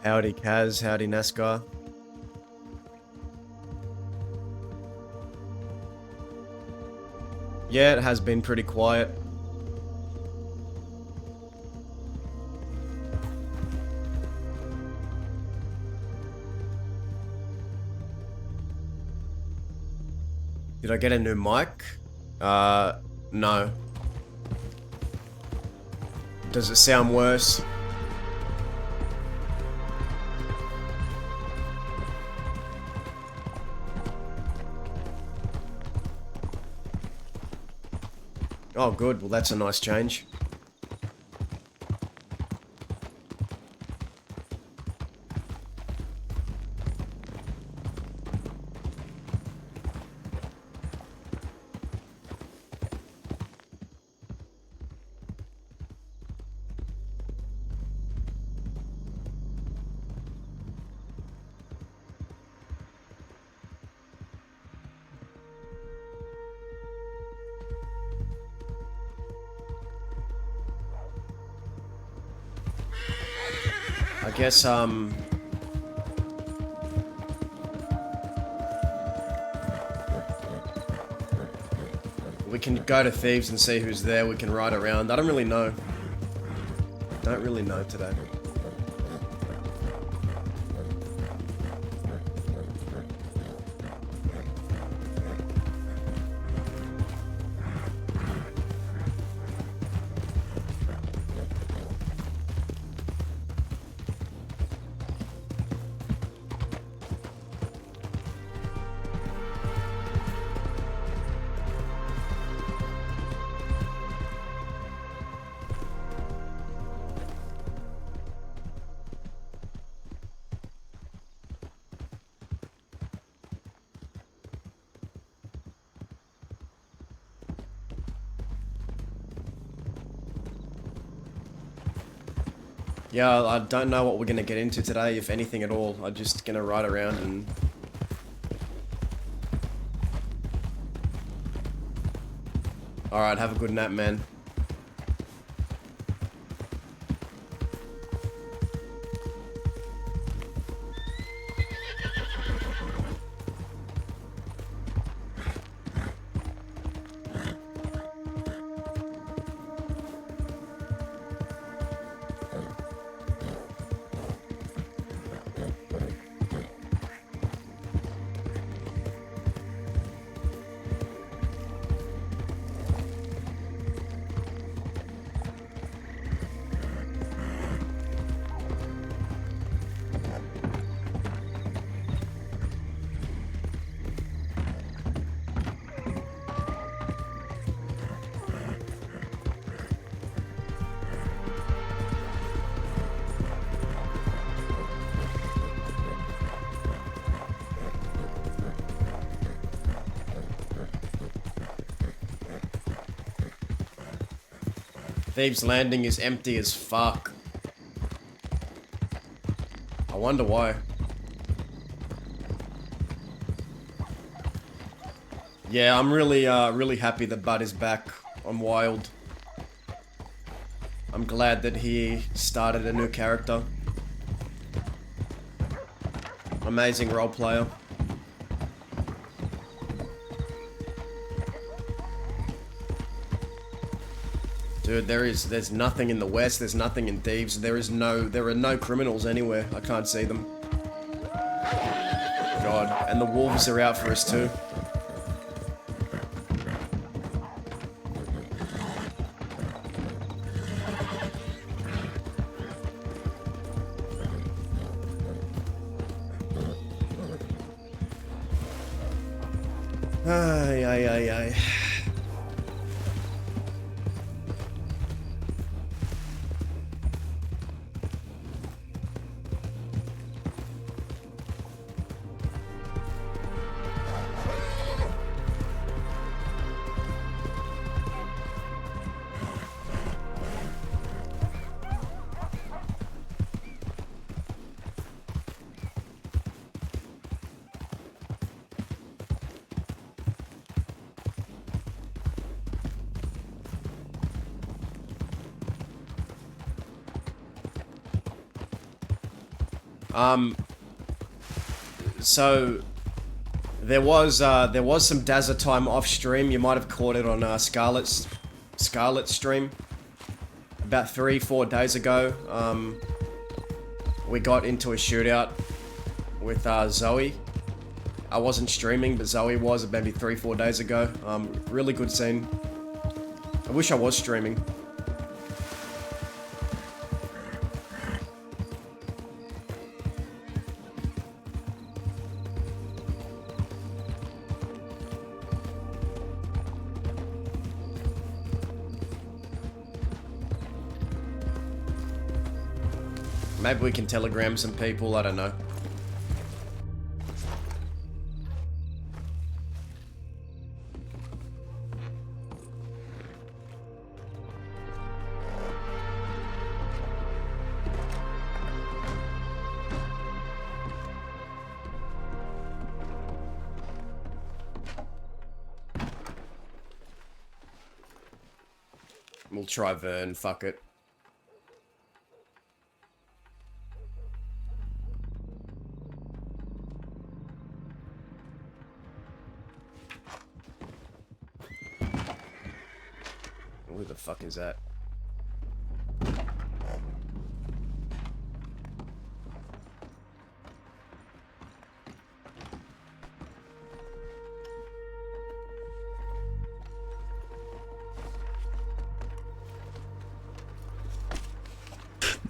Howdy Kaz, howdy NASCAR. Yeah, it has been pretty quiet. Did I get a new mic? No. Does it sound worse? Oh, good. Well, that's a nice change. I guess, we can go to Thieves and see who's there. We can ride around. I don't really know. Don't really know today. Yeah, I don't know what we're gonna get into today, if anything at all. I'm just gonna ride around and... Alright, have a good nap, man. Thieves Landing is empty as fuck. I wonder why. Yeah, I'm really happy that Bud is back on Wild. I'm glad that he started a new character. Amazing role player. Dude, there's nothing in the West, there's nothing in Thieves, there are no criminals anywhere. I can't see them. God, and the wolves are out for us too. Ay, ay, ay, ay. So there was some Dazza time off stream. You might have caught it on Scarlet's stream about 3-4 days ago. We got into a shootout with Zoe. I wasn't streaming, but Zoe was maybe 3-4 days ago. Really good scene. I wish I was streaming. Maybe we can telegram some people, I don't know. We'll try Vern, fuck it. Who the fuck is that?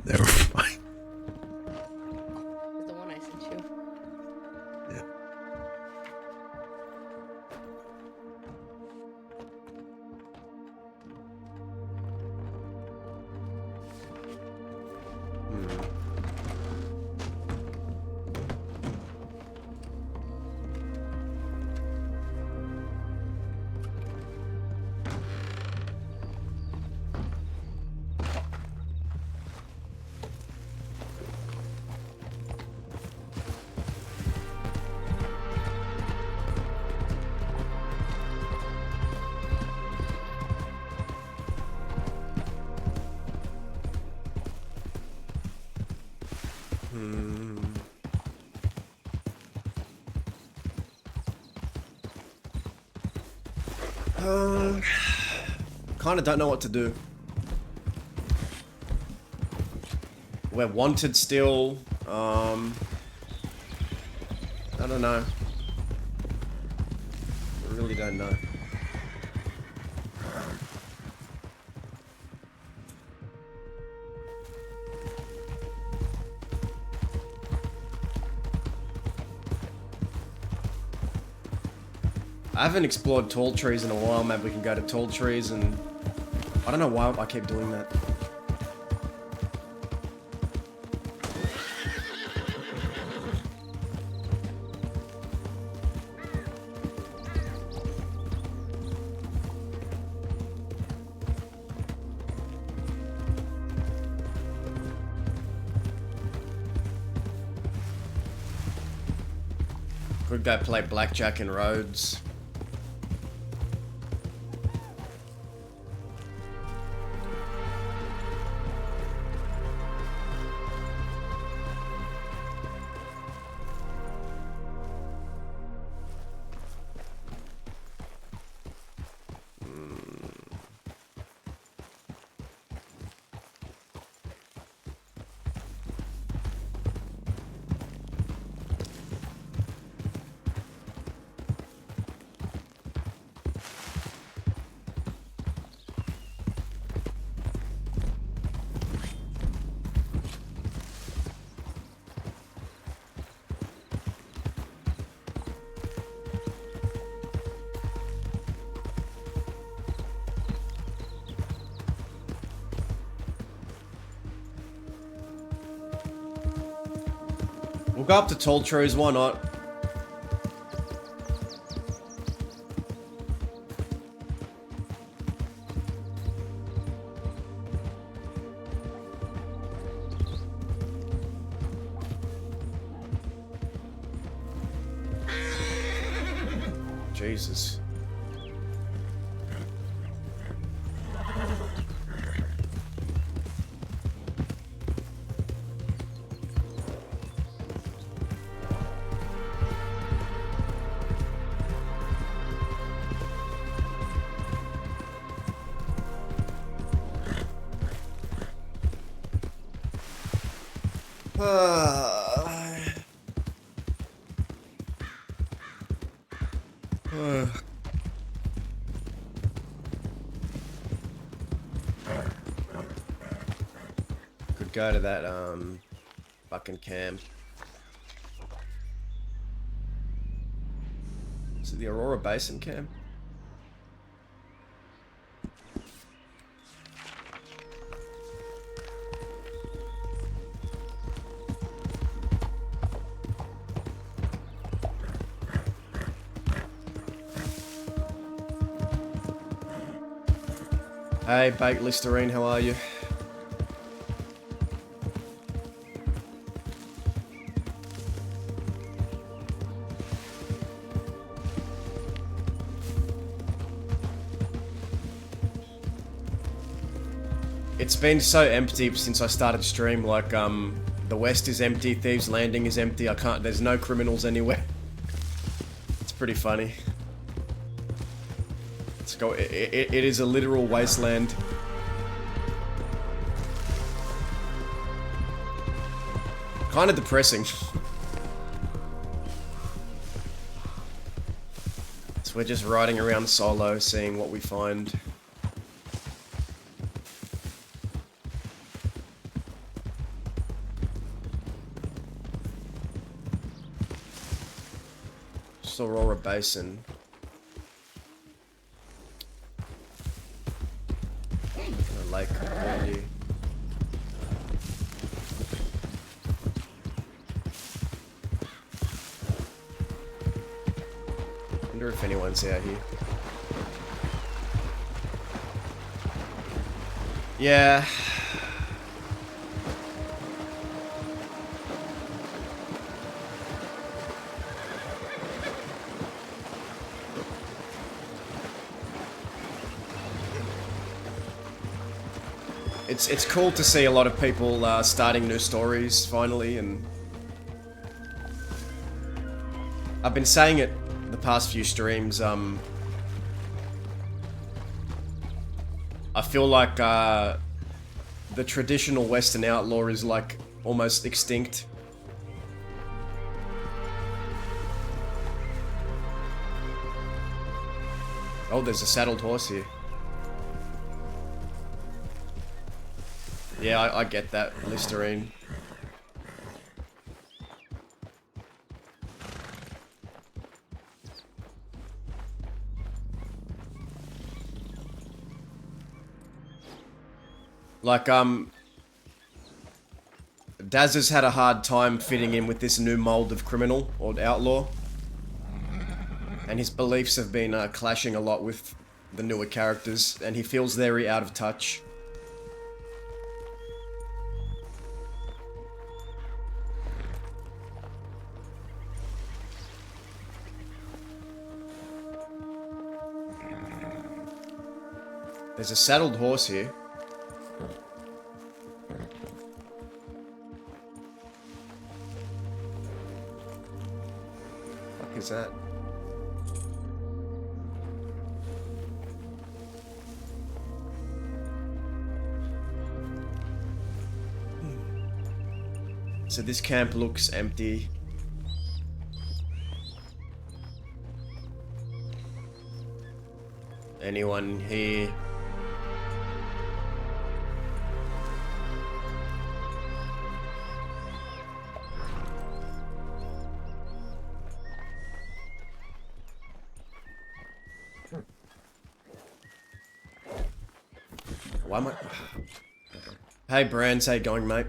Never mind. The one I sent you. Yeah. Kind of don't know what to do. We're wanted still. I don't know. I really don't know. I haven't explored tall trees in a while. Maybe we can go to tall trees and... I don't know why I keep doing that. Could go play blackjack in Rhodes. We'll go up to tall trees, why not? Jesus. Could go to that fucking camp. Is it the Aurora Basin camp? Hey, Baked Listerine, how are you? It's been so empty since I started stream, like, the west is empty, Thieves Landing is empty, there's no criminals anywhere. It's pretty funny. Let's go, it is a literal wasteland. Kinda depressing. So we're just riding around solo, seeing what we find. Aurora Basin. A lake behind you. Wonder if anyone's out here. Yeah. It's cool to see a lot of people starting new stories finally, and I've been saying it the past few streams. I feel like the traditional Western outlaw is like almost extinct. Oh, there's a saddled horse here. Yeah, I get that, Listerine. Like, Daz has had a hard time fitting in with this new mold of criminal or outlaw. And his beliefs have been clashing a lot with the newer characters, and he feels very out of touch. There's a saddled horse here. What the fuck is that? So this camp looks empty. Anyone here? Why am I... Hey Brands, how you going, mate?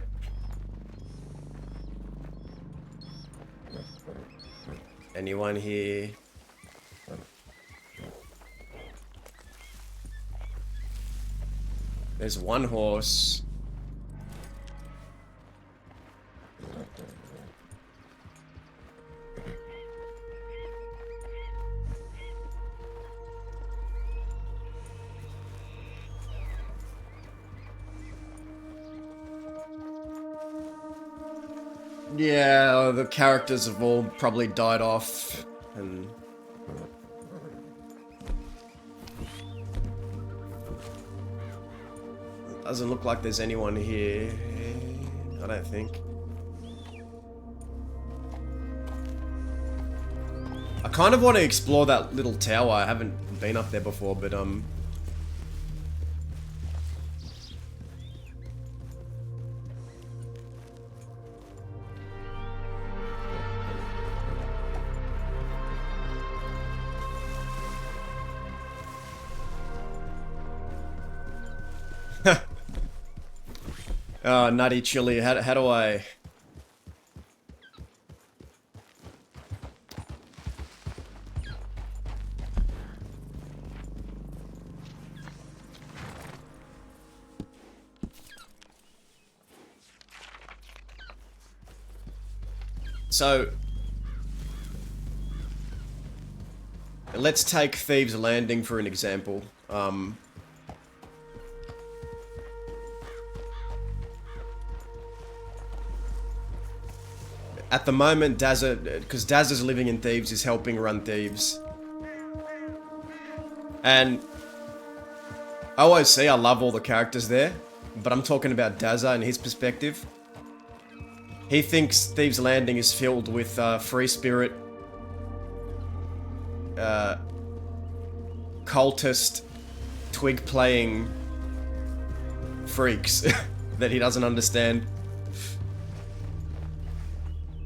Anyone here? There's one horse. Yeah, the characters have all probably died off, and... Doesn't look like there's anyone here, I don't think. kind of want to explore that little tower. I haven't been up there before, but oh, nutty chili. How do I? So, let's take Thieves Landing for an example. At the moment, Dazza, because Dazza's living in Thieves, is helping run Thieves. And I always say I love all the characters there, but I'm talking about Dazza and his perspective. He thinks Thieves Landing is filled with free spirit, cultist, twig playing freaks that he doesn't understand.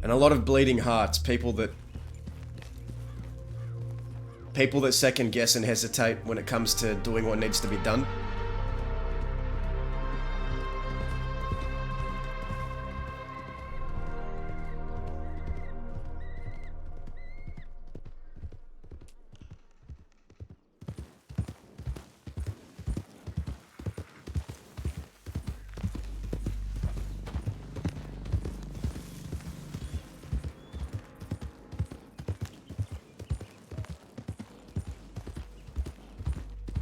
And a lot of bleeding hearts, people that second guess and hesitate when it comes to doing what needs to be done.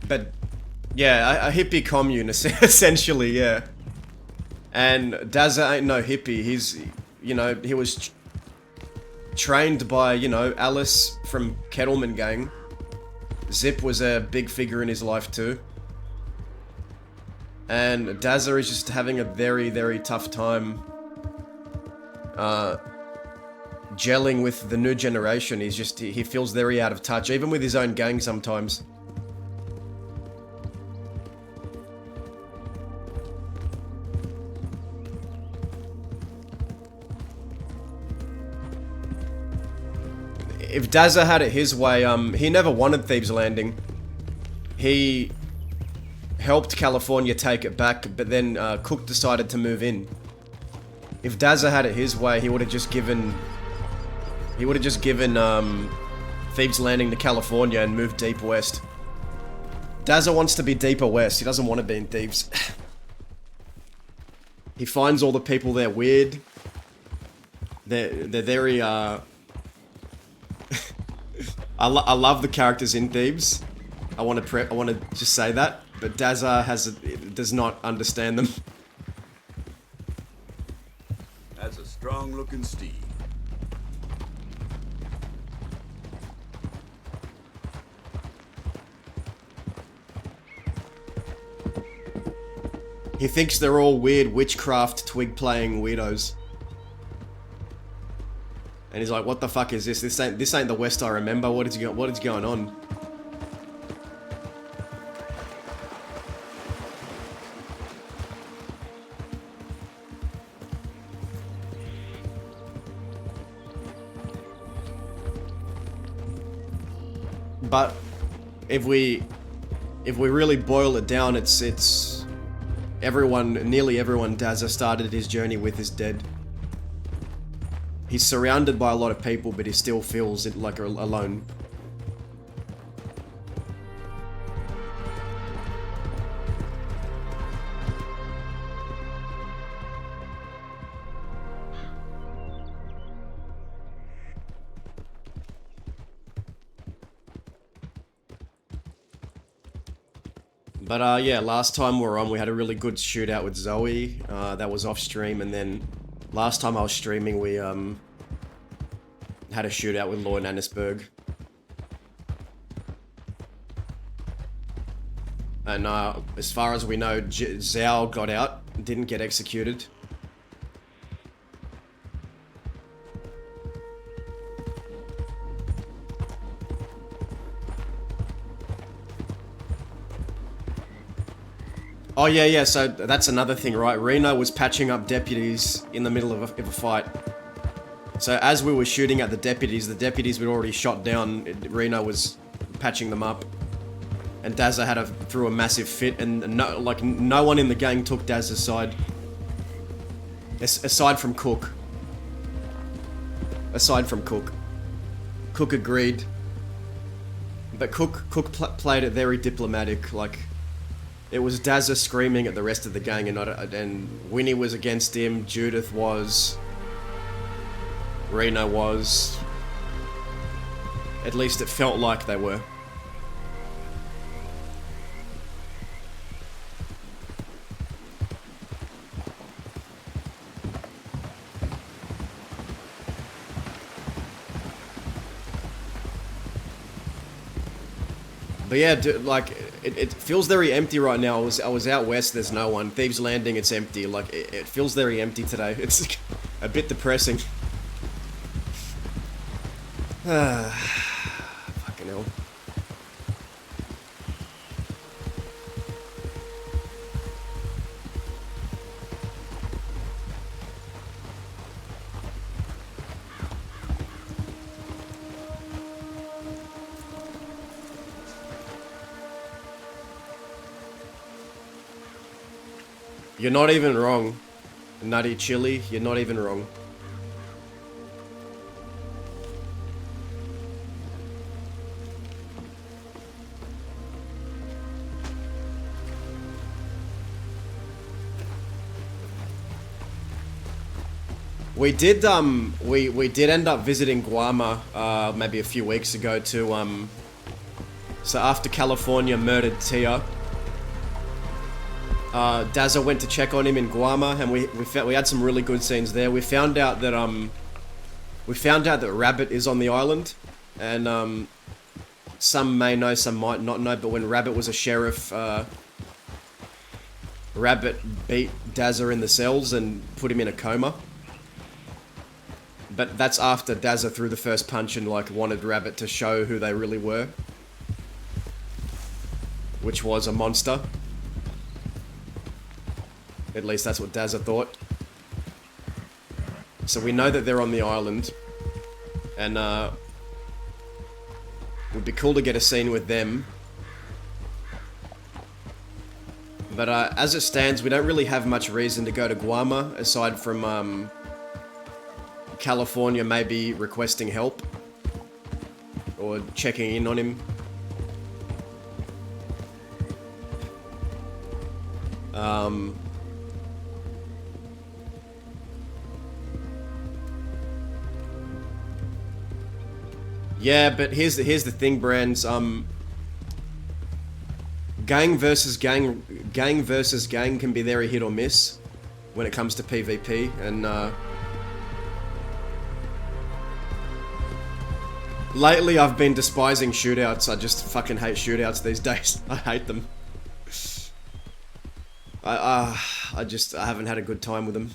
But, yeah, a hippie commune, essentially, yeah. And Dazza ain't no hippie. He's, you know, he was trained by, you know, Alice from Kettleman Gang. Zip was a big figure in his life too. And Dazza is just having a very, very tough time gelling with the new generation. He feels very out of touch, even with his own gang sometimes. If Dazza had it his way, he never wanted Thieves Landing. He helped California take it back, but then Cook decided to move in. If Dazza had it his way, he would have just given Thieves Landing to California and moved deep west. Dazza wants to be deeper west. He doesn't want to be in Thieves. He finds all the people there weird. They're very I love the characters in Thieves. I want to just say that, but Dazza does not understand them. That's a strong-looking steed. He thinks they're all weird witchcraft twig-playing weirdos. And he's like, what the fuck is this? This ain't the West I remember. What is going on? But if we really boil it down, it's nearly everyone Dazza started his journey with is dead. He's surrounded by a lot of people, but he still feels like alone. But yeah, last time we were on, we had a really good shootout with Zoe. That was off stream, and then last time I was streaming, we had a shootout with Lord Annisberg. And as far as we know, Zhao got out, didn't get executed. Oh yeah, yeah. So that's another thing, right? Reno was patching up deputies in the middle of a fight. So as we were shooting at the deputies we'd already shot down. Reno was patching them up, and Dazza threw a massive fit, and no one in the gang took Dazza's side, aside from Cook. Cook agreed, but Cook played it very diplomatic. Like, it was Dazza screaming at the rest of the gang, and Winnie was against him. Judith was. Reno was. At least it felt like they were. But yeah, like, it feels very empty right now. I was out west, there's no one. Thieves Landing, it's empty. Like, it feels very empty today. It's a bit depressing. Fucking hell. You're not even wrong, Nutty Chili. You're not even wrong. We did end up visiting Guama maybe a few weeks ago to so after California murdered Tia, Dazza went to check on him in Guama, and we had some really good scenes there. We found out that Rabbit is on the island, and some may know, some might not know, but when Rabbit was a sheriff, Rabbit beat Dazza in the cells and put him in a coma. But that's after Dazza threw the first punch and, like, wanted Rabbit to show who they really were. Which was a monster. At least that's what Dazza thought. So we know that they're on the island. And, would be cool to get a scene with them. But, as it stands, we don't really have much reason to go to Guama, aside from, California maybe requesting help or checking in on him. Yeah, but here's the thing, Brands. Gang versus gang can be very hit or miss when it comes to PvP, and lately I've been despising shootouts. I just fucking hate shootouts these days. I hate them. I haven't had a good time with them.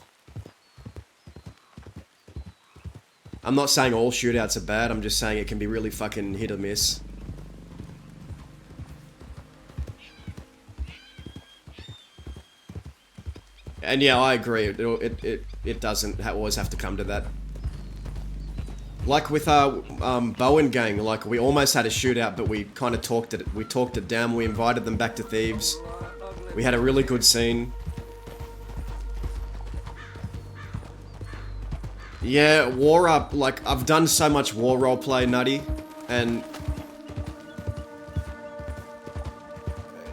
I'm not saying all shootouts are bad, I'm just saying it can be really fucking hit or miss. And yeah, I agree, it doesn't always have to come to that. Like with our Bowen gang, like, we almost had a shootout, but we kind of talked it down. We invited them back to Thieves. We had a really good scene. Yeah, War Up, like, I've done so much War roleplay, Nutty, and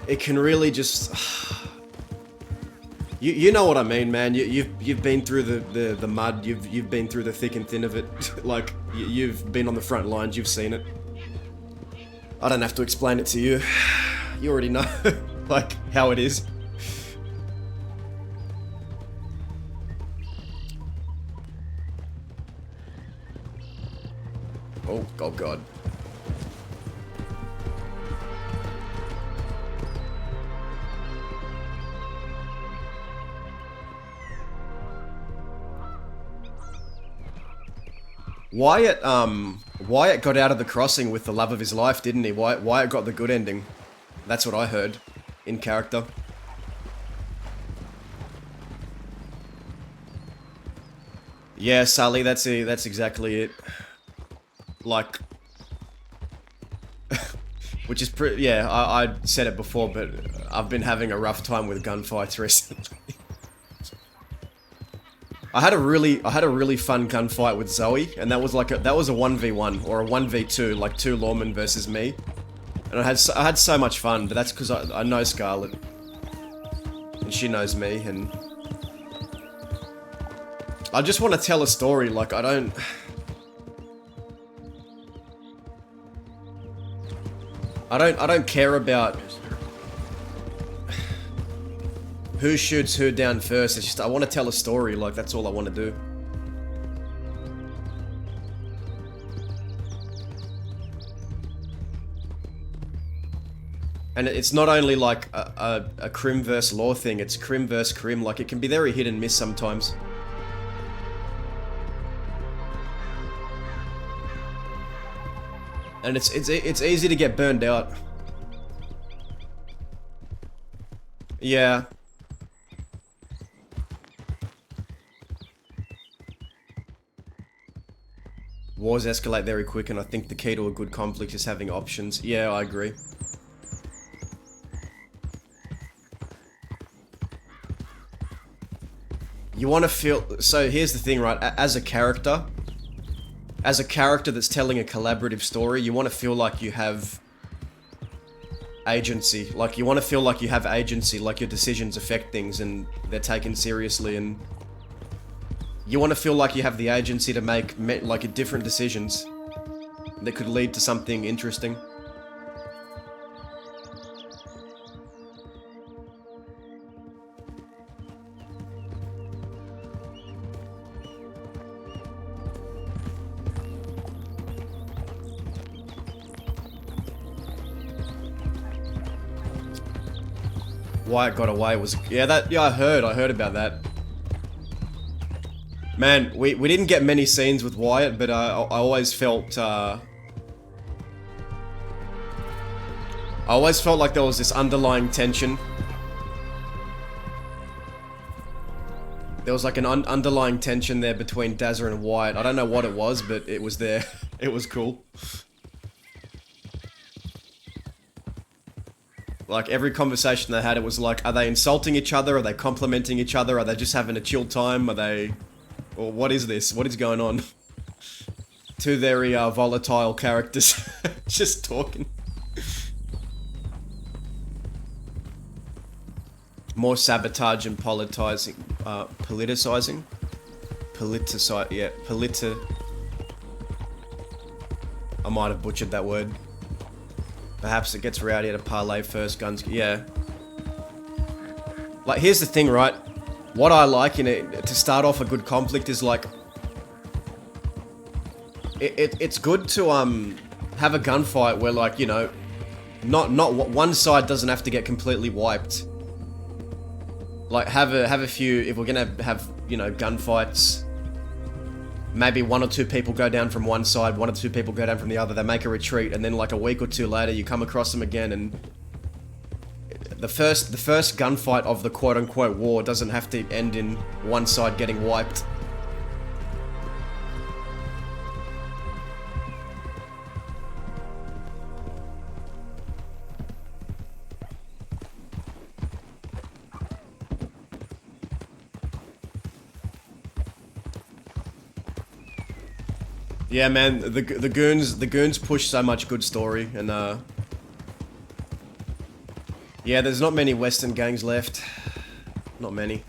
it can really just... You know what I mean, man. You've been through the mud. You've been through the thick and thin of it. Like, you've been on the front lines. You've seen it. I don't have to explain it to you. You already know, like, how it is. Oh God. Wyatt got out of the crossing with the love of his life, didn't he? Wyatt got the good ending. That's what I heard in character. Yeah, Sully, that's exactly it. Like, which is pretty. Yeah, I said it before, but I've been having a rough time with gunfights recently. I had a really fun gunfight with Zoe, and that was like that was a 1v1 or a 1v2, like 2 lawmen versus me, and I had so much fun. But that's because I know Scarlet, and she knows me, and I just want to tell a story. Like I don't care about who shoots who down first. It's just I want to tell a story. Like that's all I want to do. And it's not only like a crim versus law thing. It's crim versus crim. Like it can be very hit and miss sometimes. And it's easy to get burned out. Yeah. Wars escalate very quick, and I think the key to a good conflict is having options. Yeah, I agree. You want to feel... So here's the thing, right? As a character that's telling a collaborative story, you want to feel like you have agency. Like, you want to feel like you have agency, like your decisions affect things and they're taken seriously, and you want to feel like you have the agency to make like different decisions that could lead to something interesting. Wyatt got away was... Yeah, I heard about that. Man, we didn't get many scenes with Wyatt, but I always felt like there was this underlying tension. There was like an underlying tension there between Dazza and Wyatt. I don't know what it was, but it was there. It was cool. Like, every conversation they had, it was like, are they insulting each other? Are they complimenting each other? Are they just having a chill time? Are they... Or what is this? What is going on? Two very volatile characters just talking. More sabotage and politicizing. I might have butchered that word. Perhaps it gets rowdy at a parlay first, guns... Yeah. Like, here's the thing, right? What I like in it, to start off a good conflict, is like... It's good to, have a gunfight where, like, you know... Not one side doesn't have to get completely wiped. Like, have a few... If we're gonna have, you know, gunfights... Maybe 1 or 2 people go down from one side, 1 or 2 people go down from the other, they make a retreat, and then like a week or 2 later, you come across them again, and the first gunfight of the quote-unquote war doesn't have to end in one side getting wiped. Yeah, man, the goons push so much good story, and yeah, there's not many Western gangs left. Not many.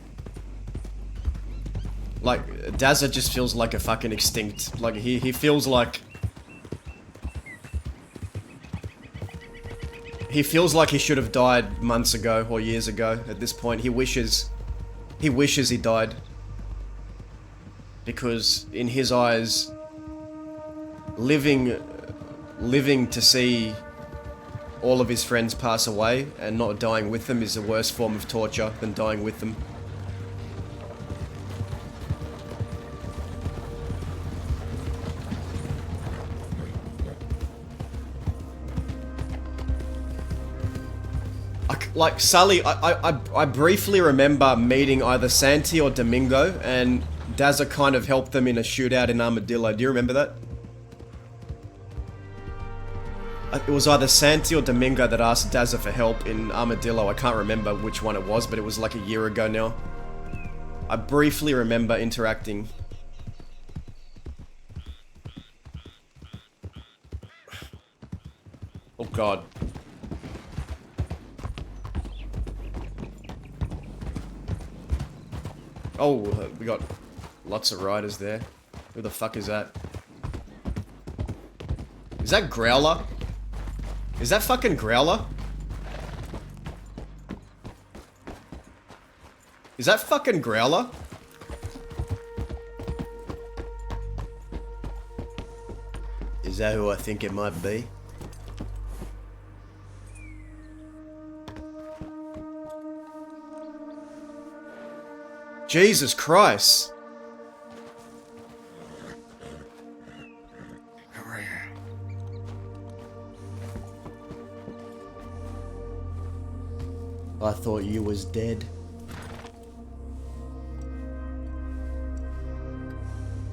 Like, Dazza just feels like a fucking extinct. Like, he feels like... He feels like he should have died months ago or years ago at this point. He wishes he died. Because, in his eyes... Living to see all of his friends pass away and not dying with them is a worse form of torture than dying with them. Like, Sully, I briefly remember meeting either Santi or Domingo, and Dazza kind of helped them in a shootout in Armadillo. Do you remember that? It was either Santi or Domingo that asked Dazza for help in Armadillo. I can't remember which one it was, but it was like a year ago now. I briefly remember interacting. Oh god. Oh, we got lots of riders there. Who the fuck is that? Is that Growler? Is that fucking Growler? Is that fucking Growler? Is that who I think it might be? Jesus Christ. How are you? I thought you was dead.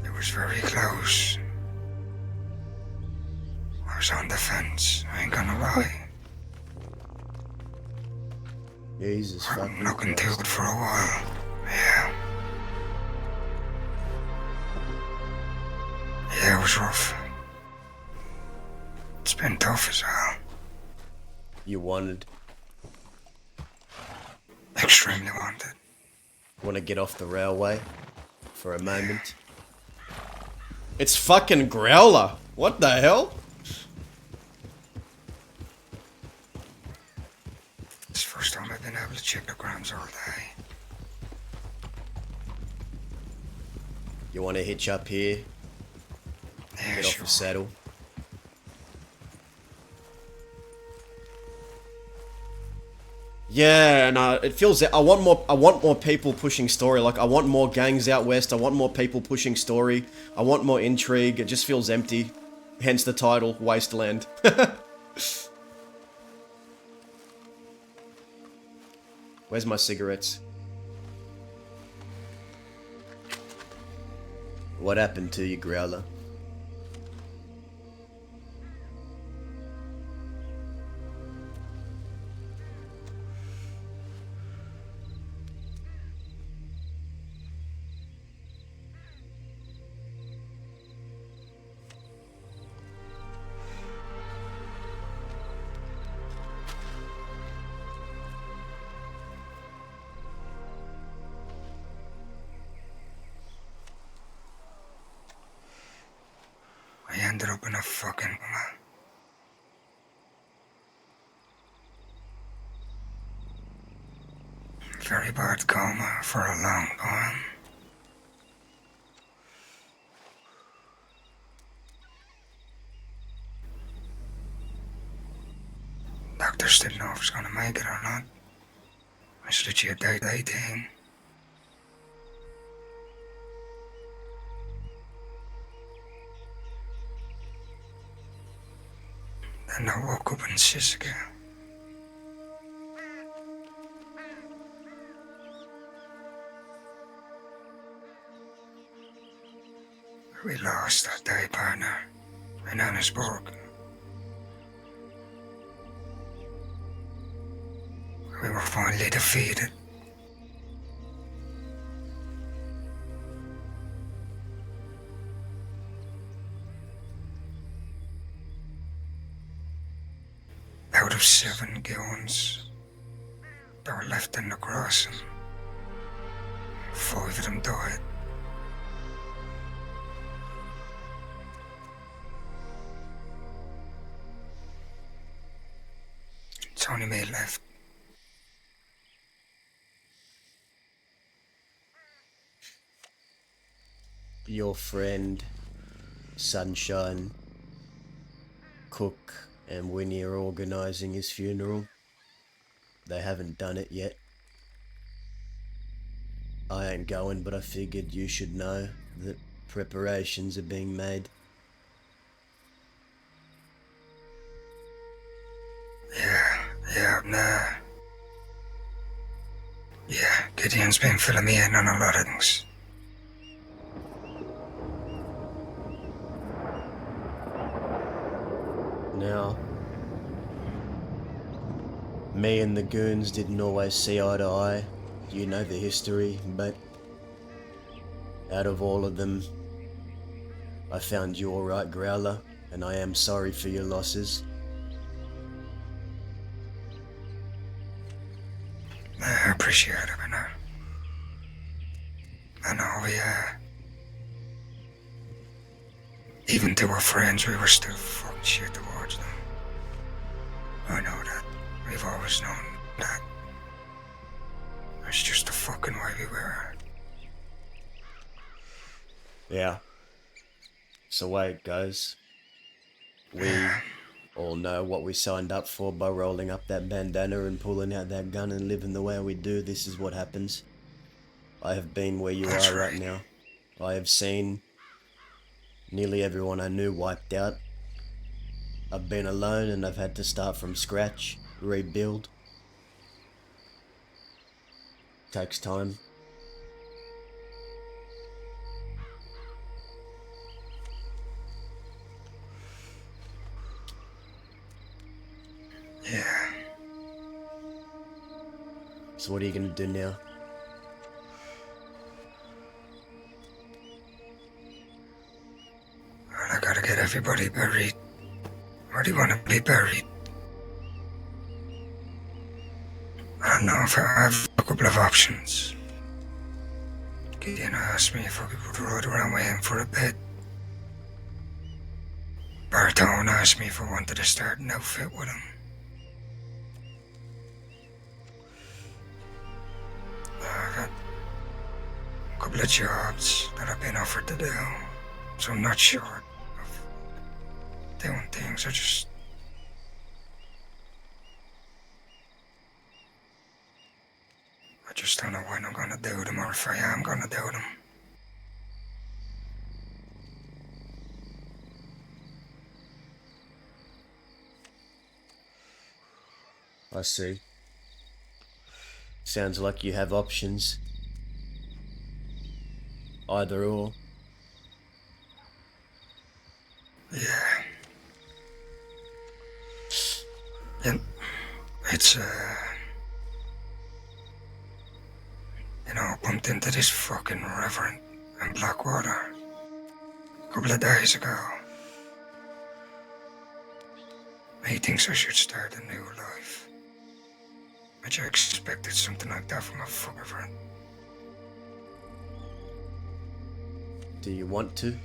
It was very close. I was on the fence, I ain't gonna lie. Jesus fucking I'm looking too Christ. good for a while. Yeah. Yeah, it was rough. It's been tough as hell. You wanted. Extremely wanted. Want to get off the railway for a moment? It's fucking Growler. What the hell? It's the first time I've been able to check the grams all day. You want to hitch up here? Yeah, Get off sure. the saddle. Yeah, and it feels that I want more people pushing story. Like I want more gangs out west. I want more people pushing story. I want more intrigue. It just feels empty. Hence the title, Wasteland. Where's my cigarettes? What happened to you, Growler? I ended up in a fucking coma. Very bad coma for a long time. Doctors didn't know if I was gonna make it or not. I was legit at 18. Then I woke up in Sisika. We lost that day, partner, in Annesburg. We were finally defeated. Out of 7 guns that were left in the crossing, 5 of them died. It's only me left. Your friend, Sunshine, Cook, and Winnie are organising his funeral. They haven't done it yet. I ain't going, but I figured you should know that preparations are being made. Yeah, Gideon's been filling me in on a lot of things. Now, me and the goons didn't always see eye to eye. You know the history, but out of all of them, I found you alright, Growler, and I am sorry for your losses. I appreciate it, I know even to our friends, we were still fucking shit towards them. I know that. We've always known that. It's just the fucking way we were. Yeah. It's the way it goes. We all know what we signed up for by rolling up that bandana and pulling out that gun and living the way we do. This is what happens. I have been where you That's are right right. now. I have seen nearly everyone I knew wiped out. I've been alone and I've had to start from scratch, rebuild. Takes time. Yeah. So what are you gonna do now? Well, I gotta get everybody buried. Where do you want to be buried? I don't know if I have a couple of options. Gideon asked me if I could ride around with him for a bit. Bartone asked me if I wanted to start an outfit with him. I got a couple of jobs that I've been offered to do, so I'm not sure of doing things. I just don't know when I'm gonna do them or if I am gonna do them. I see. Sounds like you have options. Either or. Yeah. And it's, I bumped into this fucking reverend in Blackwater a couple of days ago. He thinks I should start a new life. Which I expected something like that from a fucking friend. Do you want to?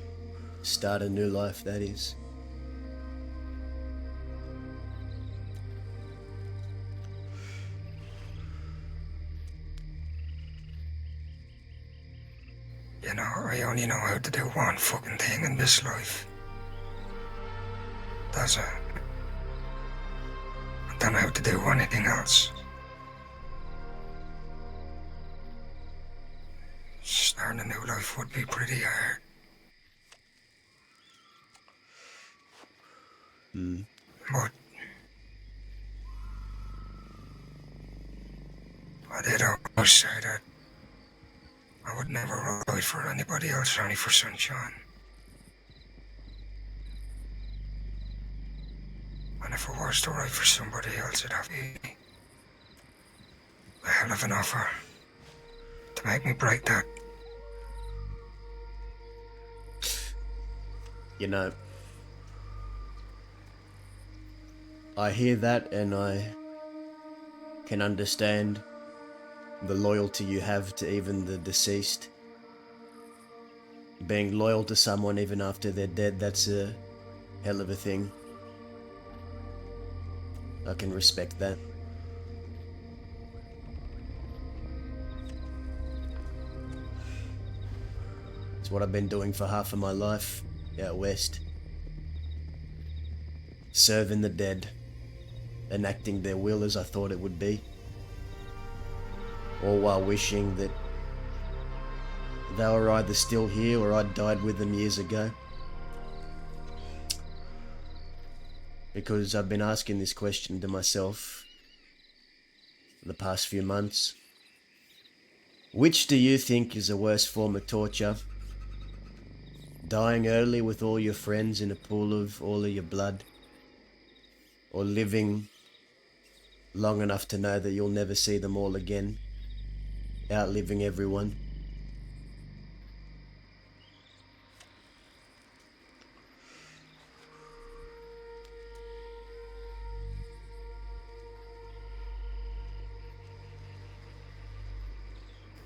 Start a new life, that is. I only know how to do one fucking thing in this life. That's it. I don't know how to do anything else. Starting a new life would be pretty hard. But I did always say that I would never ride for anybody else, only for sunshine. And if I was to ride for somebody else, it'd have to be a hell of an offer to make me break that. I hear that and I can understand the loyalty you have to even the deceased. Being loyal to someone even after they're dead, that's a hell of a thing. I can respect that. It's what I've been doing for half of my life out west. Serving the dead, enacting their will as I thought it would be. All while wishing that they were either still here or I'd died with them years ago. Because I've been asking this question to myself for the past few months. Which do you think is a worse form of torture? Dying early with all your friends in a pool of all of your blood? or living long enough to know that you'll never see them all again, outliving everyone.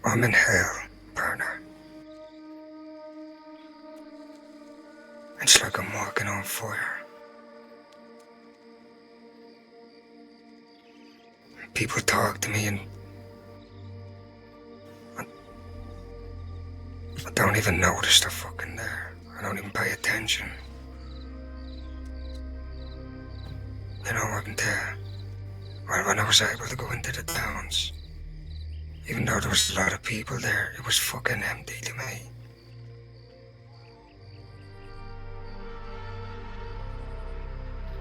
I'm in hell, partner. It's like I'm walking on fire. People talk to me and I don't even notice they're fucking there. I don't even pay attention. You know, I can tell. When I was able to go into the towns, even though there was a lot of people there, it was fucking empty to me.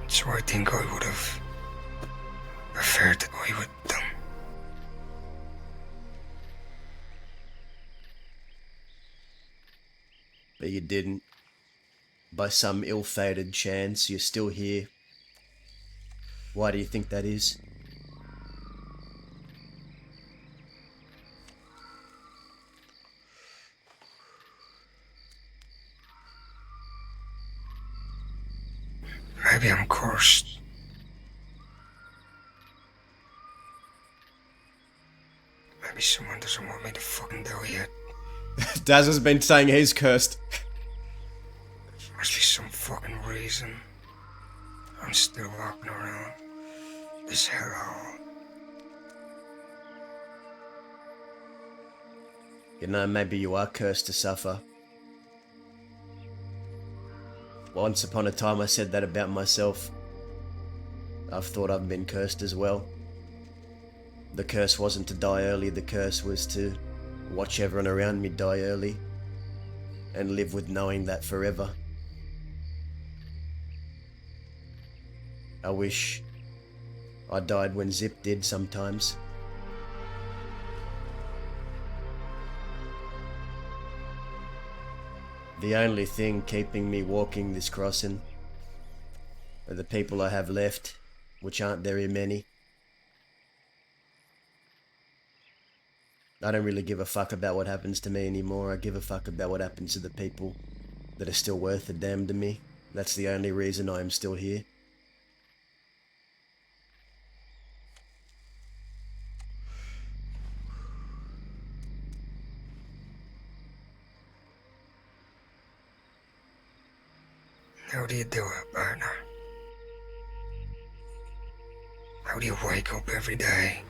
So I think I would have preferred to be with them. But you didn't. By some ill-fated chance, you're still here. Why do you think that is? Maybe I'm cursed. Maybe someone doesn't want me to fucking die yet. Daz has been saying he's cursed. Must be some fucking reason I'm still walking around this hellhole. You know, maybe you are cursed to suffer. Once upon a time I said that about myself. I've thought I've been cursed as well. The curse wasn't to die early, the curse was to watch everyone around me die early and live with knowing that forever. I wish I died when Zip did sometimes. The only thing keeping me walking this crossing are the people I have left, which aren't very many. I don't really give a fuck about what happens to me anymore. I give a fuck about what happens to the people that are still worth a damn to me. That's the only reason I am still here. How do you do it, partner? How do you wake up every day?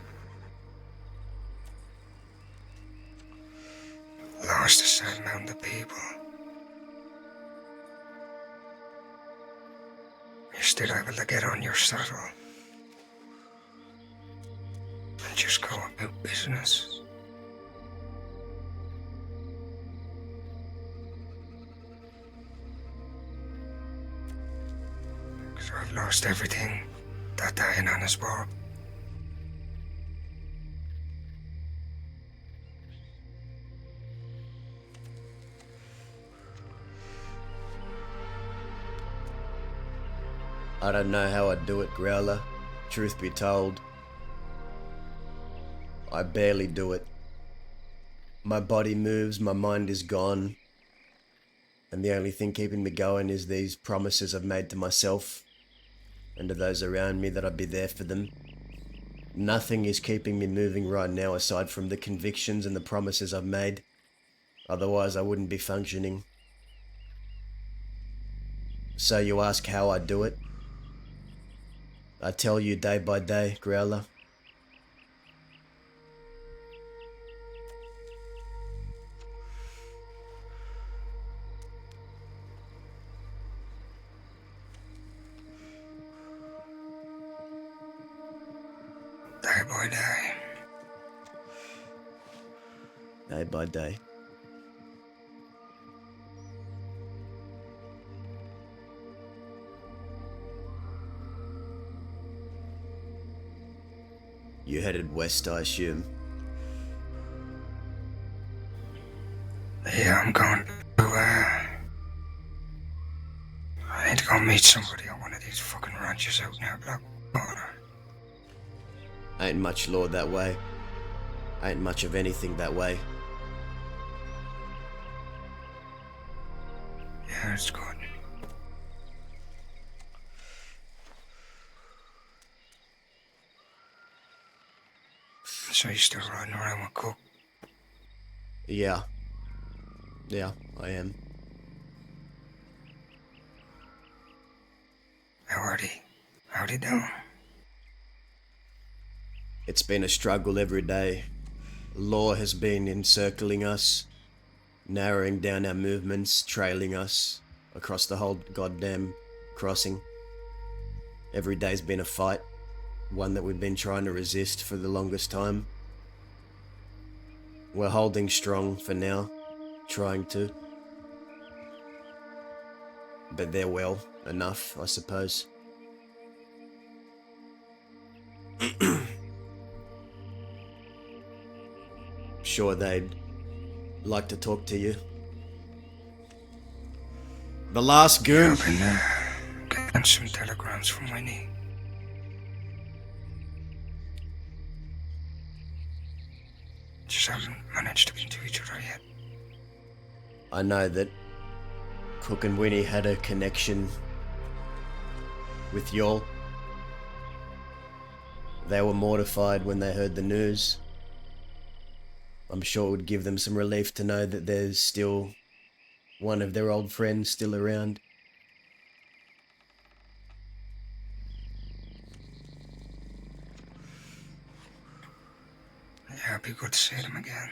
Lost the same amount of people. You're still able to get on your saddle and just go about business. Because I've lost everything that day in Annisburg. I don't know how I'd do it, Growler. Truth be told, I barely do it. My body moves, my mind is gone, and the only thing keeping me going is these promises I've made to myself and to those around me that I'd be there for them. Nothing is keeping me moving right now aside from the convictions and the promises I've made. Otherwise I wouldn't be functioning. So you ask how I do it? I tell you day by day, Growler. Day by day. Day by day. You headed west, I assume. Yeah, I'm going to, I need to go meet somebody at one of these fucking ranches out near Blackwater. Ain't much law that way. Ain't much of anything that way. Yeah, it's good. So you're still riding around with Cook? Yeah. Yeah, I am. How'd he do? It's been a struggle every day. Law has been encircling us, narrowing down our movements, trailing us across the whole goddamn crossing. Every day's been a fight, one that we've been trying to resist for the longest time. We're holding strong for now, trying to. But they're well enough, I suppose. Sure they'd like to talk to you. The last goon. I've been getting some telegrams from Winnie. Just haven't managed to get to each other yet. I know that Cook and Winnie had a connection with y'all. They were mortified when they heard the news. I'm sure it would give them some relief to know that there's still one of their old friends still around. Yeah, it'd be good to see them again.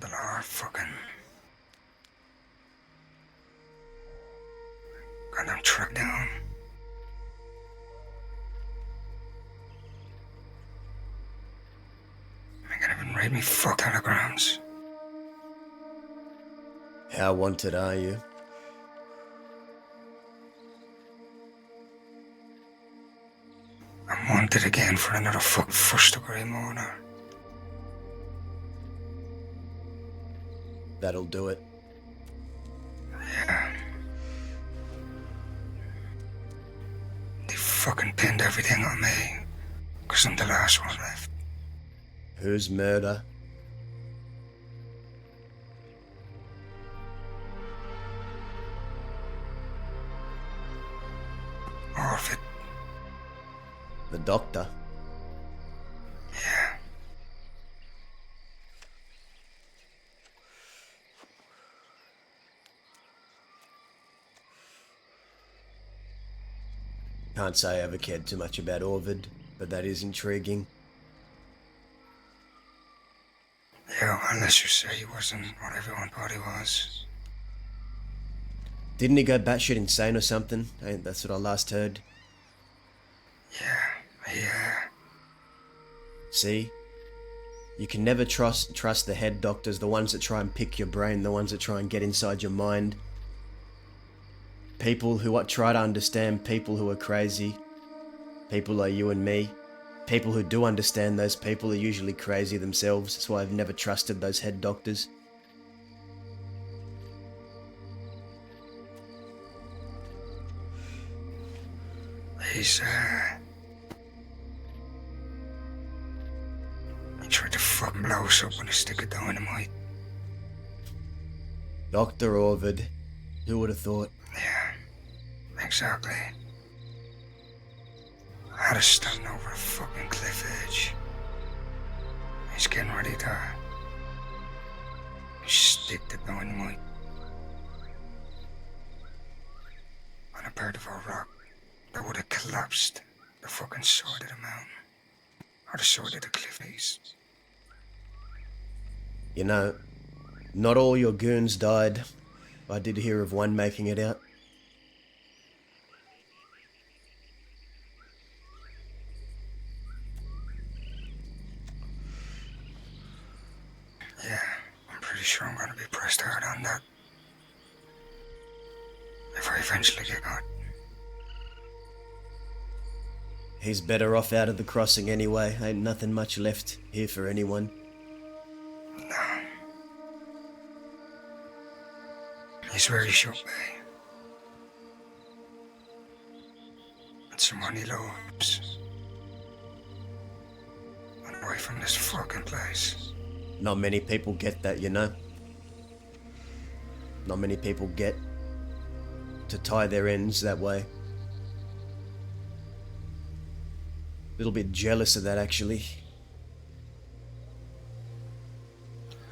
The Lord fucking got them tracked down. They can't even read me fuck telegrams. How wanted are you? I'm wanted again for another fucking first-degree murder. That'll do it. Yeah. They fucking pinned everything on me, 'cause I'm the last one left. Whose murder? All of it. The doctor. Yeah. Can't say I ever cared too much about Orvid, but that is intriguing. Yeah, unless you say he wasn't what everyone thought he was. Didn't he go batshit insane or something? That's what I last heard. Yeah. See? You can never trust the head doctors, the ones that try and pick your brain, the ones that try and get inside your mind. People who try to understand people who are crazy. People like you and me. People who do understand those people are usually crazy themselves. That's why I've never trusted those head doctors. He's, he tried to fucking blow us up with a stick of dynamite. Dr. Orvid. Who would have thought? Yeah, exactly. I had us standing over a fucking cliff edge. He's getting ready to stick the dynamite on a part of our rock that would have collapsed the fucking side of the mountain. Or the side of the cliff face. You know, not all your goons died. I did hear of one making it out. Yeah, I'm pretty sure I'm gonna be pressed hard on that. If I eventually get caught. He's better off out of the crossing anyway. Ain't nothing much left here for anyone. He's where he should be. And someone he loves. And away from this fucking place. Not many people get that, you know? Not many people get to tie their ends that way. A little bit jealous of that, actually.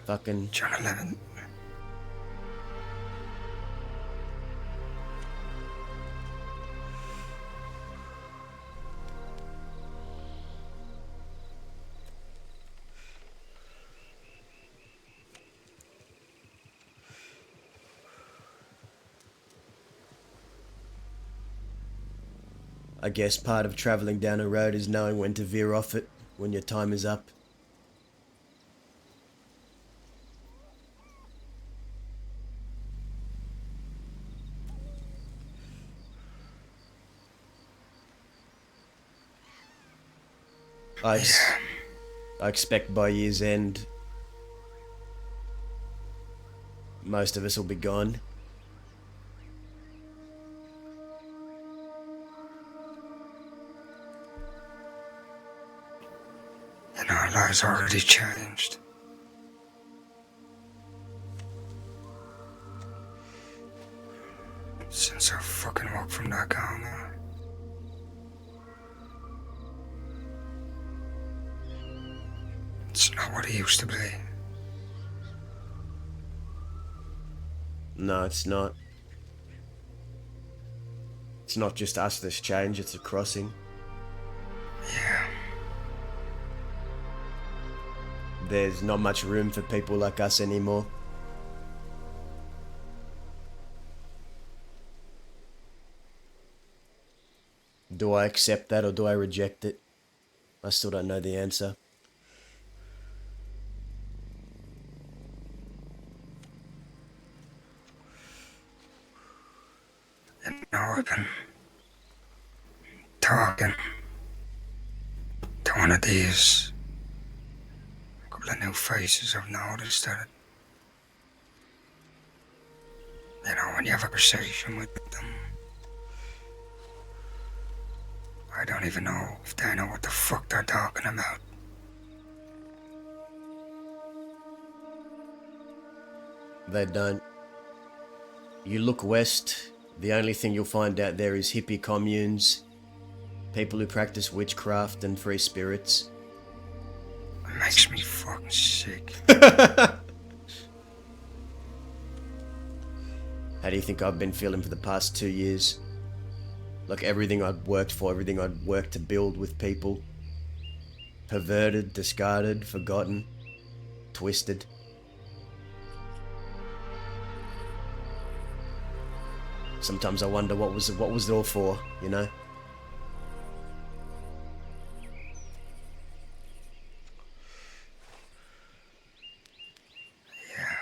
Fucking... John 11. I guess part of travelling down a road is knowing when to veer off it when your time is up. I expect by year's end, most of us will be gone. And our lives already changed. Since I fucking woke from that coma. It's not what it used to be. No, it's not. It's not just us that's changed, it's a crossing. Yeah. There's not much room for people like us anymore. Do I accept that or do I reject it? I still don't know the answer. And now I've been talking to one of these. A couple of new faces I've noticed that, you know, when you have a conversation with them, I don't even know if they know what the fuck they're talking about. They don't. You look west, the only thing you'll find out there is hippie communes, people who practice witchcraft and free spirits. It makes me fucking sick. How do you think I've been feeling for the past 2 years? Like everything I'd worked for, everything I'd worked to build with people. Perverted, discarded, forgotten, twisted. Sometimes I wonder what was it all for, you know? Yeah,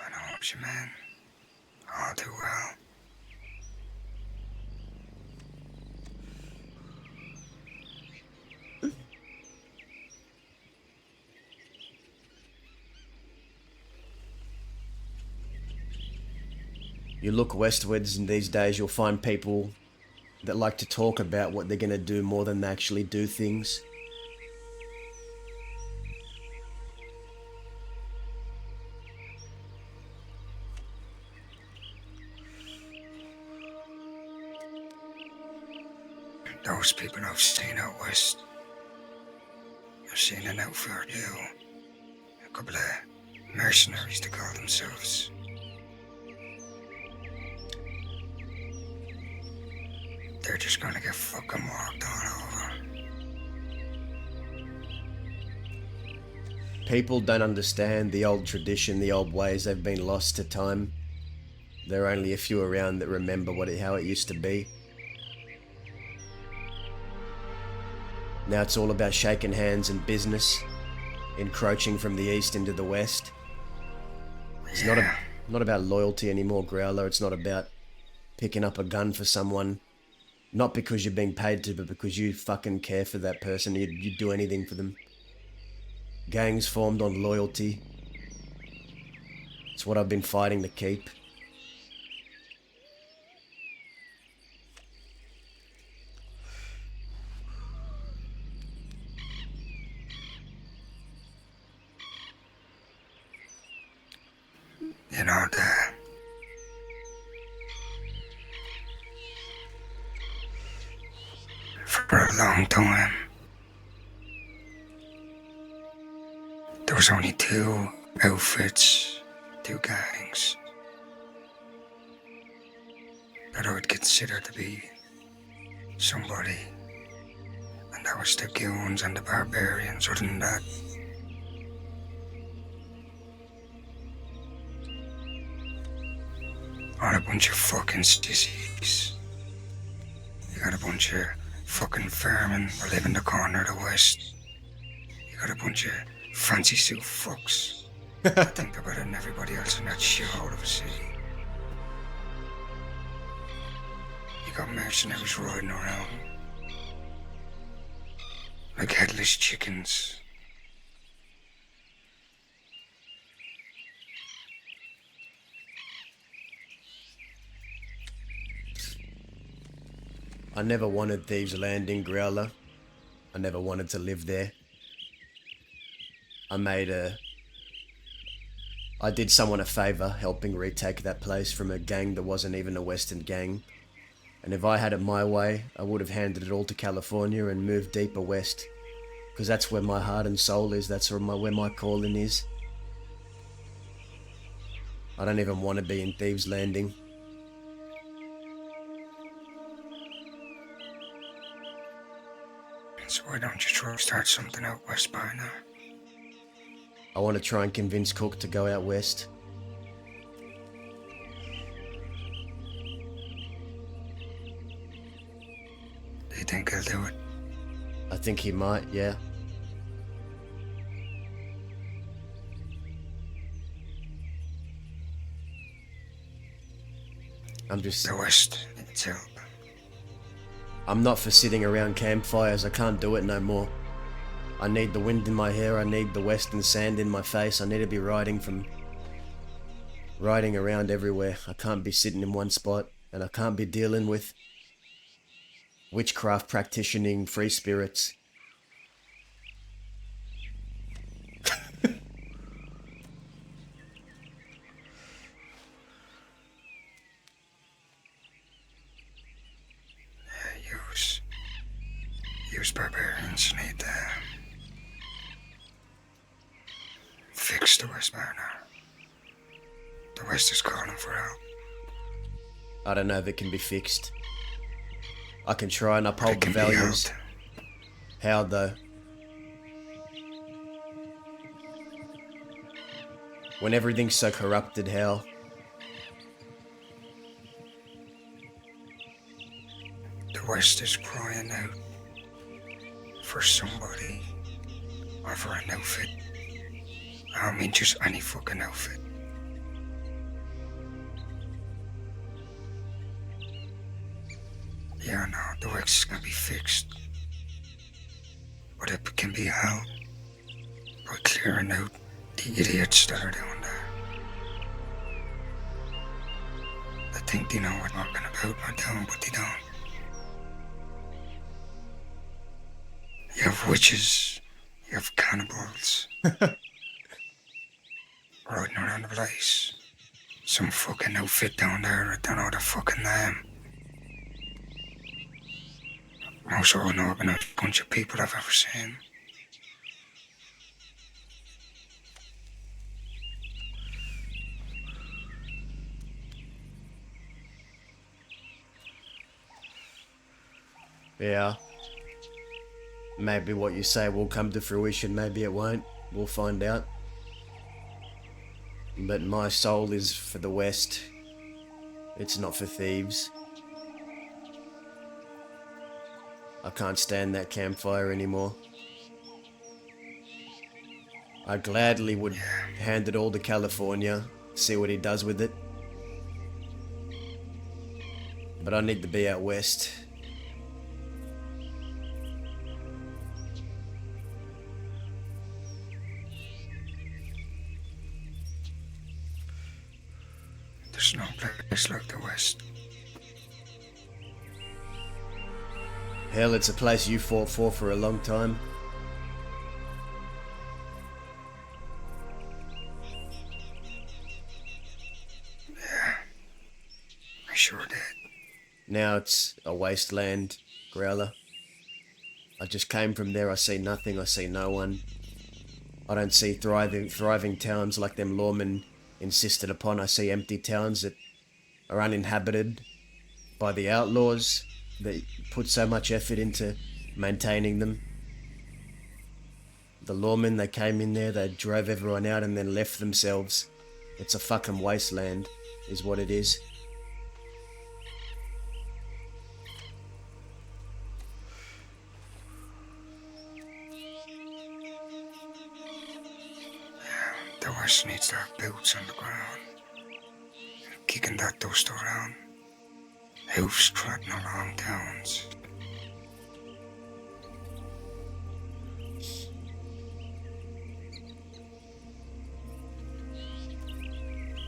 I know what you mean. All too well. You look westwards and these days you'll find people that like to talk about what they're gonna do more than they actually do things. Those people I've seen out west, I've seen an outfit too. A couple of mercenaries to call themselves. They're just gonna get fucking walked all over. People don't understand the old tradition, the old ways. They've been lost to time. There are only a few around that remember how it used to be. Now it's all about shaking hands and business, encroaching from the east into the west. It's not about loyalty anymore, Growler. It's not about picking up a gun for someone, not because you're being paid to, but because you fucking care for that person. You'd do anything for them. Gangs formed on loyalty. It's what I've been fighting to keep. You know, for a long time, there was only two outfits, two gangs that I would consider to be somebody, and that was the goons and the barbarians. Other than that, all a bunch of fucking sissies. You got a bunch of fucking firemen who live in the corner of the West. You got a bunch of fancy suit fucks that think they're better than everybody else in that shithole of a city. You got mercenaries riding around like headless chickens. I never wanted Thieves' Landing, Growler. I never wanted to live there. I did someone a favour helping retake that place from a gang that wasn't even a Western gang. And if I had it my way, I would have handed it all to California and moved deeper west. Because that's where my heart and soul is, that's where my calling is. I don't even want to be in Thieves' Landing. So why don't you try to start something out west by now? I want to try and convince Cook to go out west. Do you think he'll do it? I think he might, yeah. The West needs help. I'm not for sitting around campfires, I can't do it no more. I need the wind in my hair, I need the western sand in my face, I need to be riding around everywhere. I can't be sitting in one spot, and I can't be dealing with witchcraft practicing free spirits. Use barbarians need to fix the West Banner. The West is calling for help. I don't know if it can be fixed. I can try and uphold the values. How though? When everything's so corrupted, how? The West is crying out for somebody, or for an outfit. I don't mean just any fucking outfit. Yeah, no, the West is gonna be fixed. But it can be helped by clearing out the idiots that are down there. They think they know what I'm talking about, not doing, but they don't. You have witches, you have cannibals riding around the place. Some fucking outfit down there, I don't know the fucking name. Most unorganized bunch of people I've ever seen. Yeah. Maybe what you say will come to fruition, maybe it won't. We'll find out. But my soul is for the West. It's not for thieves. I can't stand that campfire anymore. I gladly would hand it all to California, see what he does with it. But I need to be out west. There's no place like the West. Hell, it's a place you fought for a long time. Now it's a wasteland, Growler. I just came from there, I see nothing, I see no one. I don't see thriving towns like them lawmen insisted upon. I see empty towns that are uninhabited by the outlaws that put so much effort into maintaining them. The lawmen, they came in there, they drove everyone out and then left themselves. It's a fucking wasteland, is what it is. The West needs their boots on the ground. Kicking that dust around. Hoofs trotting along towns.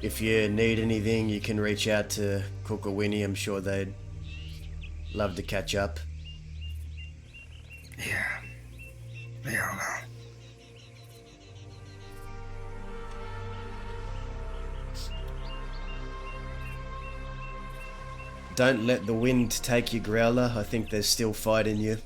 If you need anything, you can reach out to Cook or Winnie. I'm sure they'd love to catch up. Yeah. Yeah, well. Don't let the wind take you, Growler. I think there's still fight in you.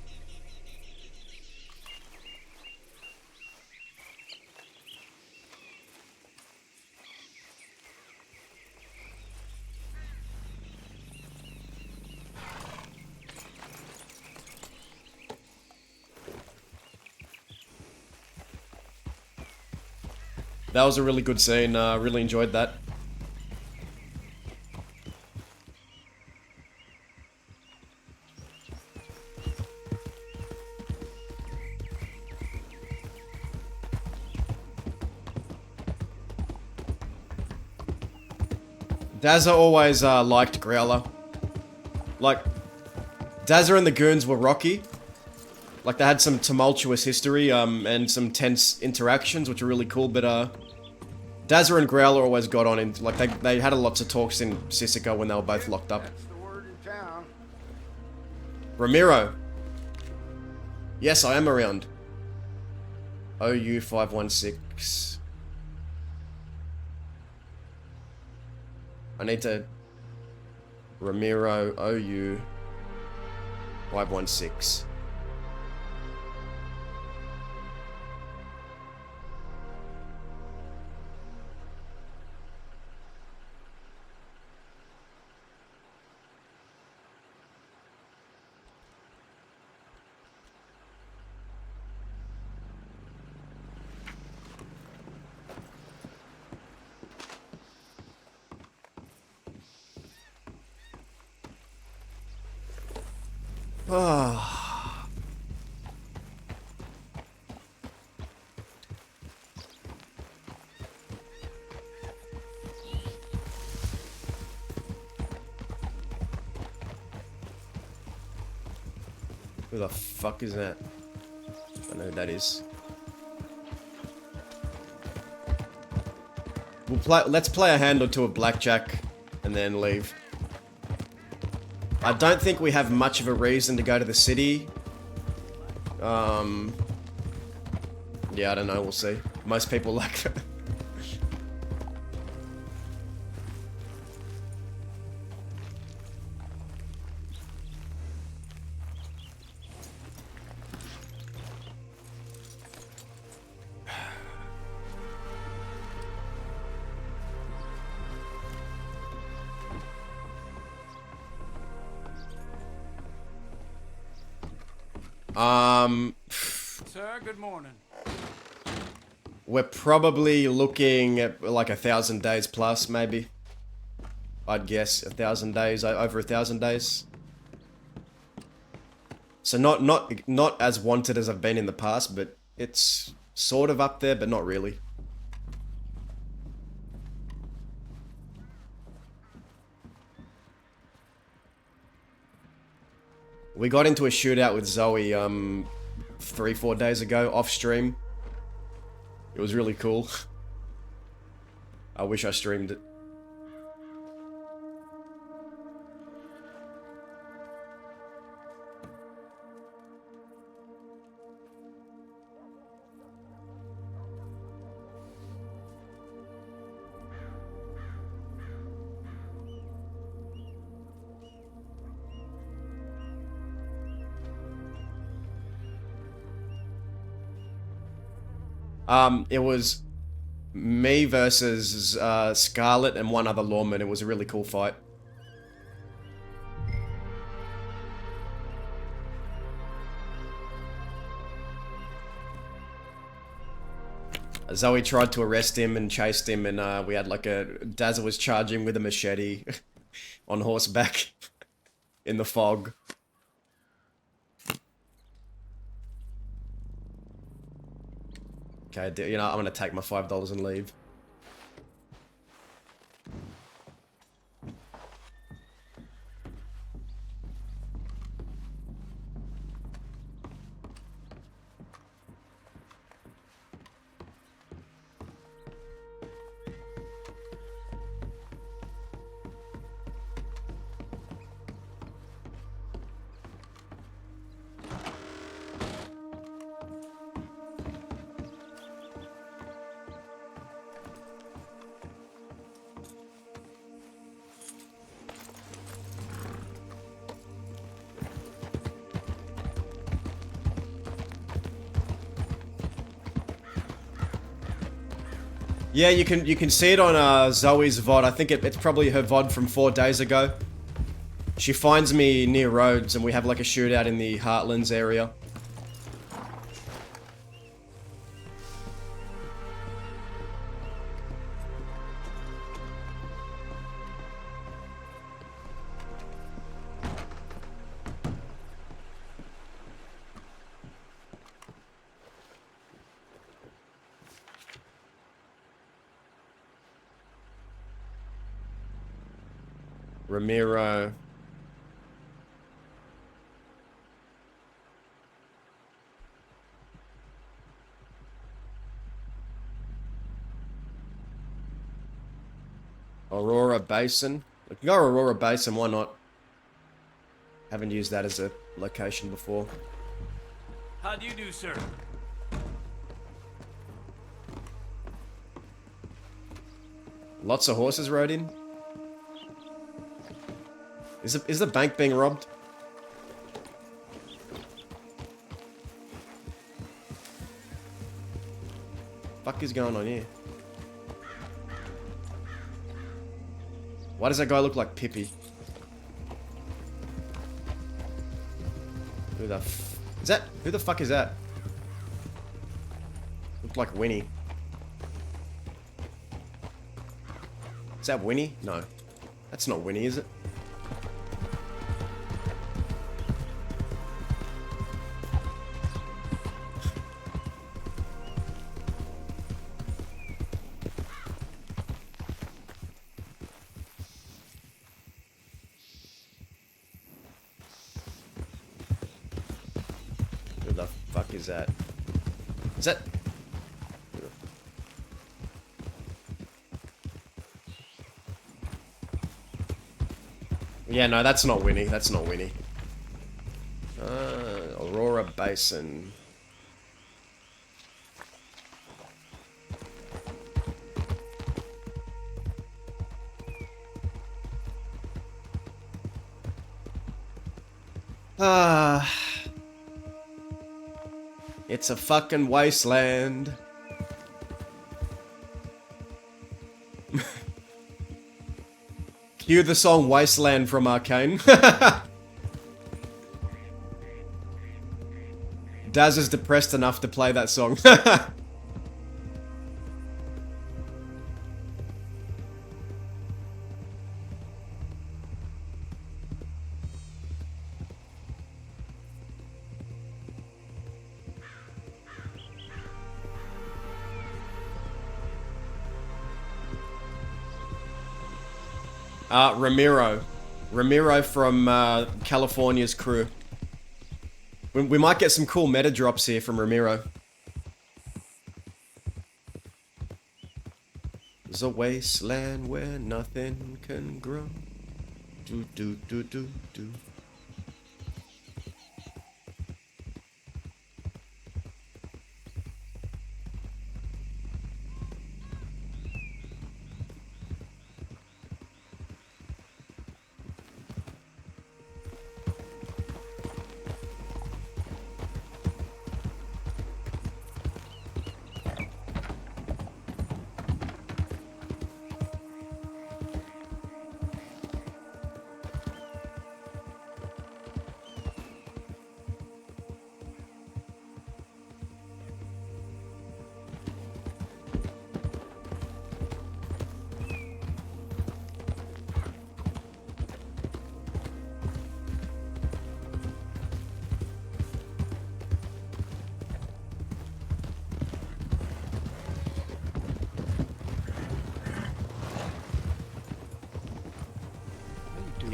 That was a really good scene. Really enjoyed that. Dazza always liked Growler. Like, Dazza and the Goons were rocky. Like, they had some tumultuous history and some tense interactions, which are really cool, but Dazza and Growler always got on, and like they had lots of talks in Sissika when they were both locked up. That's the word in town. Ramiro. Yes, I am around. OU 516. I need to... Ramiro OU 516. Ah. Who the fuck is that? I know who that is. Let's play a hand or two of blackjack and then leave. I don't think we have much of a reason to go to the city. Yeah, I don't know, we'll see. Most people like... Sir, good morning. We're probably looking at like 1,000 days plus, maybe. I'd guess 1,000 days, over 1,000 days. So not as wanted as I've been in the past, but it's sort of up there, but not really. We got into a shootout with Zoe 3-4 days ago off stream. It was really cool. I wish I streamed it. It was me versus Scarlet and one other lawman. It was a really cool fight. Zoe tried to arrest him and chased him, and we had like Dazzle was charging with a machete on horseback in the fog. Okay, you know, I'm gonna take my $5 and leave. Yeah, you can see it on Zoe's VOD. I think it's probably her VOD from 4 days ago. She finds me near roads and we have like a shootout in the Heartlands area. Ramiro. Aurora Basin. We can go Aurora Basin, why not? Haven't used that as a location before. How do you do, sir? Lots of horses rode in. Is the bank being robbed? Fuck is going on here? Why does that guy look like Pippi? Who the fuck is that? Looked like Winnie. Is that Winnie? No. That's not Winnie, is it? Who the fuck is that? Is that... Yeah, no, that's not Winnie. That's not Winnie. Aurora Basin. It's a fucking wasteland. Cue the song Wasteland from Arcane. Daz is depressed enough to play that song. Ramiro. Ramiro from California's crew. We might get some cool meta drops here from Ramiro. There's a wasteland where nothing can grow. Do do do do do.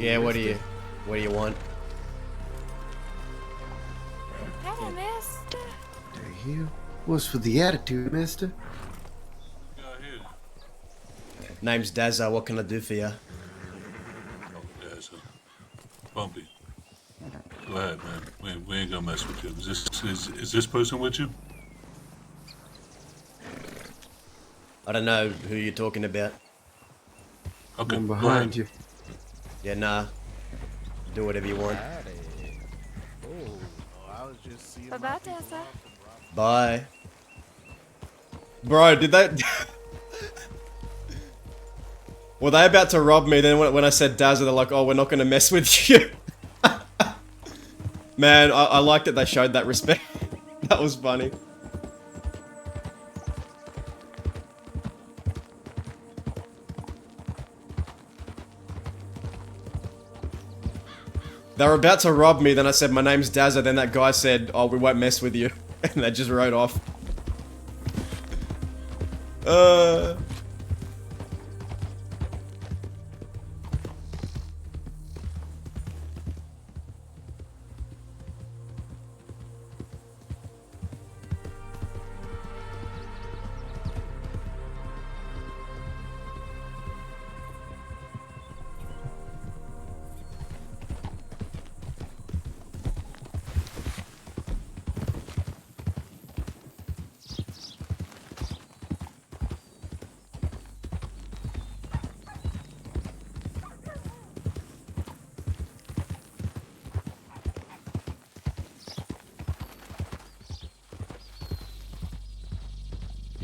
Yeah, what do you want? Hello, mister. The hell? What's for the attitude, mister? Name's Dazza, what can I do for you? That's Bumpy. Go ahead, man. We ain't gonna mess with you. Is this person with you? I don't know who you're talking about. Okay, I'm go behind ahead. you. Yeah, nah. Do whatever you want. Bye-bye, Tessa. Bye. Bro, did they... Were they about to rob me? Then when I said Dazza, they're like, oh, we're not gonna mess with you. Man, I like that they showed that respect. That was funny. They were about to rob me, then I said, my name's Dazza, then that guy said, oh, we won't mess with you. And they just rode off.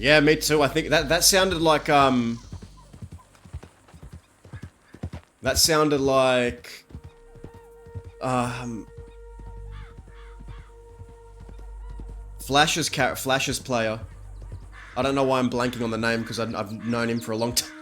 Yeah, me too. I think that sounded like that sounded like Flash's player. I don't know why I'm blanking on the name because I've known him for a long time.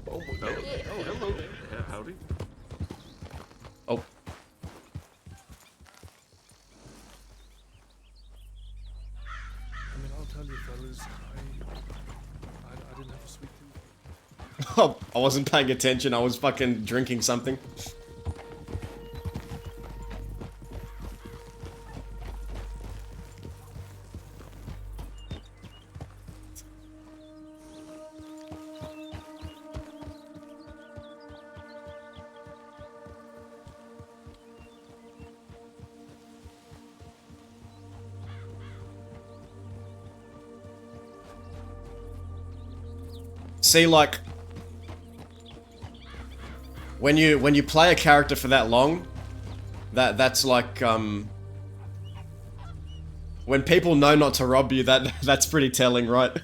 Oh, hello. Yeah, howdy. Oh. I mean, I'll tell you, fellas, I didn't have a sweet tooth. Oh, I wasn't paying attention. I was fucking drinking something. See, like, when you play a character for that long, that's like when people know not to rob you, that's pretty telling, right?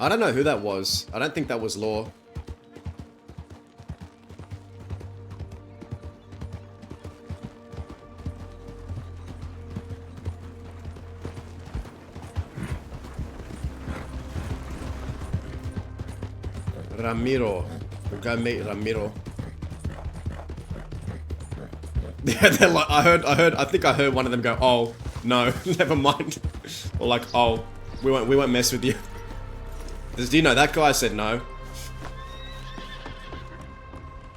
I don't know who that was. I don't think that was Law. Ramiro. We'll go meet Ramiro. Yeah, they're like, I think I heard one of them go, oh, no, never mind. Or like, oh, we won't mess with you. Do you know that guy said no?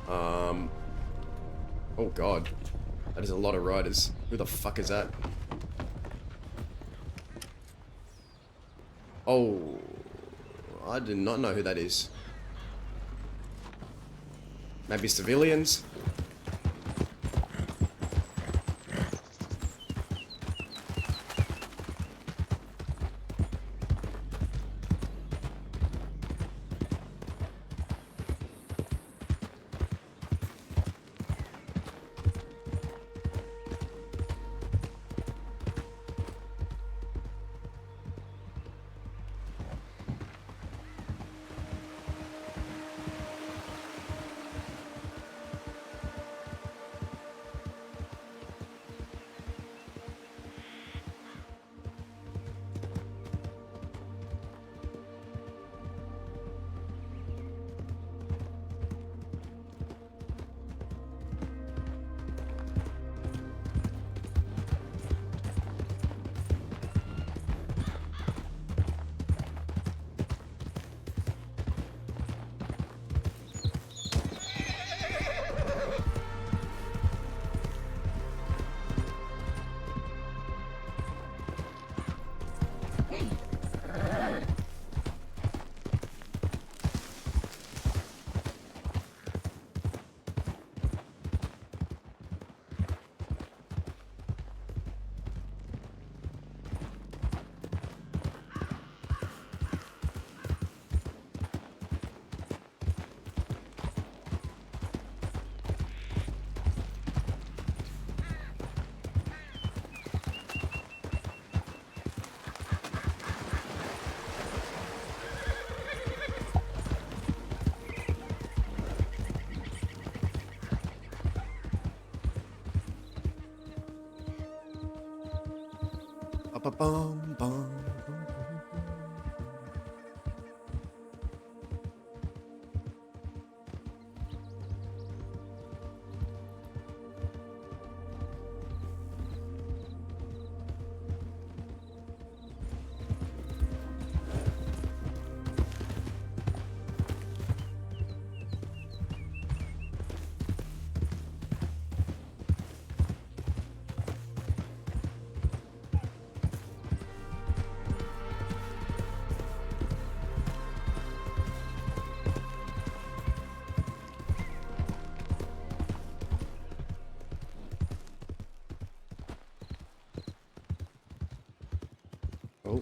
Oh god. That is a lot of riders. Who the fuck is that? Oh, I do not know who that is. Maybe civilians? Ba-bum-bum. Oh.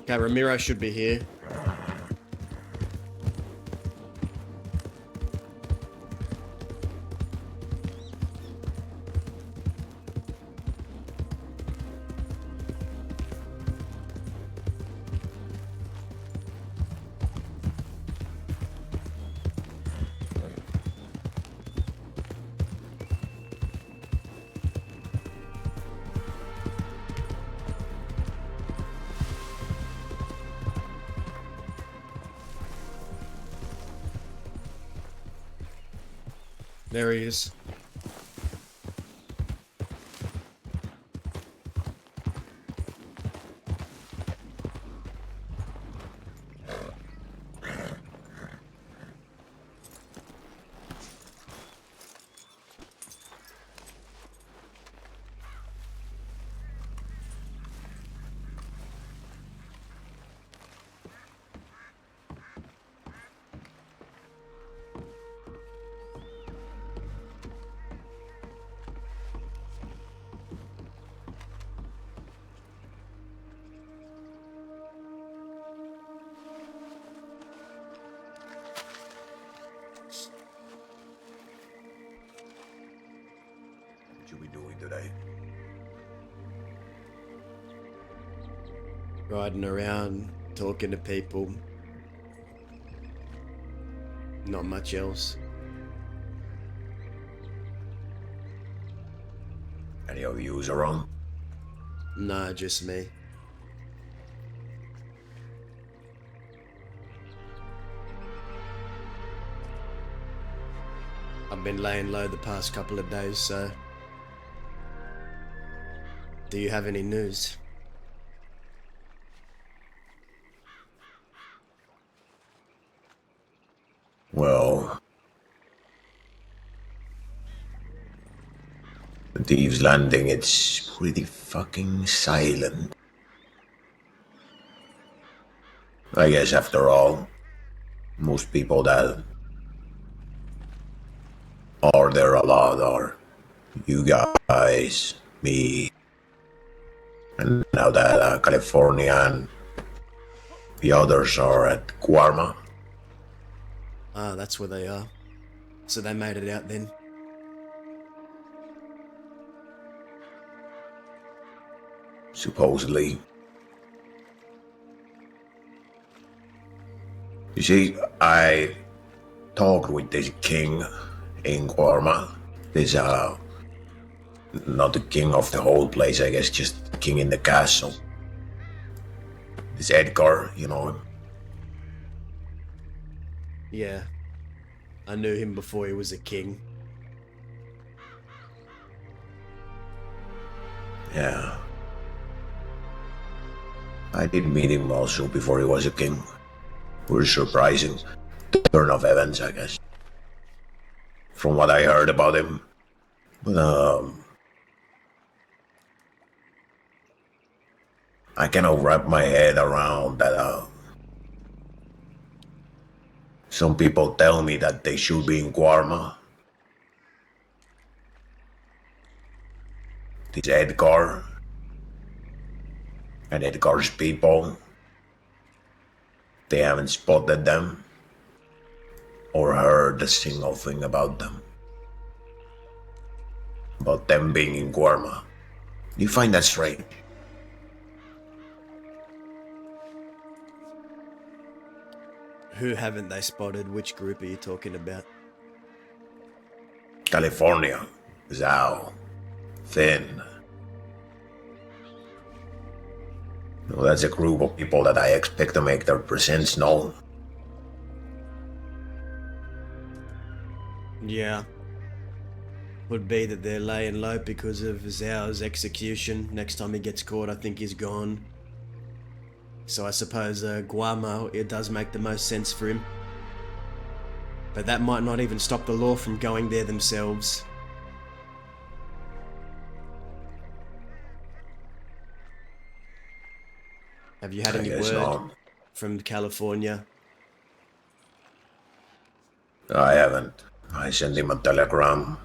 Okay, Ramiro should be here. There he is. doing today? Riding around, talking to people. Not much else. Any of yous around? Nah, just me. I've been laying low the past couple of days, so... Do you have any news? Well, the Thieves' Landing, it's pretty fucking silent. I guess after all, most people that are there a lot are you guys, me, and now that California and the others are at Guarma. Ah, that's where they are. So they made it out then. Supposedly. You see, I talked with this king in Guarma. This, not the king of the whole place, I guess, just the king in the castle. This Edgar, you know him. Yeah. I knew him before he was a king. Yeah. I did meet him also before he was a king. Pretty surprising turn of events, I guess. From what I heard about him. But, I cannot wrap my head around that, some people tell me that they should be in Guarma. This Edgar and Edgar's people, they haven't spotted them or heard a single thing about them. About them being in Guarma. You find that strange? Who haven't they spotted? Which group are you talking about? California, Zao, Finn. No, that's a group of people that I expect to make their presence known. Yeah. Would be that they're laying low because of Zhao's execution. Next time he gets caught, I think he's gone. So I suppose Guamo, it does make the most sense for him. But that might not even stop the law from going there themselves. Have you had any guess word not. from California? I haven't. I sent him a telegram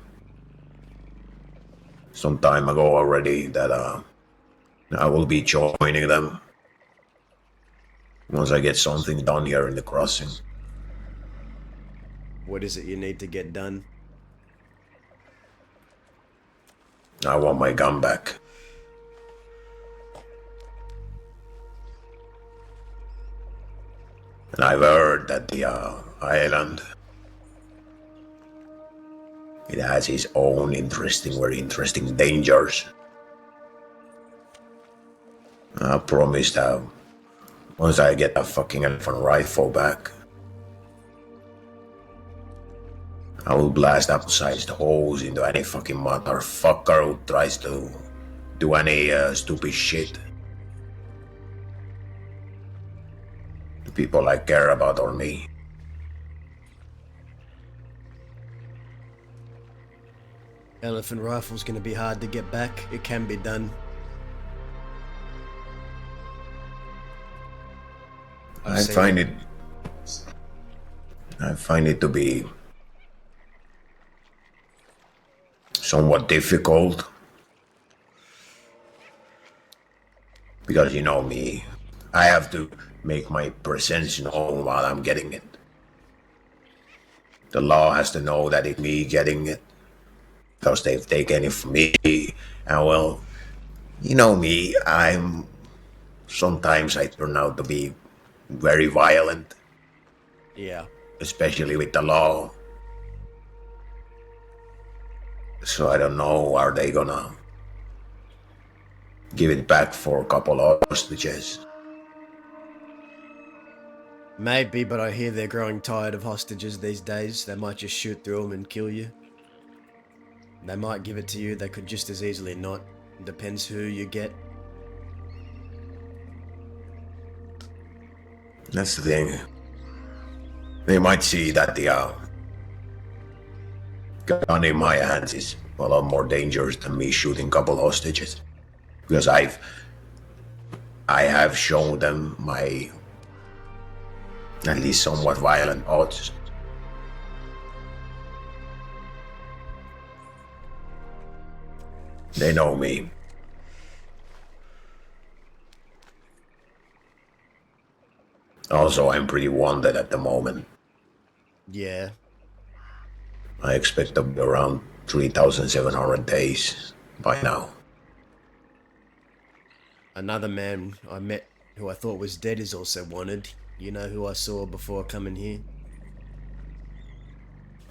some time ago already that I will be joining them once I get something done here in the crossing. What is it you need to get done? I want my gun back. And I've heard that the island, it has its own very interesting dangers. I promised that once I get that fucking elephant rifle back, I will blast apple-sized holes into any fucking motherfucker who tries to do any stupid shit. The people I care about are me. Elephant rifle's gonna be hard to get back. It can be done. I find it to be somewhat difficult because you know me, I have to make my presence known while I'm getting it. The law has to know that it's me getting it. because they've taken it from me. And well, you know me, sometimes I turn out to be very violent, Yeah. especially with the law. So I don't know, are they gonna give it back for a couple of hostages? Maybe, but I hear they're growing tired of hostages these days. They might just shoot through them and kill you. They might give it to you, they could just as easily not. It depends who you get. That's the thing. They might see that the gun in my hands is a lot more dangerous than me shooting a couple hostages. Because I have shown them my at least somewhat violent odds. They know me. Also, I'm pretty wanted at the moment. Yeah. I expect to be around 3,700 days by now. Another man I met who I thought was dead is also wanted. You know who I saw before coming here?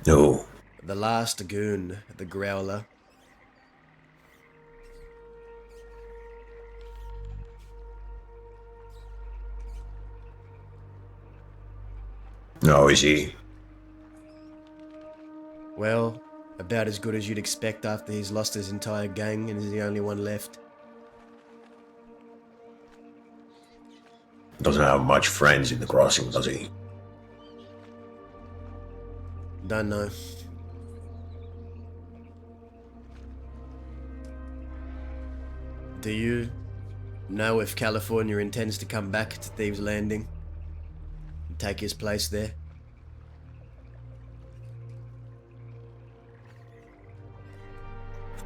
No. The last goon, the Growler. No, is he? Well, about as good as you'd expect after he's lost his entire gang and is the only one left. Doesn't have much friends in the crossing, does he? Don't know. Do you know if California intends to come back to Thieves Landing and take his place there?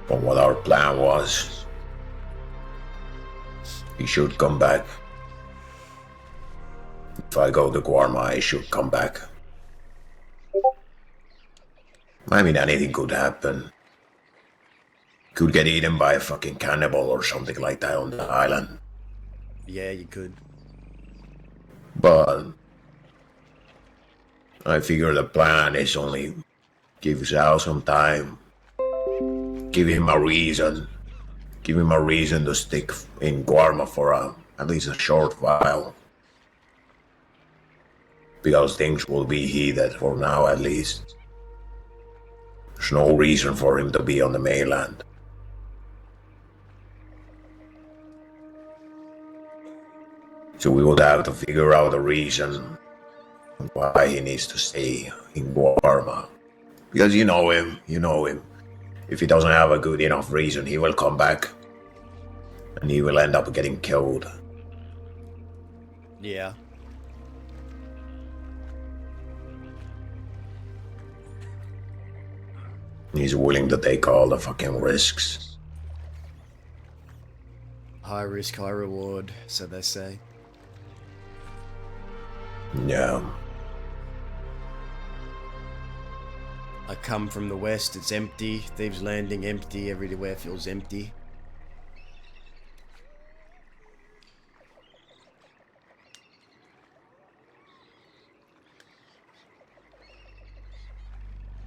From what our plan was, he should come back. If I go to Guarma, I should come back. I mean, anything could happen. Could get eaten by a fucking cannibal or something like that on the island. Yeah, you could. But I figure the plan is only give Zhao some time, give him a reason to stick in Guarma for at least a short while. Because things will be heated for now at least. There's no reason for him to be on the mainland. So we would have to figure out a reason why he needs to stay in Guarma. Because you know him. If he doesn't have a good enough reason, he will come back. And he will end up getting killed. Yeah. He's willing to take all the fucking risks. High risk, high reward, so they say. Yeah. I come from the west, it's empty. Thieves Landing empty, everywhere feels empty.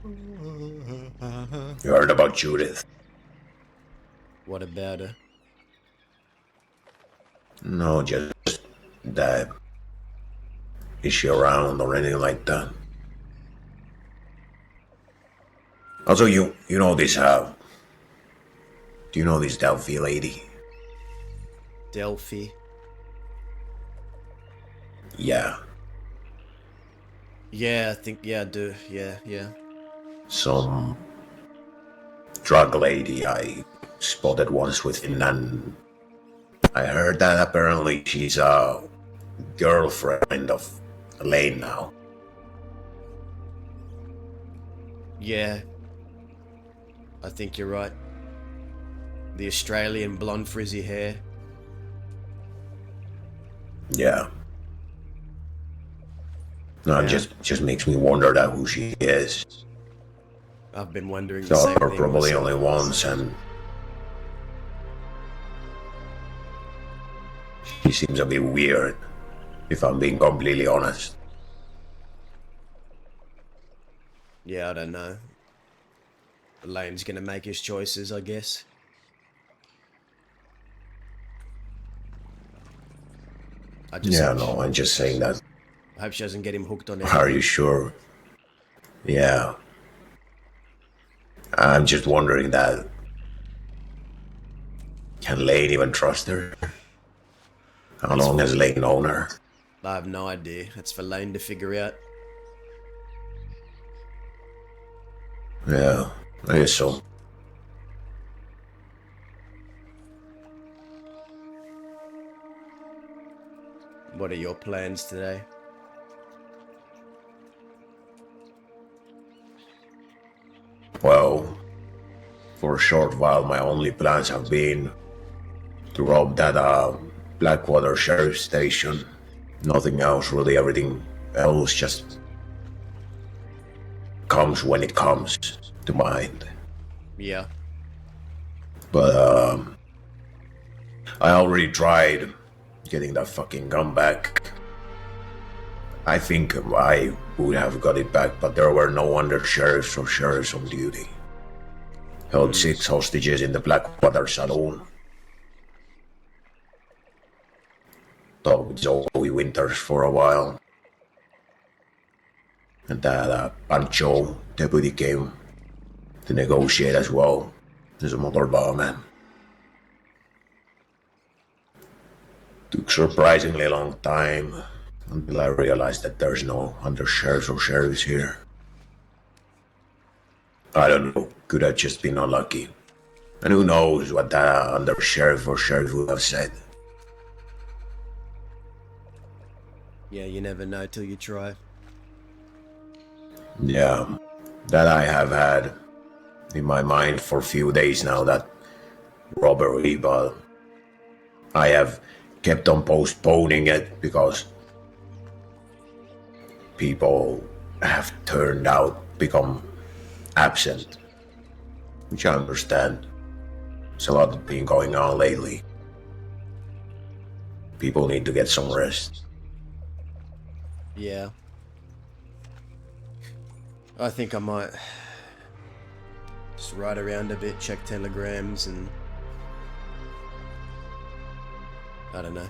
You heard about Judith? What about her? No, just that. Is she around or anything like that? Also, you know this do you know this Delphi lady? Delphi? Yeah. Yeah, I think, yeah, I do. Yeah. Some drug lady I spotted once within, and I heard that apparently she's a girlfriend of Elaine now. Yeah. I think you're right. The Australian blonde frizzy hair. Yeah. No, it Yeah. just makes me wonder that who she is. I've been wondering the So same are thing probably myself. only once, and she seems a bit weird, if I'm being completely honest. Yeah, I don't know. Elaine's gonna make his choices, I guess. I just Yeah, hope, no, I'm just saying that. I hope she doesn't get him hooked on Are you anything. sure? Yeah. I'm just wondering that. Can Lane even trust her? How long has Lane known her? I have no idea. That's for Lane to figure out. Yeah, I guess so. What are your plans today? Well, for a short while, my only plans have been to rob that Blackwater Sheriff Station. Nothing else, really. Everything else just comes when it comes to mind. Yeah. But I already tried getting that fucking gun back. I think I would have got it back, but there were no under sheriffs or sheriffs on duty. Held 6 hostages in the Blackwater Saloon. Talked with Zoe Winters for a while. And that Pancho deputy came to negotiate as well. There's a motor man. Took surprisingly long time until I realized that there's no under sheriffs or sheriffs here. I don't know, could have just been unlucky. And who knows what that under sheriff or sheriff would have said. Yeah, you never know till you try. Yeah, that I have had in my mind for a few days now, that robbery, but I have kept on postponing it because people have turned out, become absent, which I understand. There's a lot been going on lately. People need to get some rest. Yeah. I think I might just ride around a bit, check telegrams, and I don't know.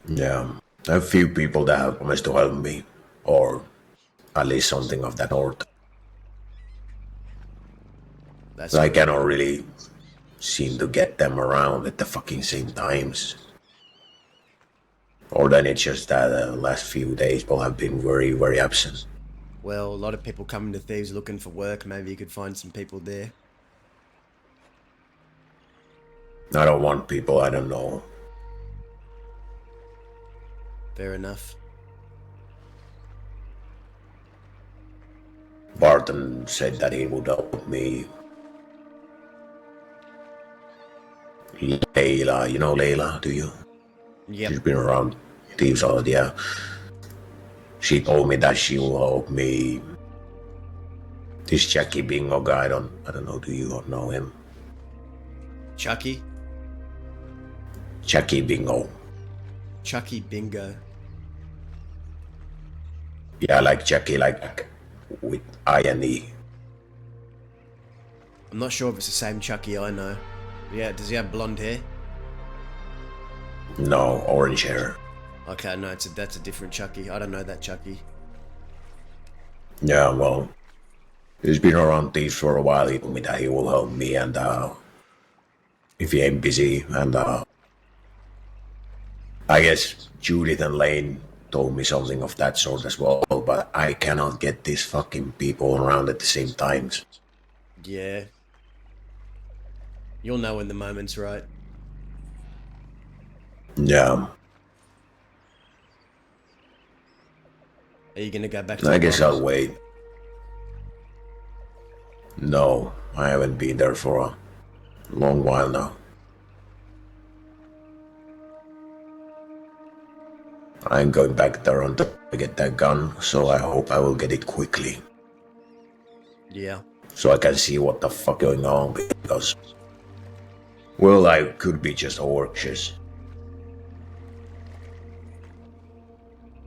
Yeah, I have a few people that have promised to help me, or at least something of that sort. That's So I good. cannot really seem to get them around at the fucking same times. Or then it's just that the last few days people have been very, very absent. Well, a lot of people coming to Thieves looking for work. Maybe you could find some people there. I don't want people I don't know. Fair enough. Barton said that he would help me. Layla, you know Layla, do you? Yep. She's been around Thieves all the yeah. She told me that she will help me. This Jackie Bingo guy, I don't know, do you know him? Chucky? Jackie Bingo. Chucky Bingo. Yeah, like Jackie, like with I-N-E. I'm not sure if it's the same Chucky I know. Yeah, does he have blonde hair? No, orange hair. Okay, no, that's a different Chucky. I don't know that Chucky. Yeah, well, he's been around Thieves for a while. He told me that he will help me, and if he ain't busy, and I guess Judith and Lane told me something of that sort as well, but I cannot get these fucking people around at the same times. Yeah. You'll know when the moment's right. Yeah, Are you gonna go back to I the guess bombs? I'll wait. No, I haven't been there for a long while now. I'm going back there on to get that gun, so I hope I will get it quickly. Yeah. So I can see what the fuck going on, because... Well, I could be just anxious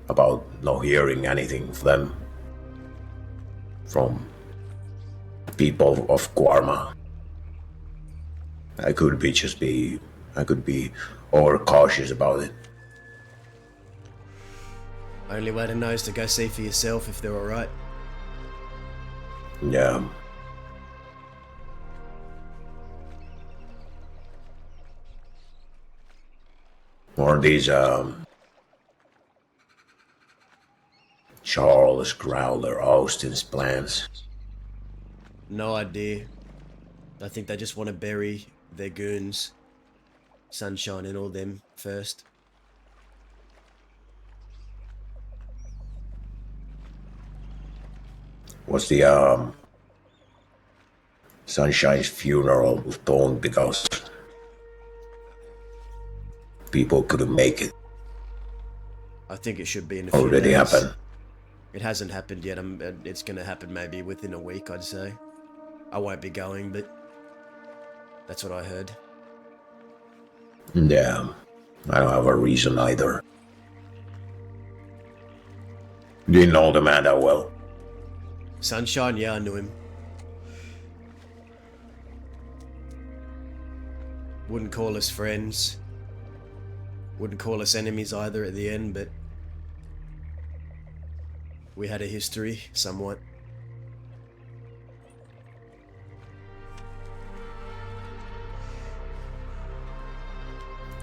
about not hearing anything from them. From people of Guarma. I could be overcautious about it. Only way to know is to go see for yourself if they're alright. Yeah. Or these, Charles Growler Austin's plans. No idea. I think they just want to bury their goons, Sunshine and all them, first. Was the, Sunshine's funeral postponed because people couldn't make it? I think it should be in a few Already days. happened. It hasn't happened yet. It's going to happen maybe within a week, I'd say. I won't be going, but that's what I heard. Yeah, I don't have a reason either. Didn't know the man that well. Sunshine, yeah, I knew him. Wouldn't call us friends. Wouldn't call us enemies either at the end, but we had a history, somewhat.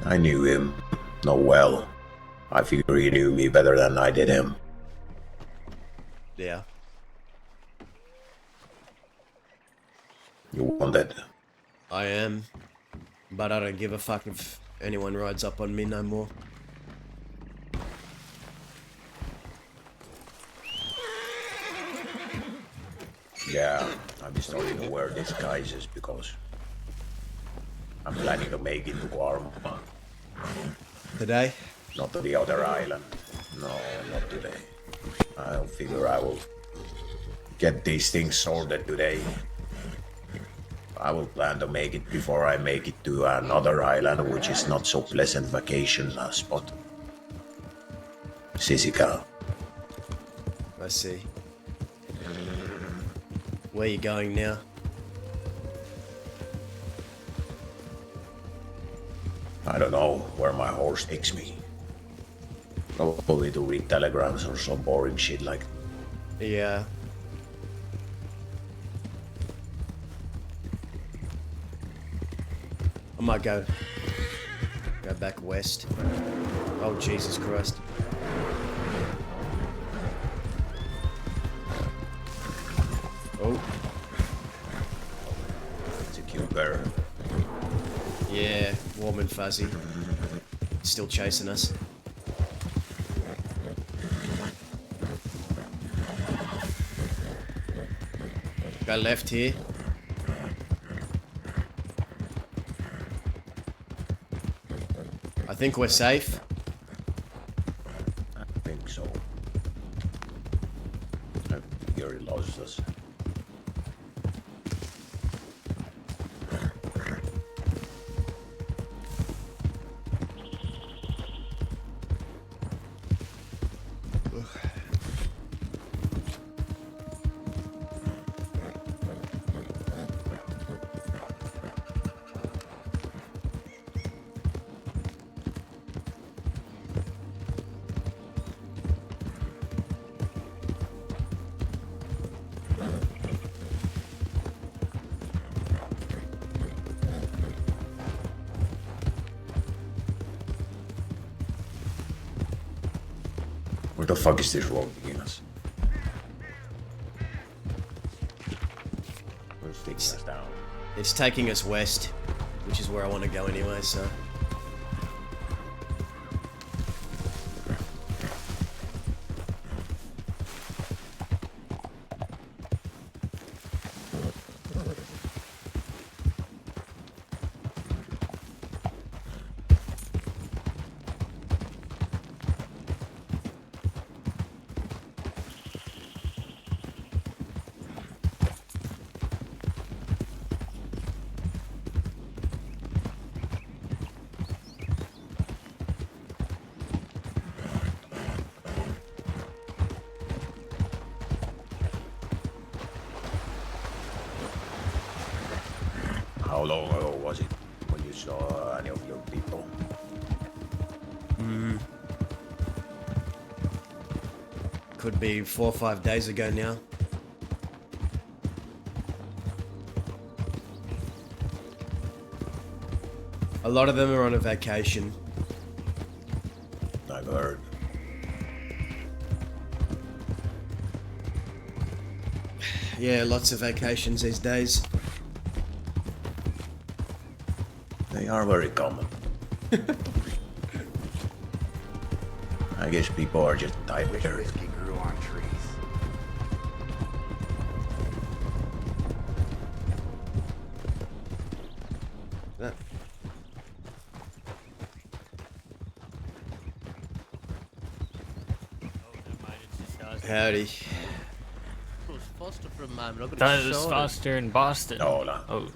I knew him not well. I figure he knew me better than I did him. Yeah. You wanted? I am. But I don't give a fuck if anyone rides up on me no more. Yeah, I'm starting to wear disguises because I'm planning to make it to Guarma. Today? Not to the other island. No, not today. I figure I will get these things sorted today. I will plan to make it before I make it to another island, which is not so pleasant vacation spot. Sisica. I see. Where you going now? I don't know where my horse takes me. Probably to read telegrams or some boring shit like. Yeah. I might go back west. Oh, Jesus Christ. Oh. It's a cute bear. Yeah, warm and fuzzy. Still chasing us. Go left here. I think we're safe. I think so. I figure he lost us. Where the fuck is this road taking us? Where's taking us down? It's taking us west, which is where I want to go anyway, so. How long ago was it when you saw any of your people? Could be 4 or 5 days ago now. A lot of them are on a vacation. I've heard. Yeah, lots of vacations these days. They are very common. I guess people are just tired. Whiskey grew on trees. That- Howdy. Foster for a moment. I've got That to was show Foster in Boston. No, no. Oh.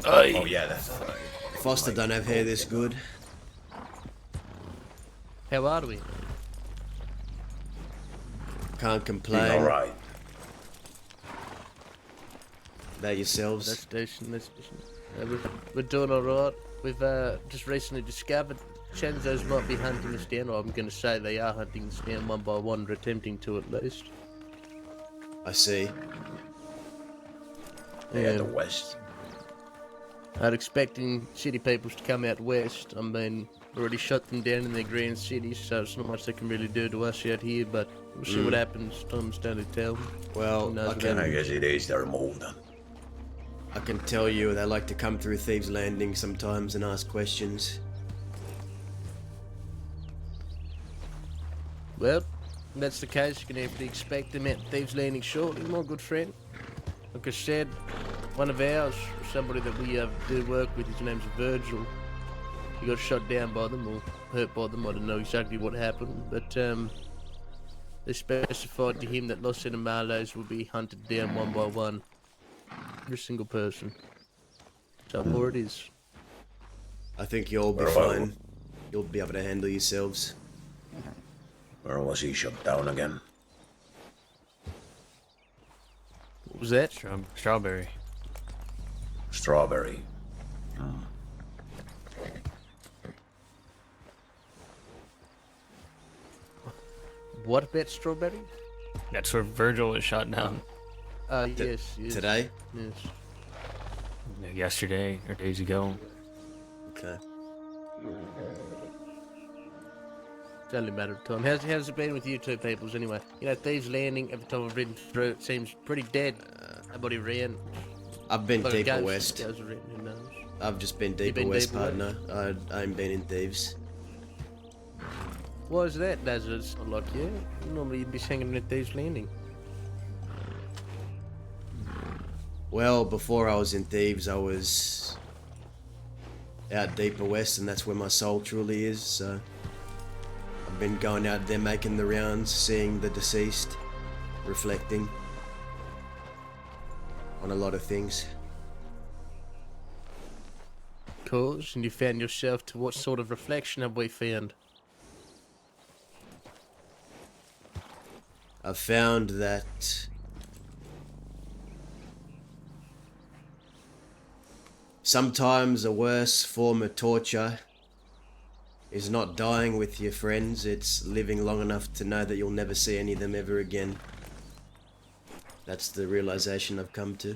Oh, yeah, that's right. Foster don't have hair this good. How are we? Can't Doing complain. alright. About yourselves. That's decent. That's decent. We're doing all right. We've just recently discovered Chenzos might be hunting us down, or I'm going to say they are hunting us down one by one, or attempting to at least. I see. They at the west. I'm expecting city peoples to come out west. I mean, already shut them down in their grand cities, so it's not much they can really do to us out here, but we'll see what happens. Time's going to tell. Well, Who knows I what can, I guess it is their move then. I can tell you they like to come through Thieves' Landing sometimes and ask questions. Well, if that's the case, you're going to have to expect them at Thieves' Landing shortly, my good friend. Like I said, one of ours, somebody that we do work with, his name's Virgil. He got shot down by them, or hurt by them, I don't know exactly what happened, but they specified to him that Los Animales will be hunted down one by one. Every single person. So more it is. I think you'll be Well, fine. You'll be able to handle yourselves. Where was he shot down again? What was that? Strawberry. Strawberry. What about Strawberry? That's where Virgil was shot down Yes. Today? Yes. yesterday or days ago. Okay. It's only a matter of time. How's it been with you two peoples anyway? You know, Thieves' Landing, every time I've ridden through, it seems pretty dead. Nobody ran. I've been Like a deeper ghost west. goes around, who knows? I've just been deeper been west, deeper partner. I ain't been in Thieves. Why is that, Dazza? It's not like you. Normally you'd be hanging at Thieves' Landing. Well, before I was in Thieves, I was out deeper west, and that's where my soul truly is, so I've been going out there making the rounds, seeing the deceased, reflecting on a lot of things. Cause, and you found yourself to what sort of reflection have we found? I've found that sometimes a worse form of torture is not dying with your friends, it's living long enough to know that you'll never see any of them ever again. That's the realization I've come to.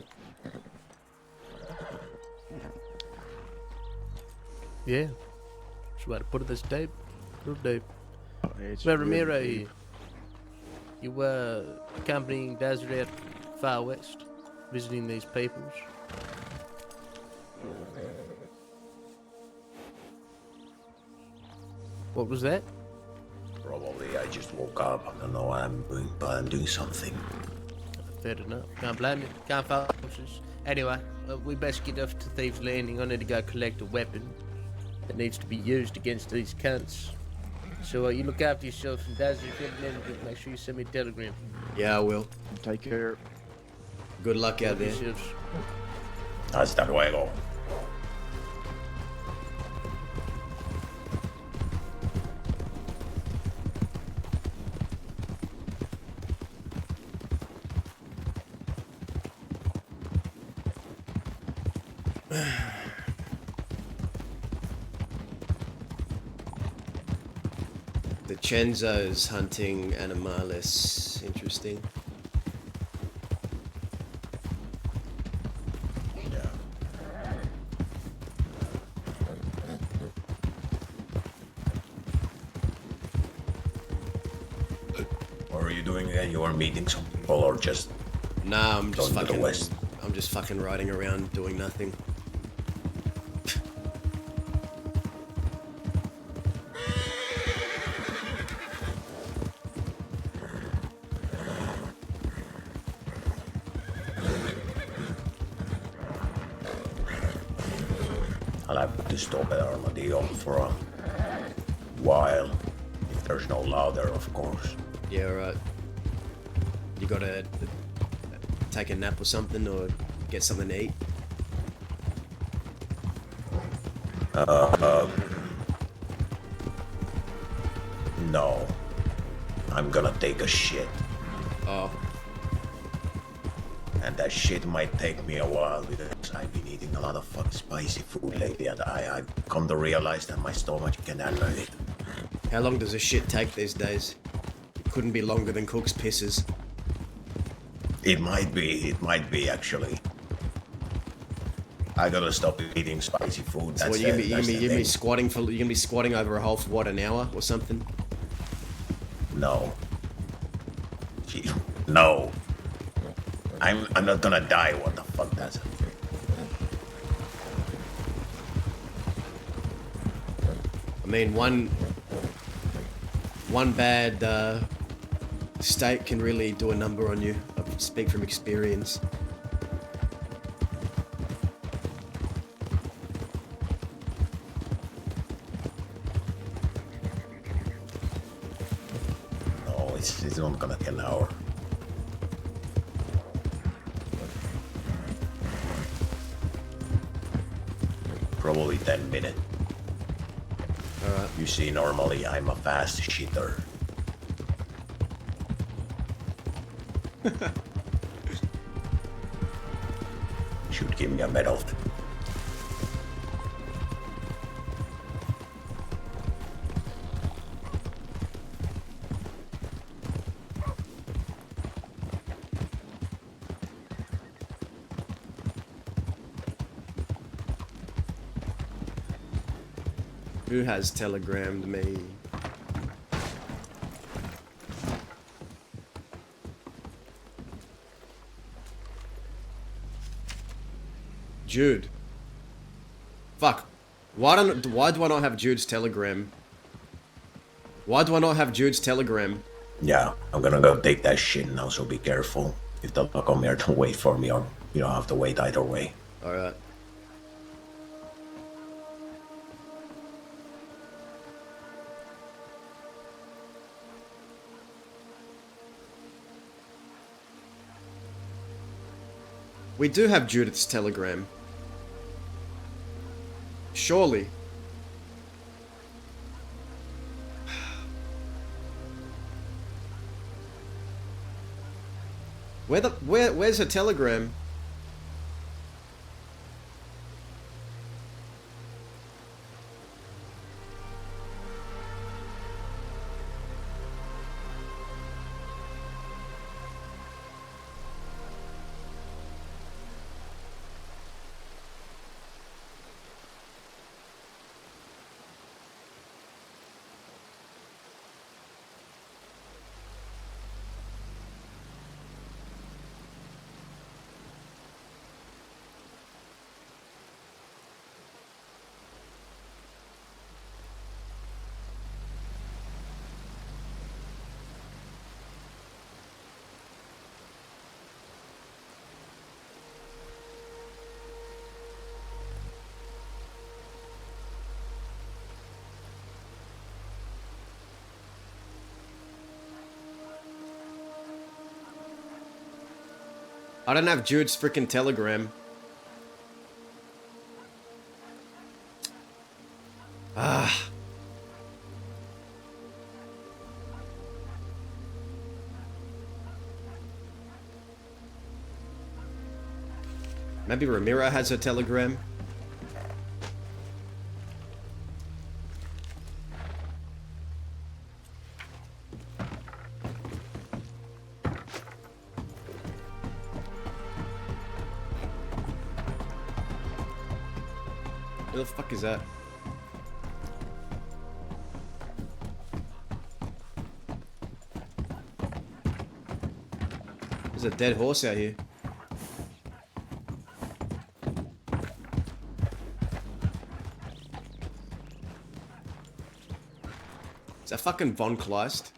Yeah. That's the way to put it, that's deep. Real deep. Well, Ramiro here. You were accompanying Dazza out far west, visiting these peoples. What was that? Probably I just woke up. I don't know what I'm doing, but I'm doing something. Fair enough. Can't blame you. Can't fault us. Anyway, we best get off to Thieves' Landing. I need to go collect a weapon that needs to be used against these cunts. So you look after yourself, and Dazza, if you ever need to, make sure you send me a telegram. Yeah, I will. Take care. Good luck out there. Yourselves. Hasta luego. DiCenzo's hunting Animalis. Interesting. Yeah. What are you doing again? You are meeting some people or just Nah, I'm just going to the fucking. west? I'm just fucking riding around doing nothing. I'll have to stop at Armadillo for a while. If there's no law there, of course. Yeah, alright. You gotta take a nap or something, or get something to eat. No. I'm gonna take a shit. Oh, And that shit might take me a while because I've been eating a lot of fucking spicy food lately and I've come to realize that my stomach can handle it. how long does a shit take these days? It couldn't be longer than Cook's pisses. It might be actually. I gotta stop eating spicy food. So That's what, you that's gonna the be thing. squatting for? You gonna be squatting over a hole for what, an hour or something? No. No. I'm not gonna die. What the fuck? That's. I mean, one bad state can really do a number on you. I speak from experience. No, it's not gonna take an hour. Probably 10 minutes. Alright. You see, normally I'm a fast shitter. Should give me a medal. Who has telegrammed me? Jude. Fuck. Why do I not have Jude's telegram? Why do I not have Jude's telegram? Yeah, I'm gonna go take that shit now, so be careful. If they'll come here to wait for me, or you don't have to wait either way. Alright. We do have Judith's telegram. Surely. Where's her telegram? I don't have Jude's freaking telegram. Ah. Maybe Ramiro has a telegram. Who the fuck is that? There's a dead horse out here. Is that fucking Von Kleist?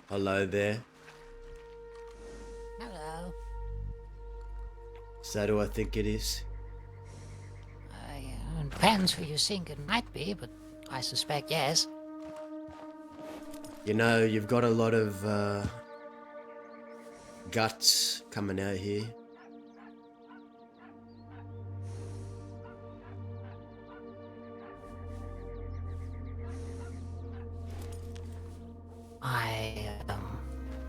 Hello there. Hello. Is that who I think it is? It depends who you think it might be, but I suspect yes. You know, you've got a lot of guts coming out here. I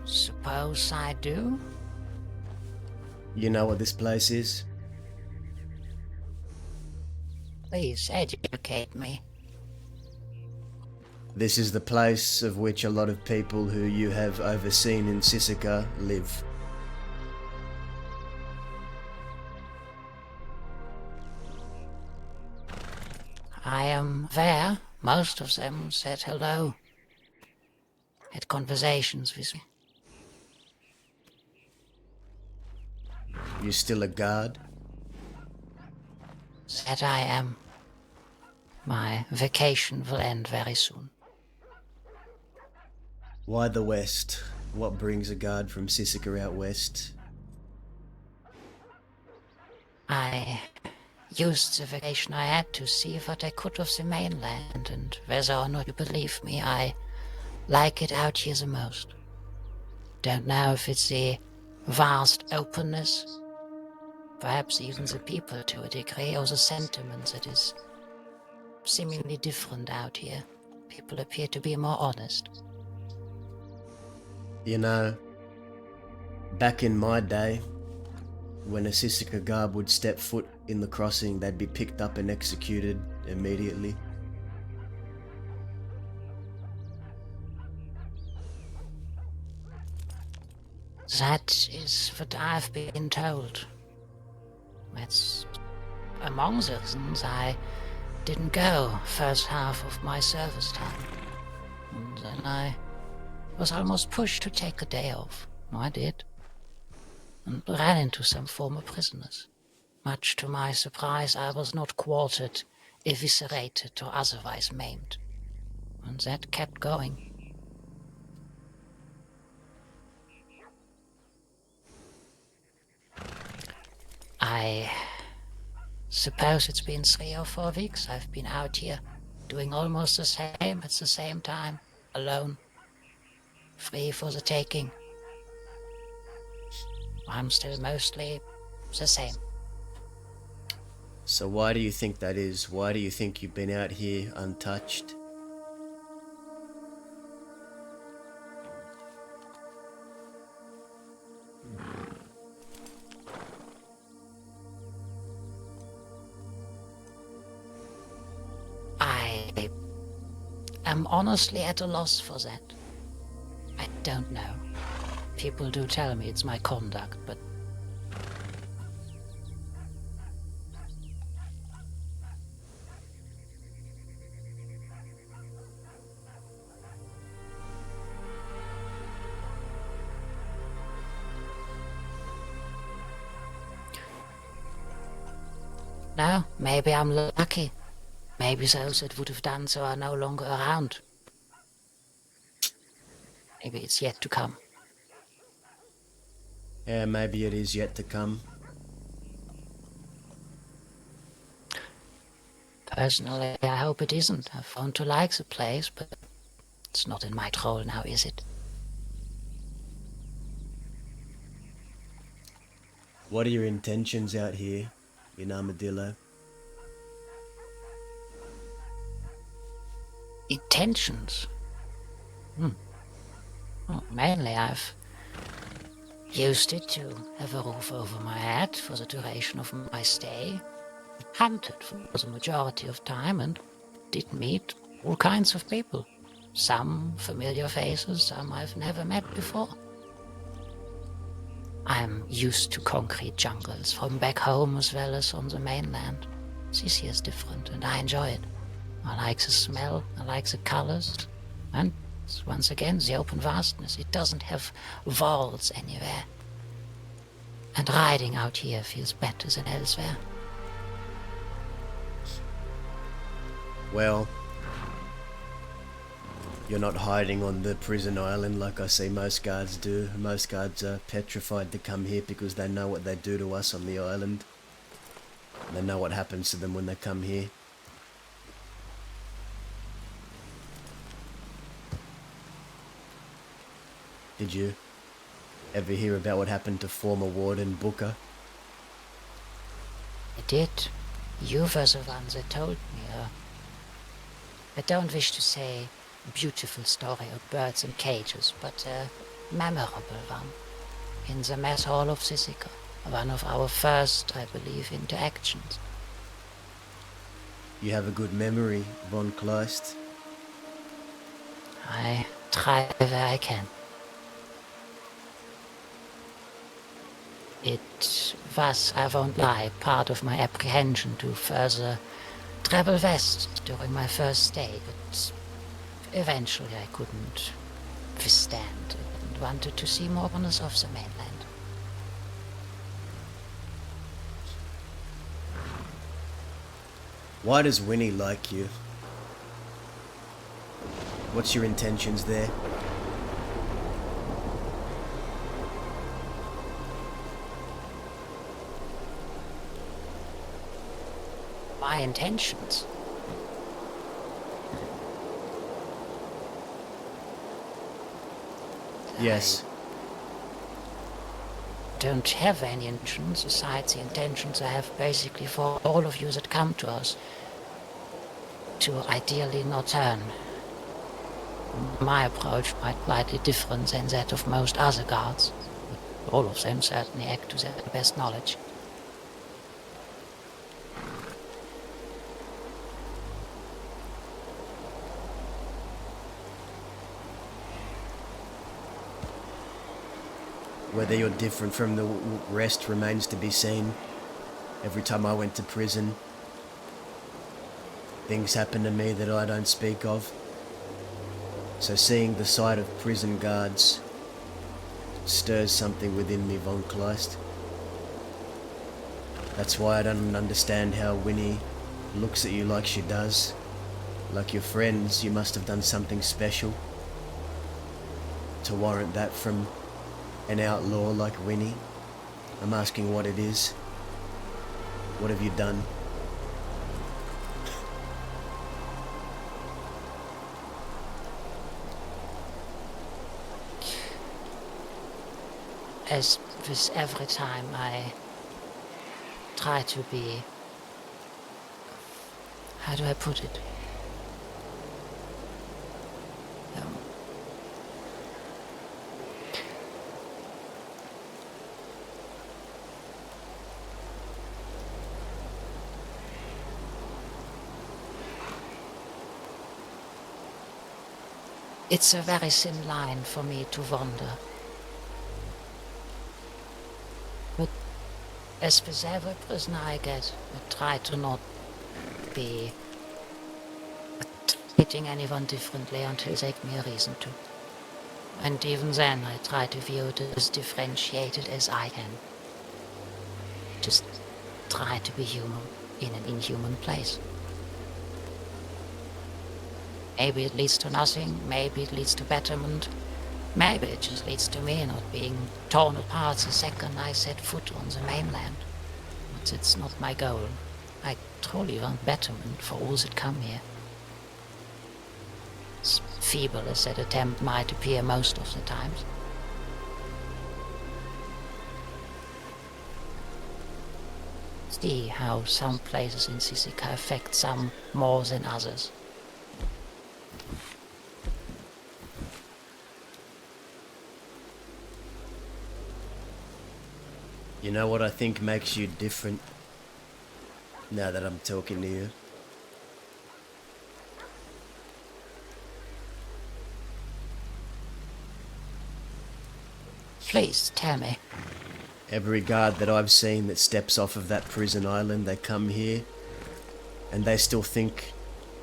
suppose I do. You know what this place is? Please educate me. This is the place of which a lot of people who you have overseen in Sisika live. I am there. Most of them said hello. Had conversations with me. You still a guard? That I am. My vacation will end very soon. Why the west? What brings a guard from Sisika out west? I used the vacation I had to see what I could of the mainland, and whether or not you believe me, I like it out here the most. Don't know if it's the vast openness, perhaps even the people to a degree, or the sentiment that is seemingly different out here. People appear to be more honest. You know, back in my day, when a Sisika guard would step foot in the crossing, they'd be picked up and executed immediately. That is what I've been told. That's among the reasons I didn't go first half of my service time. And then I was almost pushed to take a day off. I did. And ran into some former prisoners. Much to my surprise, I was not quartered, eviscerated, or otherwise maimed. And that kept going. I suppose it's been 3 or 4 weeks I've been out here, doing almost the same at the same time, alone, free for the taking. I'm still mostly the same. So why do you think that is? Why do you think you've been out here untouched? I am honestly at a loss for that. I don't know. People do tell me it's my conduct, but no, maybe I'm lucky. Maybe those that would have done so are no longer around. Maybe it's yet to come. Yeah, maybe it is yet to come. Personally, I hope it isn't. I've grown to like the place, but it's not in my role now, is it? What are your intentions out here in Armadillo? Intentions? Well, mainly I've used it to have a roof over my head for the duration of my stay, hunted for the majority of time, and did meet all kinds of people. Some familiar faces, some I've never met before. I'm used to concrete jungles from back home as well as on the mainland. This here is different and I enjoy it. I like the smell, I like the colors, and once again the open vastness. It doesn't have walls anywhere. And riding out here feels better than elsewhere. Well, you're not hiding on the prison island like I see most guards do. Most guards are petrified to come here because they know what they do to us on the island. They know what happens to them when they come here. Did you ever hear about what happened to former warden Booker? I did. You were the one that told me. I don't wish to say a beautiful story of birds and cages, but a memorable one. In the mess hall of Sissika. One of our first, I believe, interactions. You have a good memory, von Kleist. I try where I can. It was, I won't lie, part of my apprehension to further travel west during my first stay, but eventually I couldn't withstand and wanted to see more corners of the mainland. Why does Winnie like you? What's your intentions there? My intentions? Yes. Don't have any intentions besides the intentions I have basically for all of you that come to us. To ideally not turn. My approach might be slightly different than that of most other guards, but all of them certainly act to their best knowledge. Whether you're different from the rest remains to be seen. Every time I went to prison, things happen to me that I don't speak of. So seeing the sight of prison guards stirs something within me, von Kleist. That's why I don't understand how Winnie looks at you like she does. Like your friends, you must have done something special to warrant that from an outlaw like Winnie. I'm asking what it is. What have you done? As with every time I try to be... How do I put it? It's a very thin line for me to wander. But as with every prisoner I get, I try to not be treating anyone differently until they give me a reason to. And even then I try to view it as differentiated as I can. Just try to be human in an inhuman place. Maybe it leads to nothing, maybe it leads to betterment, maybe it just leads to me not being torn apart the second I set foot on the mainland. But it's not my goal. I truly want betterment for all that come here. As feeble as that attempt might appear most of the times. See how some places in Sissika affect some more than others. You know what I think makes you different? Now that I'm talking to you. Please, tell me. Every guard that I've seen that steps off of that prison island, they come here and they still think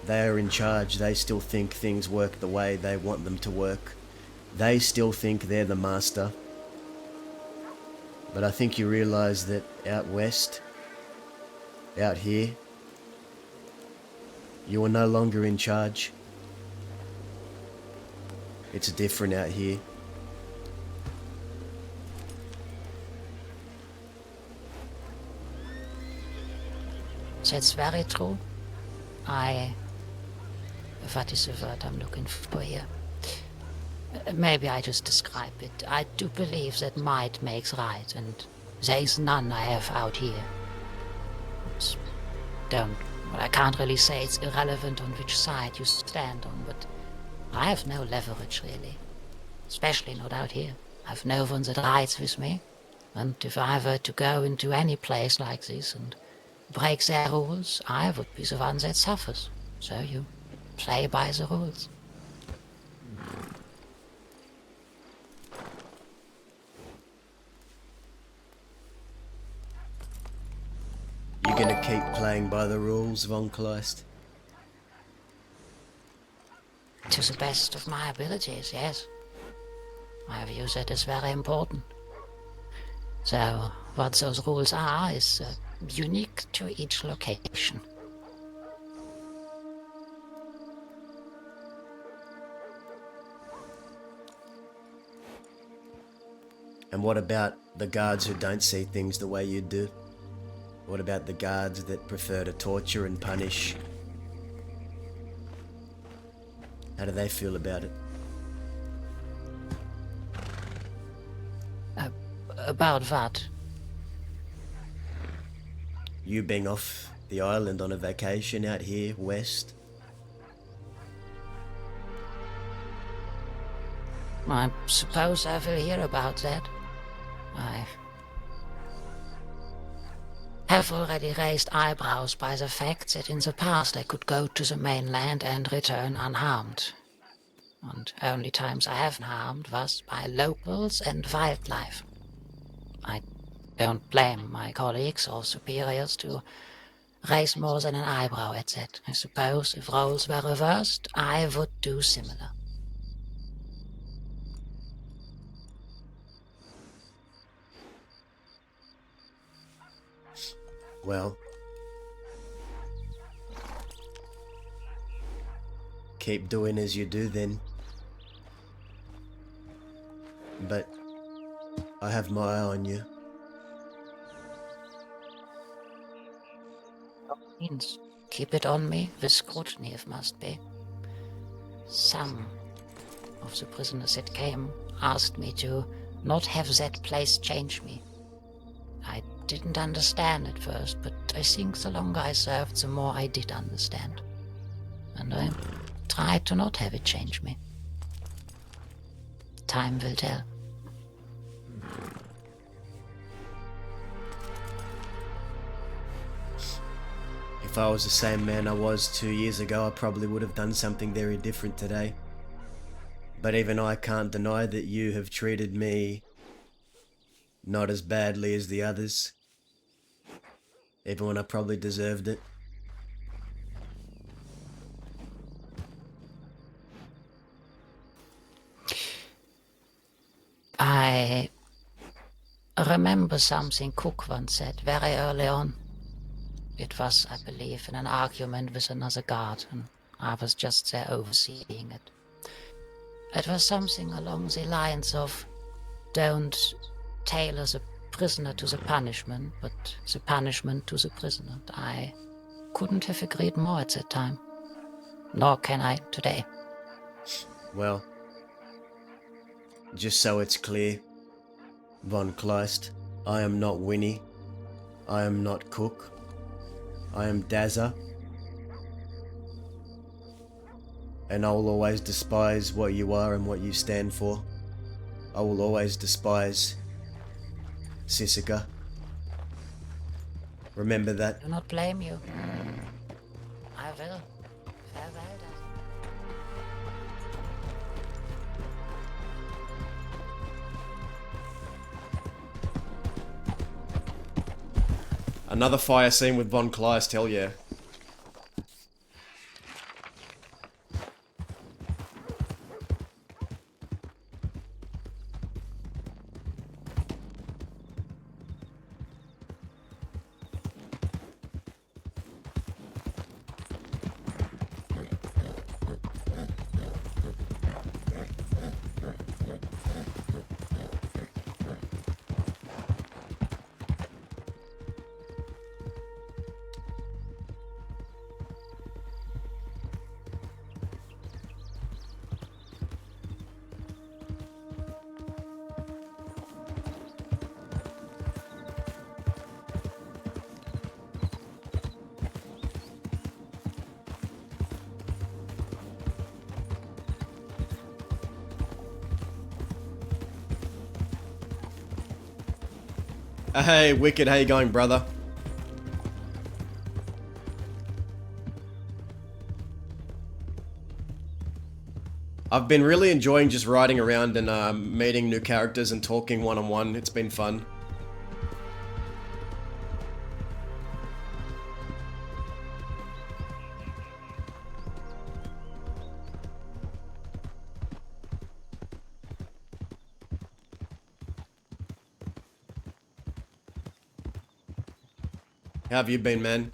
they are in charge. They still think things work the way they want them to work. They still think they're the master. But I think you realize that out west, out here, you are no longer in charge. It's different out here. That's very true. What is the word I'm looking for here? Maybe I just describe it. I do believe that might makes right, and there is none I have out here. I can't really say it's irrelevant on which side you stand on, but I have no leverage really. Especially not out here. I've no one that rides with me, and if I were to go into any place like this and break their rules, I would be the one that suffers. So you play by the rules. You're gonna keep playing by the rules, Von Kleist? To the best of my abilities, yes. I view that as very important. So, what those rules are is unique to each location. And what about the guards who don't see things the way you do? What about the guards that prefer to torture and punish? How do they feel about it? About what? You being off the island on a vacation out here, west? I suppose I will hear about that. I have already raised eyebrows by the fact that in the past I could go to the mainland and return unharmed. And only times I haven't harmed was by locals and wildlife. I don't blame my colleagues or superiors to raise more than an eyebrow at that. I suppose if roles were reversed, I would do similar. Well, keep doing as you do then. But I have my eye on you. Means keep it on me with scrutiny if must be. Some of the prisoners that came asked me to not have that place change me. I didn't understand at first, but I think the longer I served, the more I did understand. And I tried to not have it change me. Time will tell. If I was the same man I was 2 years ago, I probably would have done something very different today. But even I can't deny that you have treated me not as badly as the others. Even when I probably deserved it. I remember something Cook once said very early on. It was, I believe, in an argument with another guard, and I was just there overseeing it. It was something along the lines of, don't tailor the prisoner to the punishment, but the punishment to the prisoner. I couldn't have agreed more at that time. Nor can I today. Well, just so it's clear, Von Kleist, I am not Winnie. I am not Cook. I am Dazza. And I will always despise what you are and what you stand for. I will always despise Sisika. Remember that. I do not blame you. I will. Farewell, Dazza. Another fire scene with Von Kleist, hell yeah. Hey, Wicked, how you going, brother? I've been really enjoying just riding around and meeting new characters and talking one-on-one. It's been fun. How have you been, man?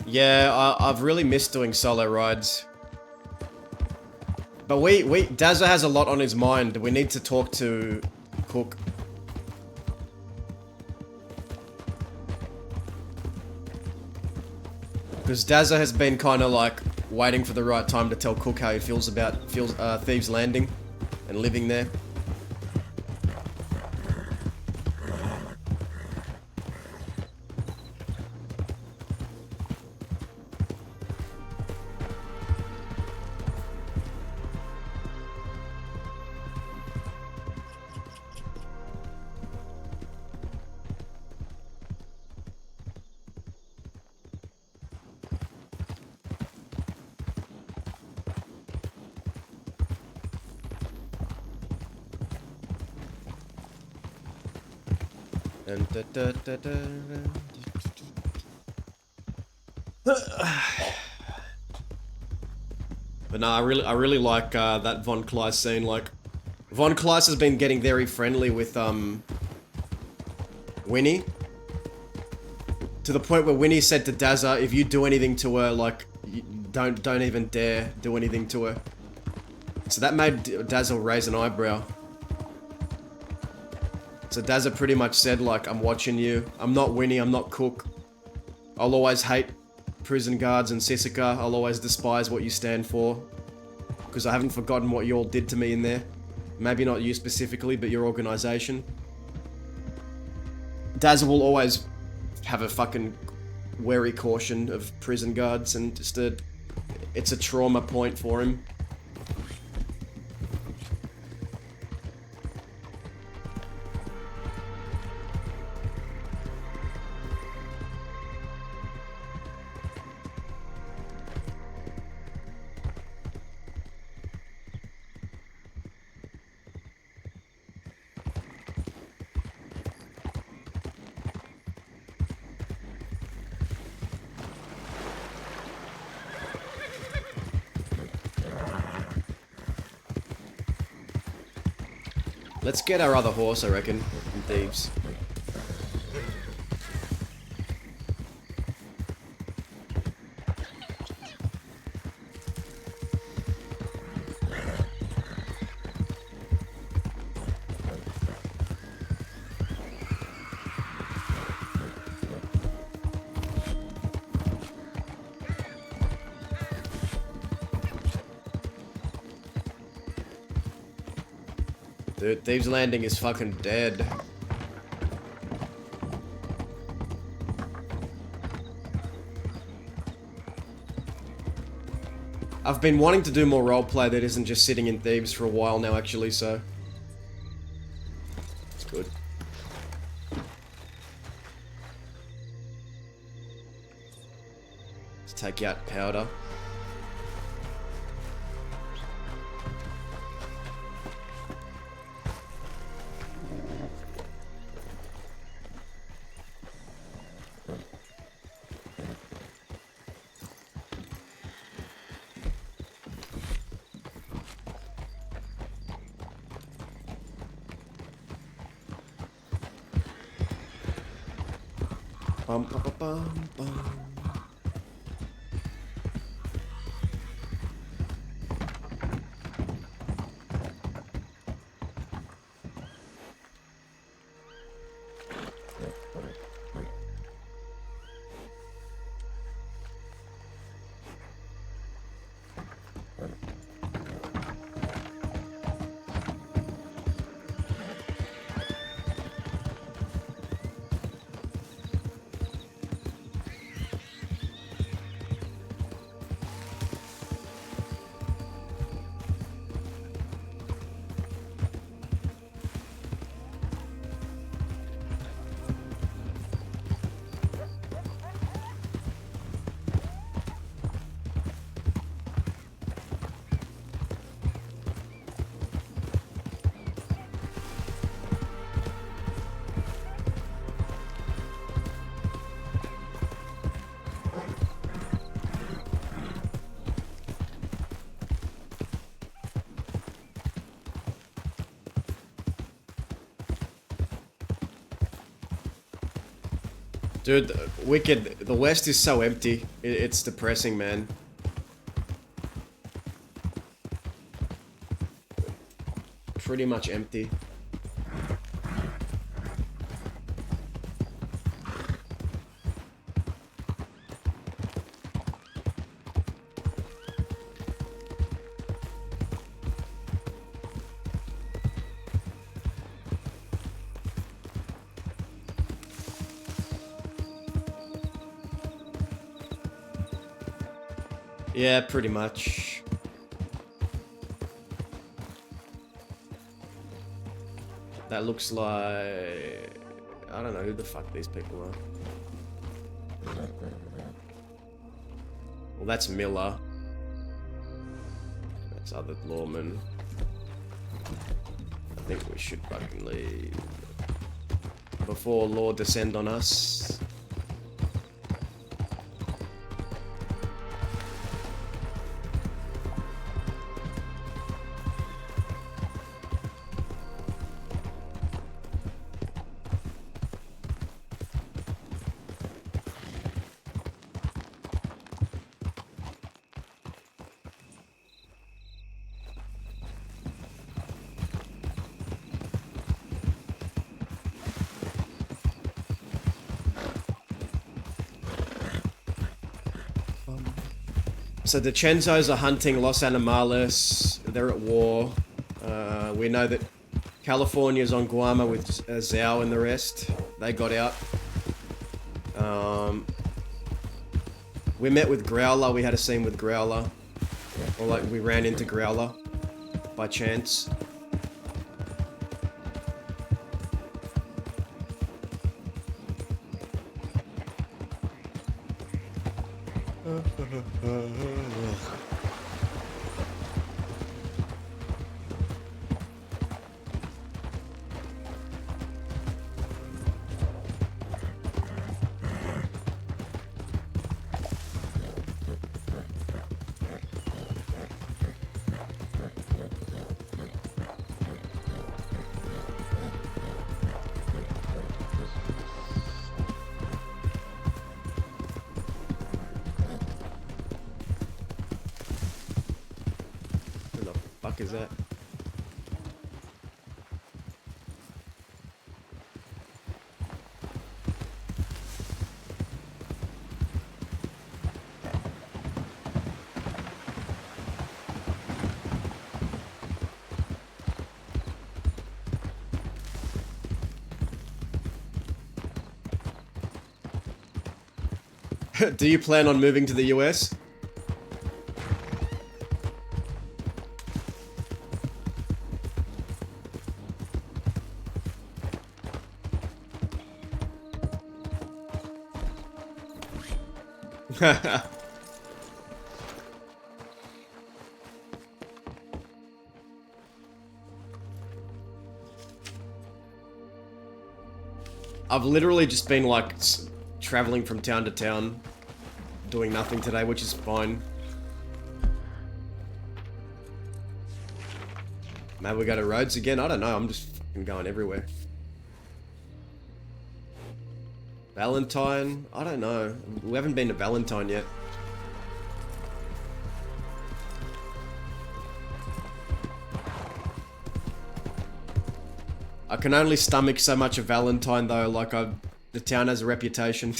Yeah, I've really missed doing solo rides. But Dazza has a lot on his mind. We need to talk to Cook. Because Dazza has been kind of like waiting for the right time to tell Cook how he feels about Thieves Landing and living there. But no, I really like that Von Kleist scene. Like, Von Kleist has been getting very friendly with Winnie, to the point where Winnie said to Dazza, "If you do anything to her, like, don't even dare do anything to her." So that made Dazza raise an eyebrow. So Dazza pretty much said, like, "I'm watching you. I'm not Winnie, I'm not Cook. I'll always hate prison guards and Sissika. I'll always despise what you stand for. Because I haven't forgotten what you all did to me in there. Maybe not you specifically, but your organization." Dazza will always have a fucking wary caution of prison guards, and just it's a trauma point for him. Let's get our other horse, I reckon, from Thieves. Dude, Thieves Landing is fucking dead. I've been wanting to do more roleplay that isn't just sitting in Thieves for a while now, actually, so... It's good. Let's take out powder. Bum, bum, bum, bum, bum. Dude, Wicked, the West is so empty. It's depressing, man. Pretty much empty. Yeah, pretty much. That looks like... I don't know who the fuck these people are. Well, that's Miller. That's other lawman. I think we should fucking leave. Before law descend on us. So the Chenzos are hunting Los Animales. They're at war. We know that California's on Guama with Zhao and the rest. They got out. We met with Growler. We had a scene with Growler. Or like we ran into Growler by chance. Is that? Do you plan on moving to the US? I've literally just been like traveling from town to town, doing nothing today, which is fine. Maybe we go to Rhodes again? I don't know, I'm just fucking going everywhere. Valentine? I don't know. We haven't been to Valentine yet. I can only stomach so much of Valentine though, like the town has a reputation.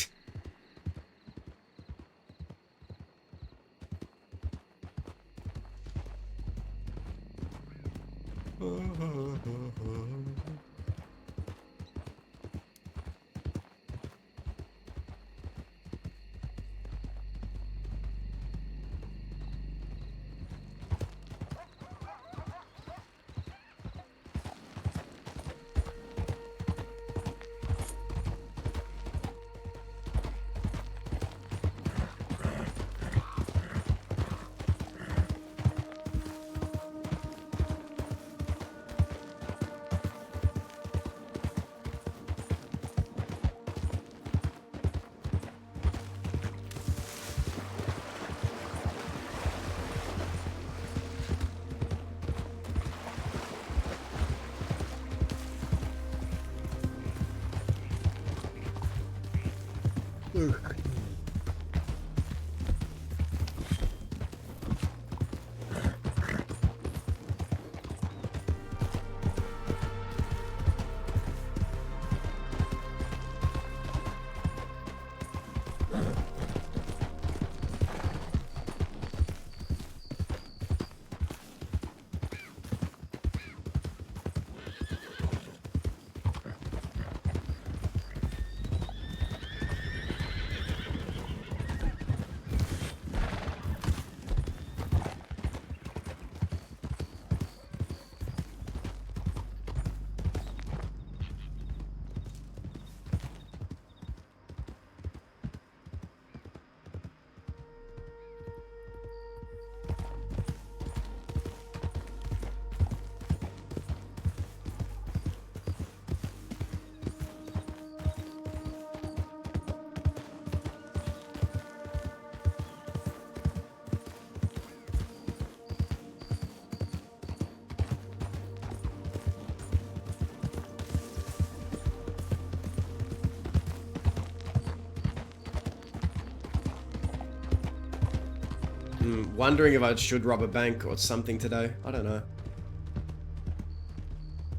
Wondering if I should rob a bank or something today. I don't know.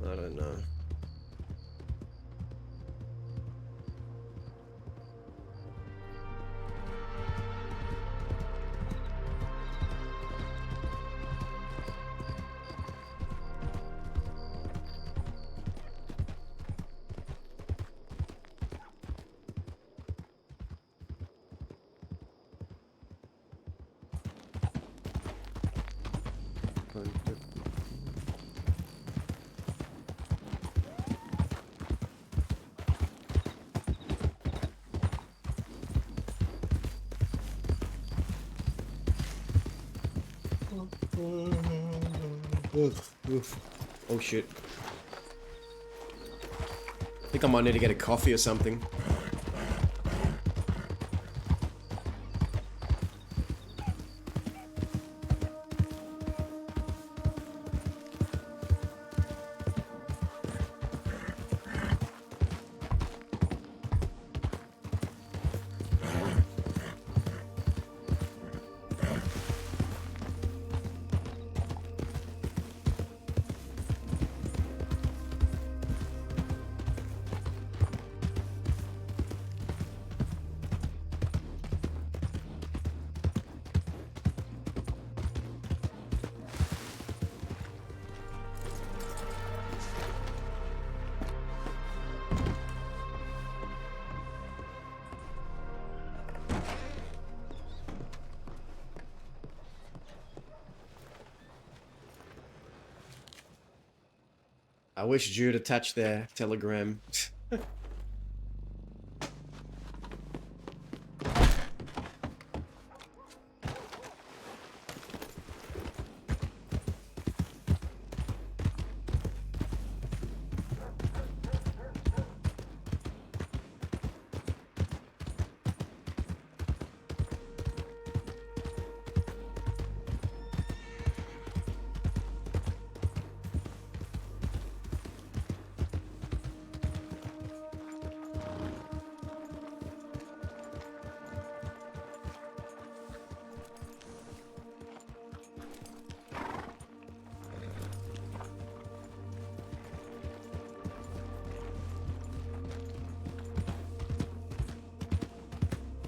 I don't know. Oh shit. I think I might need to get a coffee or something. I wish Jude attached their telegram.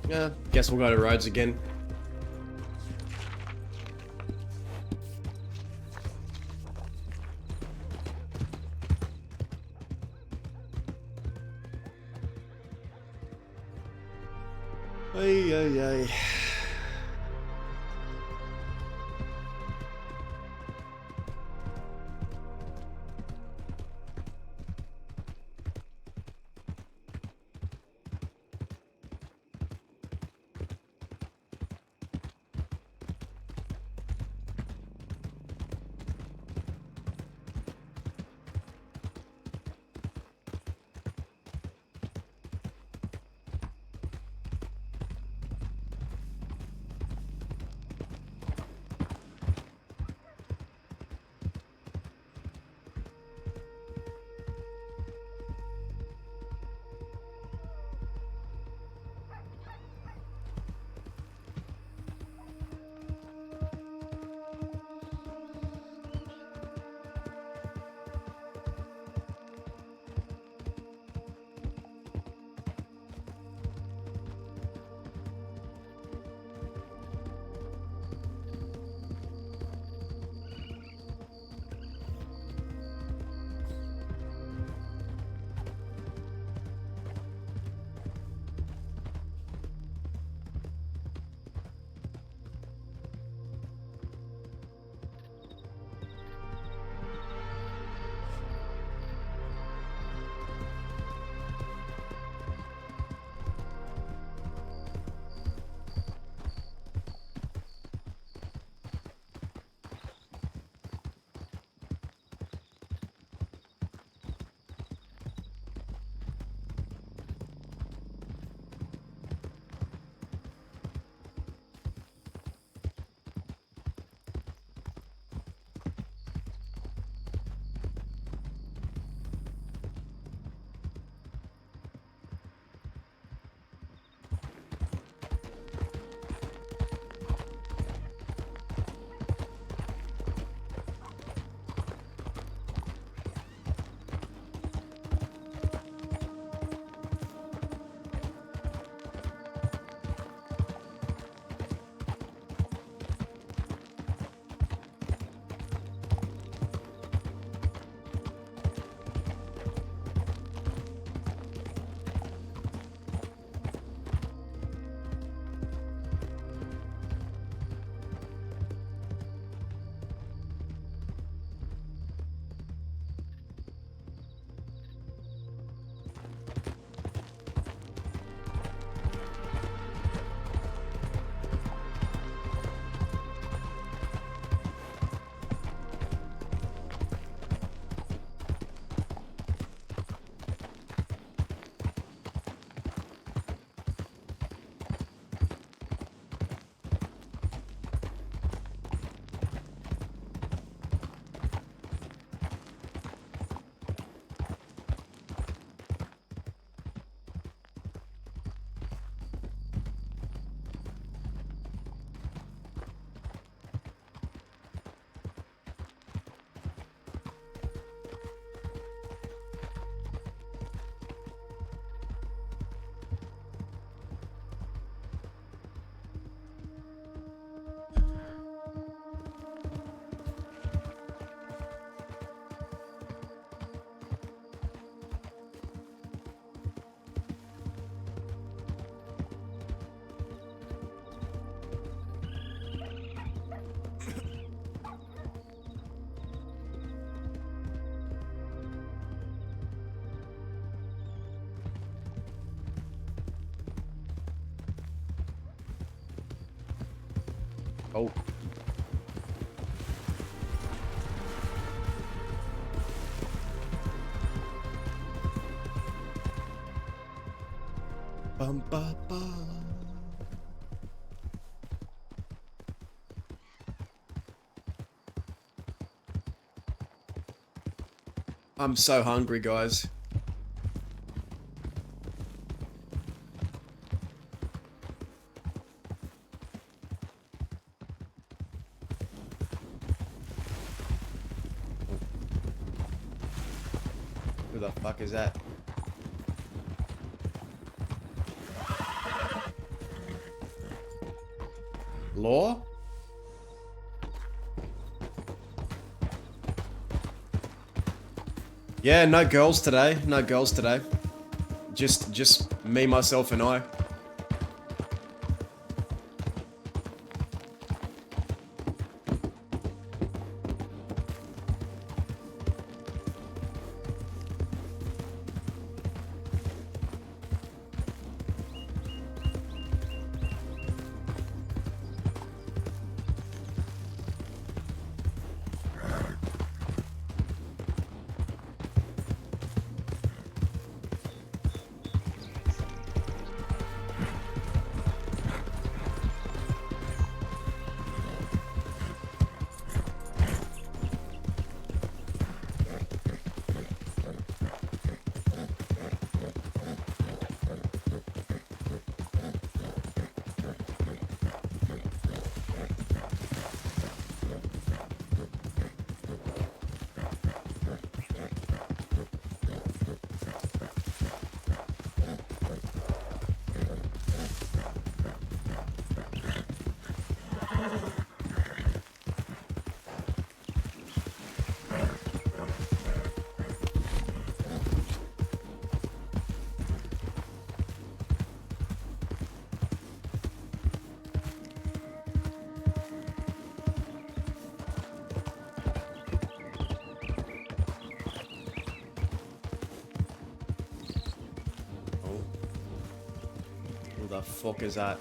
Yeah, guess we'll go to Rhodes again. Ay, ay, ay. Oh. Bum, ba, ba. I'm so hungry, guys. Who the fuck is that? law? Yeah, no girls today. No girls today. Just me, myself, and I. Who the fuck is that?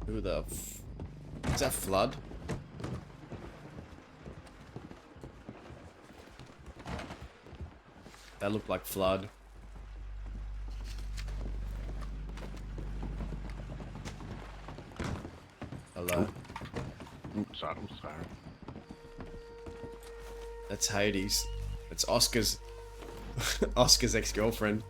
Who the is that Flood? That looked like Flood. Hello. Sorry, I'm sorry. That's Hades. It's Oscar's Oscar's ex-girlfriend.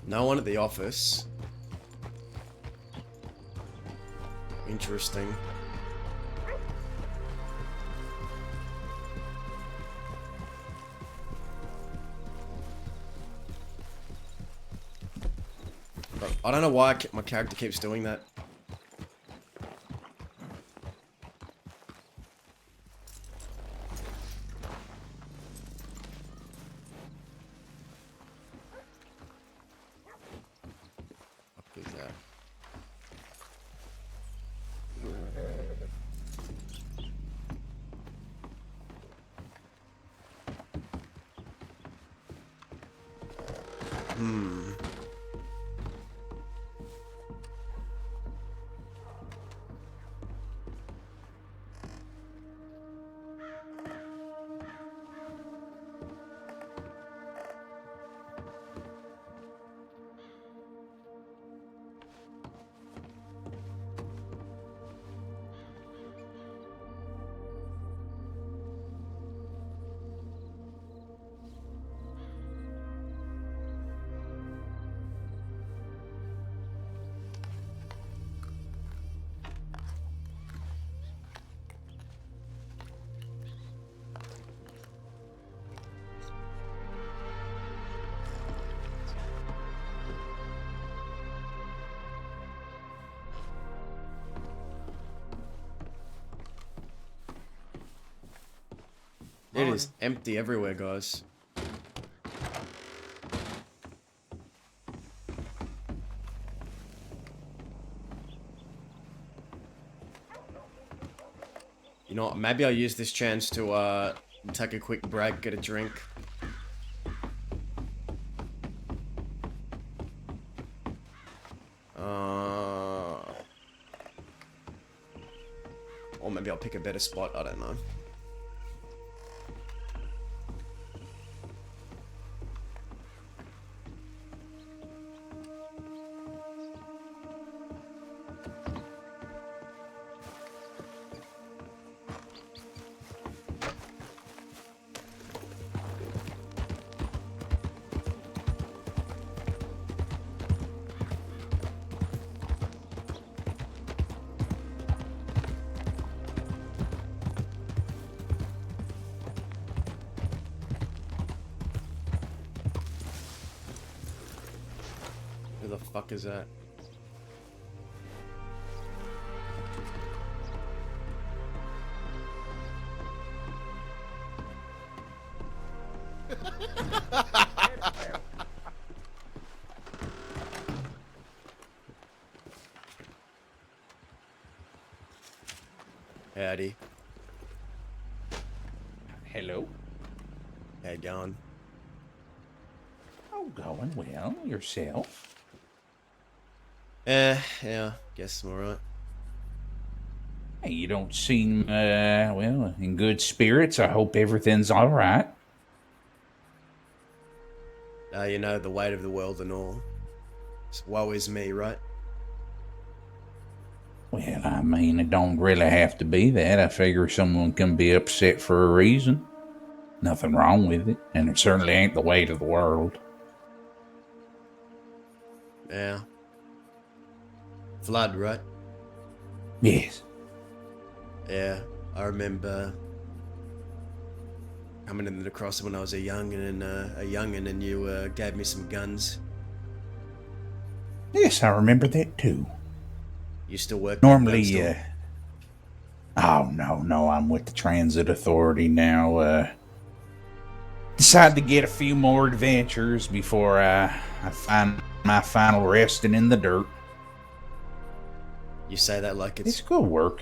No one at the office. Interesting. But I don't know why my character keeps doing that. What is that? It is empty everywhere, guys. You know what? Maybe I'll use this chance to take a quick break, get a drink. Or maybe I'll pick a better spot, I don't know. Who the fuck is that? Howdy. Hello. How you going? Oh, going well. Yourself? Yeah, guess I'm alright. Hey, you don't seem, well, in good spirits. I hope everything's alright. You know, the weight of the world and all. Woe is me, right? Well, I mean, it don't really have to be that. I figure someone can be upset for a reason. Nothing wrong with it, and it certainly ain't the weight of the world. Yeah. Flood, right? Yes. Yeah, I remember coming into the cross when I was a youngin', and you gave me some guns. Yes, I remember that too. You still work? Normally, oh no, I'm with the Transit Authority now. Decided to get a few more adventures before I find my final resting in the dirt. You say that like It's good work.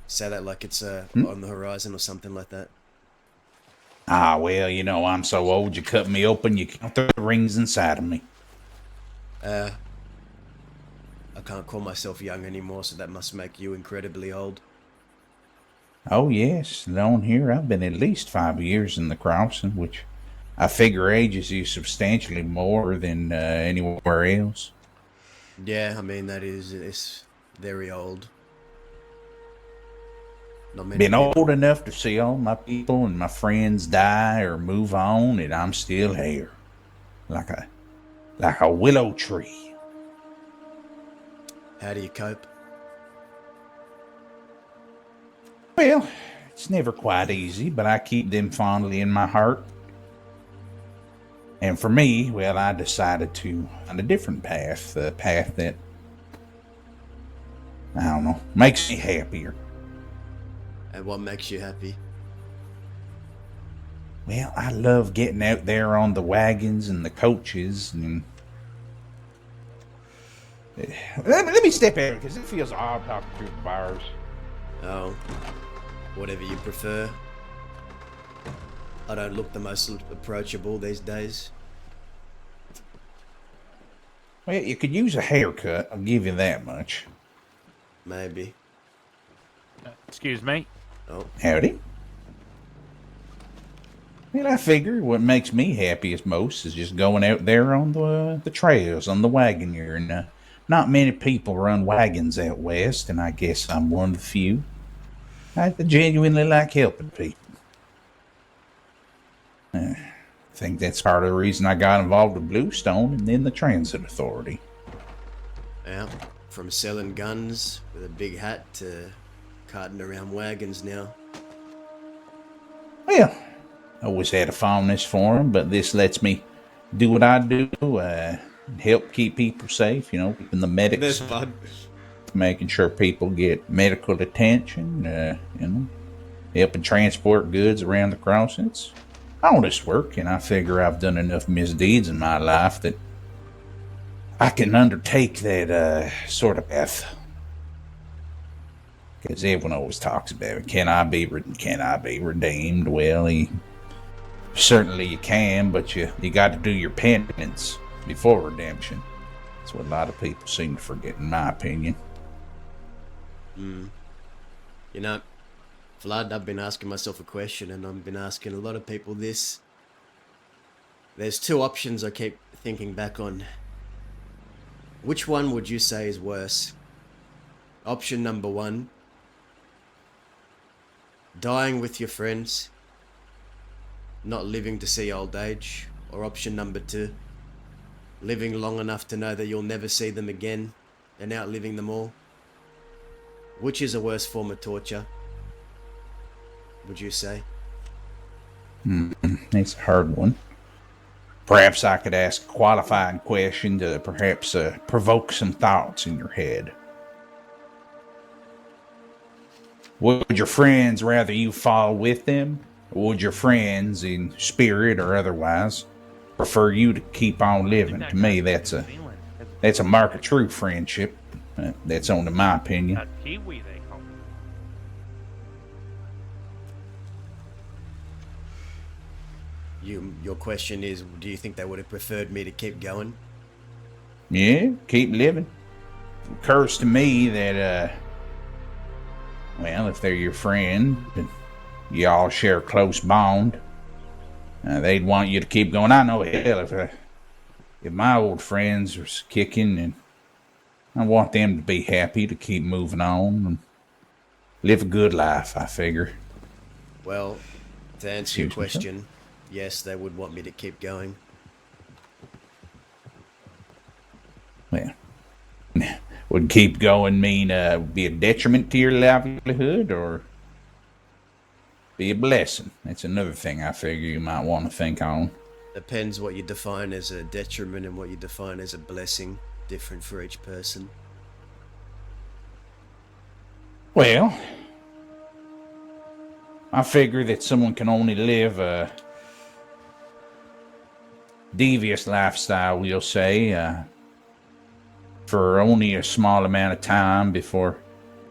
Say that like it's on the horizon or something like that. Ah, well, you know, I'm so old you cut me open, you count the rings inside of me. I can't call myself young anymore, so that must make you incredibly old. Oh, yes, down here I've been at least 5 years in the crossing, which I figure ages you substantially more than anywhere else. Yeah, I mean, it's very old. Not many Been people. old enough to see all my people and my friends die or move on, and I'm still here. Like a willow tree. How do you cope? Well, it's never quite easy, but I keep them fondly in my heart. And for me, well, I decided to find a different path, a path that, I don't know, makes me happier. And what makes you happy? Well, I love getting out there on the wagons and the coaches, and let me step out because it feels odd talking through the bars. Oh, whatever you prefer. I don't look the most approachable these days. Well, you could use a haircut, I'll give you that much. Maybe. Excuse me? Oh. Howdy. Well, I figure what makes me happiest most is just going out there on the trails, on the wagon here, and not many people run wagons out west, and I guess I'm one of the few. I genuinely like helping people. I think that's part of the reason I got involved with Bluestone and then the Transit Authority. Yeah, from selling guns with a big hat to carting around wagons now. Well, I always had a fondness for them, but this lets me do what I do, help keep people safe, you know, keeping the medics, This bud. making sure people get medical attention, you know. helping transport goods around the crossing. It's honest work, and I figure I've done enough misdeeds in my life that I can undertake that sort of path. Because everyone always talks about it. Can I be redeemed? Well, certainly you can, but you got to do your penance before redemption. That's what a lot of people seem to forget, in my opinion. You know, Flood, I've been asking myself a question, and I've been asking a lot of people this. There's two options I keep thinking back on. Which one would you say is worse? Option number one, dying with your friends, not living to see old age. Or option number two, living long enough to know that you'll never see them again and outliving them all. Which is a worse form of torture, would you say? That's a hard one. Perhaps I could ask a qualifying question to perhaps provoke some thoughts in your head. Would your friends rather you fall with them? Or would your friends, in spirit or otherwise, prefer you to keep on living? To me, that's a mark of true friendship. That's only my opinion. Kiwi, they call it. Your question is, do you think they would have preferred me to keep going? Yeah, keep living. It occurs to me that, well, if they're your friend and you all share a close bond, they'd want you to keep going. I know, hell, if my old friends are kicking, and I want them to be happy, to keep moving on and live a good life, I figure. Well, to answer your question, yes, they would want me to keep going. Well, would keep going mean be a detriment to your livelihood, or be a blessing? That's another thing I figure you might want to think on. Depends what you define as a detriment and what you define as a blessing. Different for each person. Well, I figure that someone can only live a devious lifestyle, we'll say, for only a small amount of time before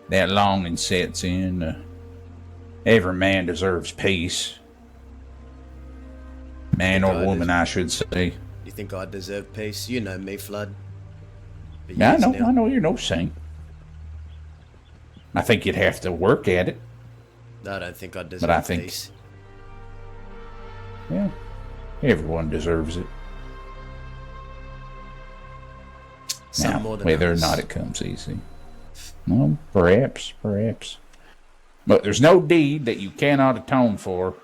that longing sets in. Every man deserves peace. Man or woman, I should say. You think I deserve peace? You know me, Flood. Yeah, I know you're no saint. I think you'd have to work at it. I don't think I deserve peace. Yeah, everyone deserves it. Some more than whether others. or not it comes easy. Well, perhaps. But there's no deed that you cannot atone for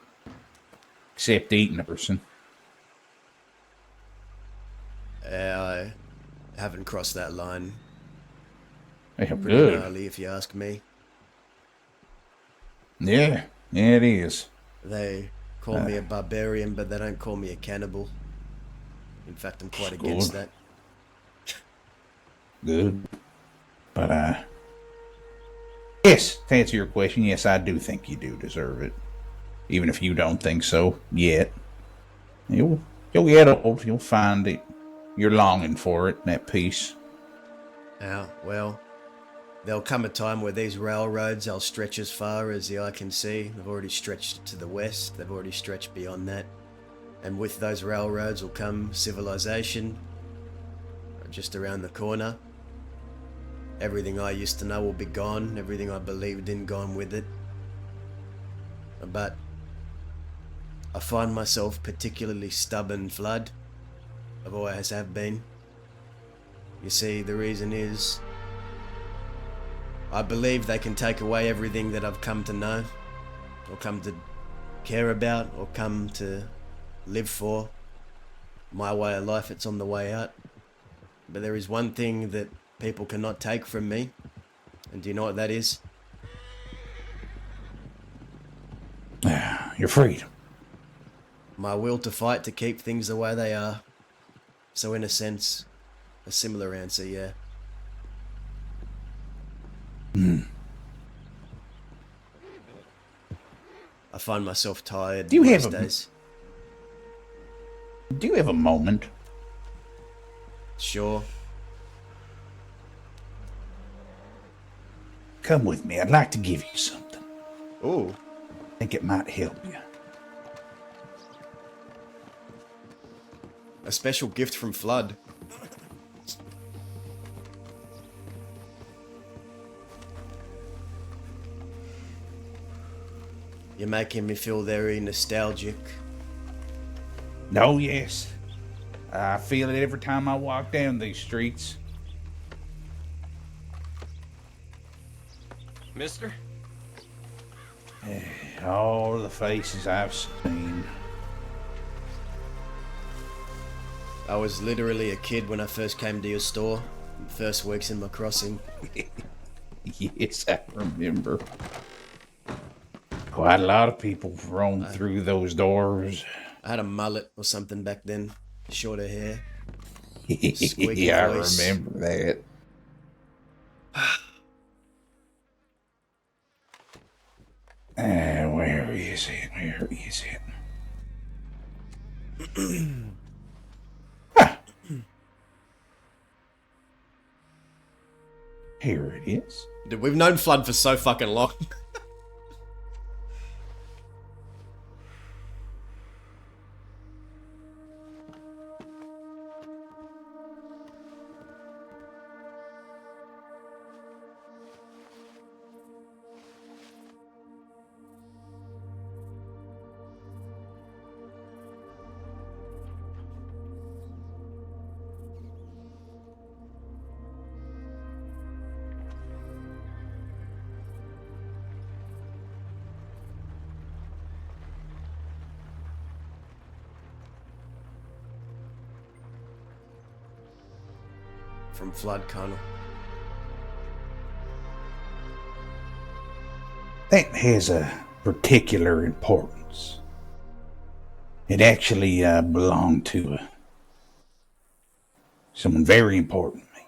except eating a person. I haven't crossed that line. Yeah, Pretty good. gnarly, if you ask me. Yeah, it is. They call me a barbarian, but they don't call me a cannibal. In fact, I'm quite against that. Good. But, yes, to answer your question, yes, I do think you do deserve it. Even if you don't think so yet. You'll get old. You'll find it. You're longing for it, that peace. Yeah, well, there'll come a time where these railroads, I'll stretch as far as the eye can see. They've already stretched to the west. They've already stretched beyond that. And with those railroads will come civilization. Just around the corner. Everything I used to know will be gone. Everything I believed in gone with it. But I find myself particularly stubborn, Flood. I always have been. You see, the reason is I believe they can take away everything that I've come to know, or come to care about, or come to live for. My way of life, it's on the way out. But there is one thing that people cannot take from me. And do you know what that is? Your freedom. My will to fight to keep things the way they are. So in a sense, a similar answer, yeah. I find myself tired Do you most have a- days. Do you have a moment? Sure. Come with me. I'd like to give you something. Ooh. I think it might help you. A special gift from Flood. You're making me feel very nostalgic. Oh, yes. I feel it every time I walk down these streets. Mister? All the faces I've seen. I was literally a kid when I first came to your store. First weeks in my crossing. Yes, I remember. Quite a lot of people roamed through those doors. I had a mullet or something back then. Shorter hair. Squeaky Yeah, I voice. remember that. Where is it? Where is it? Ah. Here it is. Dude, we've known Flood for so fucking long. From Flood, Colonel. That has a particular importance. It actually belonged to someone very important to me.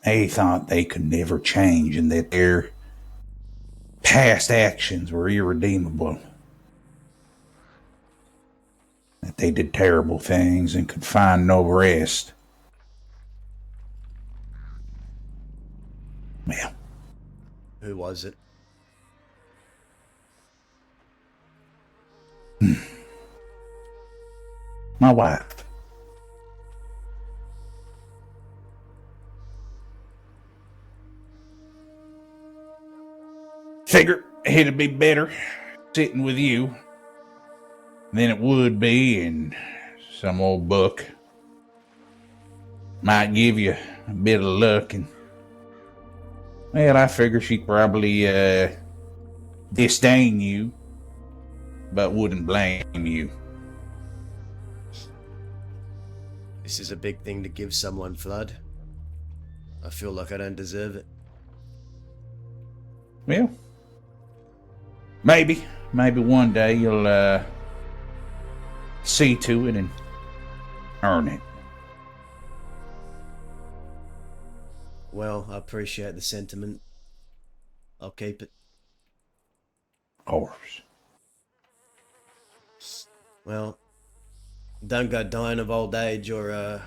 They thought they could never change and that their past actions were irredeemable. That they did terrible things and could find no rest. Well, Who was it? my wife. Figure it'd be better sitting with you than it would be in some old book. Might give you a bit of luck and well, I figure she'd probably disdain you, but wouldn't blame you. This is a big thing to give someone, Flood. I feel like I don't deserve it. Well, maybe one day you'll see to it and earn it. Well, I appreciate the sentiment. I'll keep it. Of course. Well, don't go dying of old age or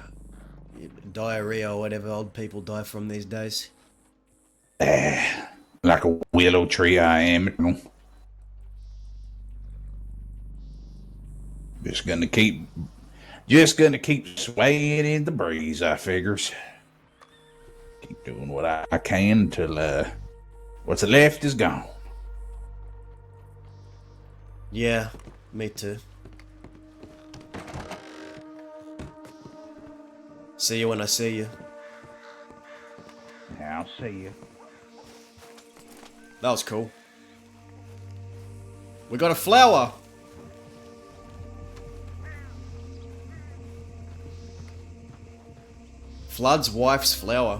diarrhea or whatever old people die from these days. Like a willow tree I am. Just gonna keep swaying in the breeze, I figures. Keep doing what I can until what's left is gone. Yeah, me too. See you when I see you. I'll see you. That was cool. We got a flower! Flood's wife's flower.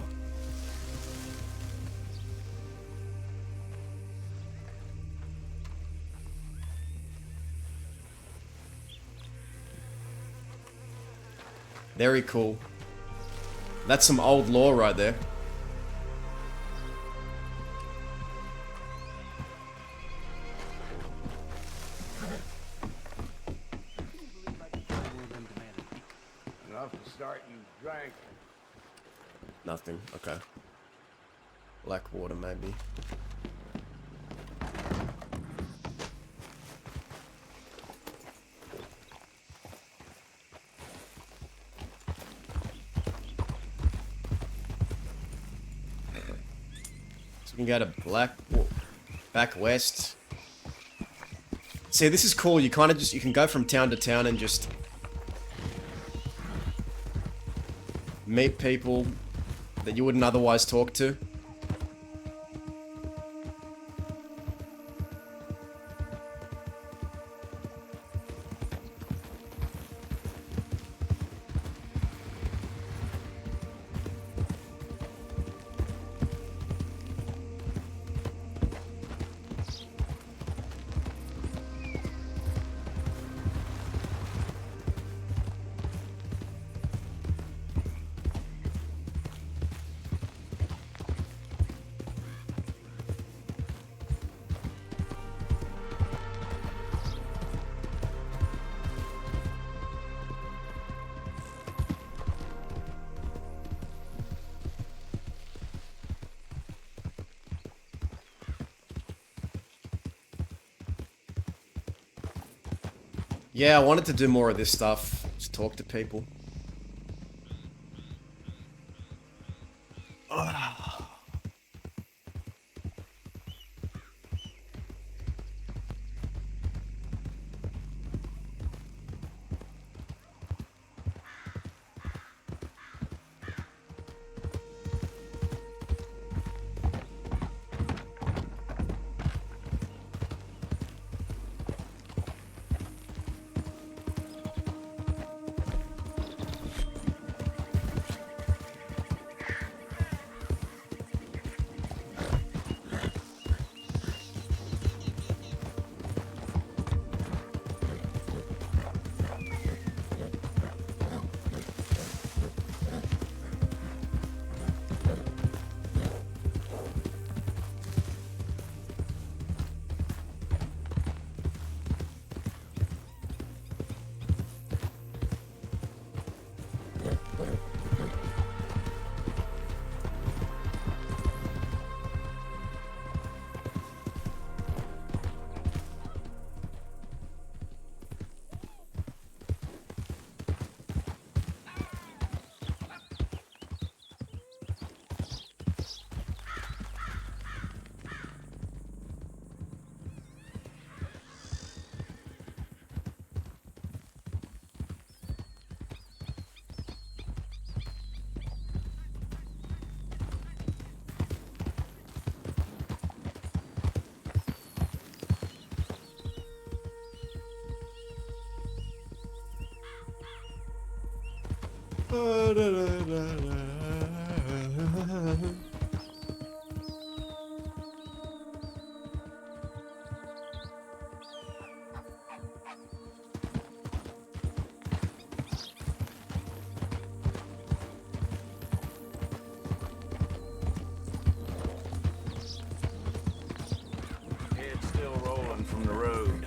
Very cool. That's some old lore right there. enough to start you drinking. Nothing. Okay. Black water, maybe. So we can go to back west. See, this is cool. You kind of you can go from town to town and just meet people that you wouldn't otherwise talk to. Yeah, I wanted to do more of this stuff. Just talk to people. It's still rolling from the road.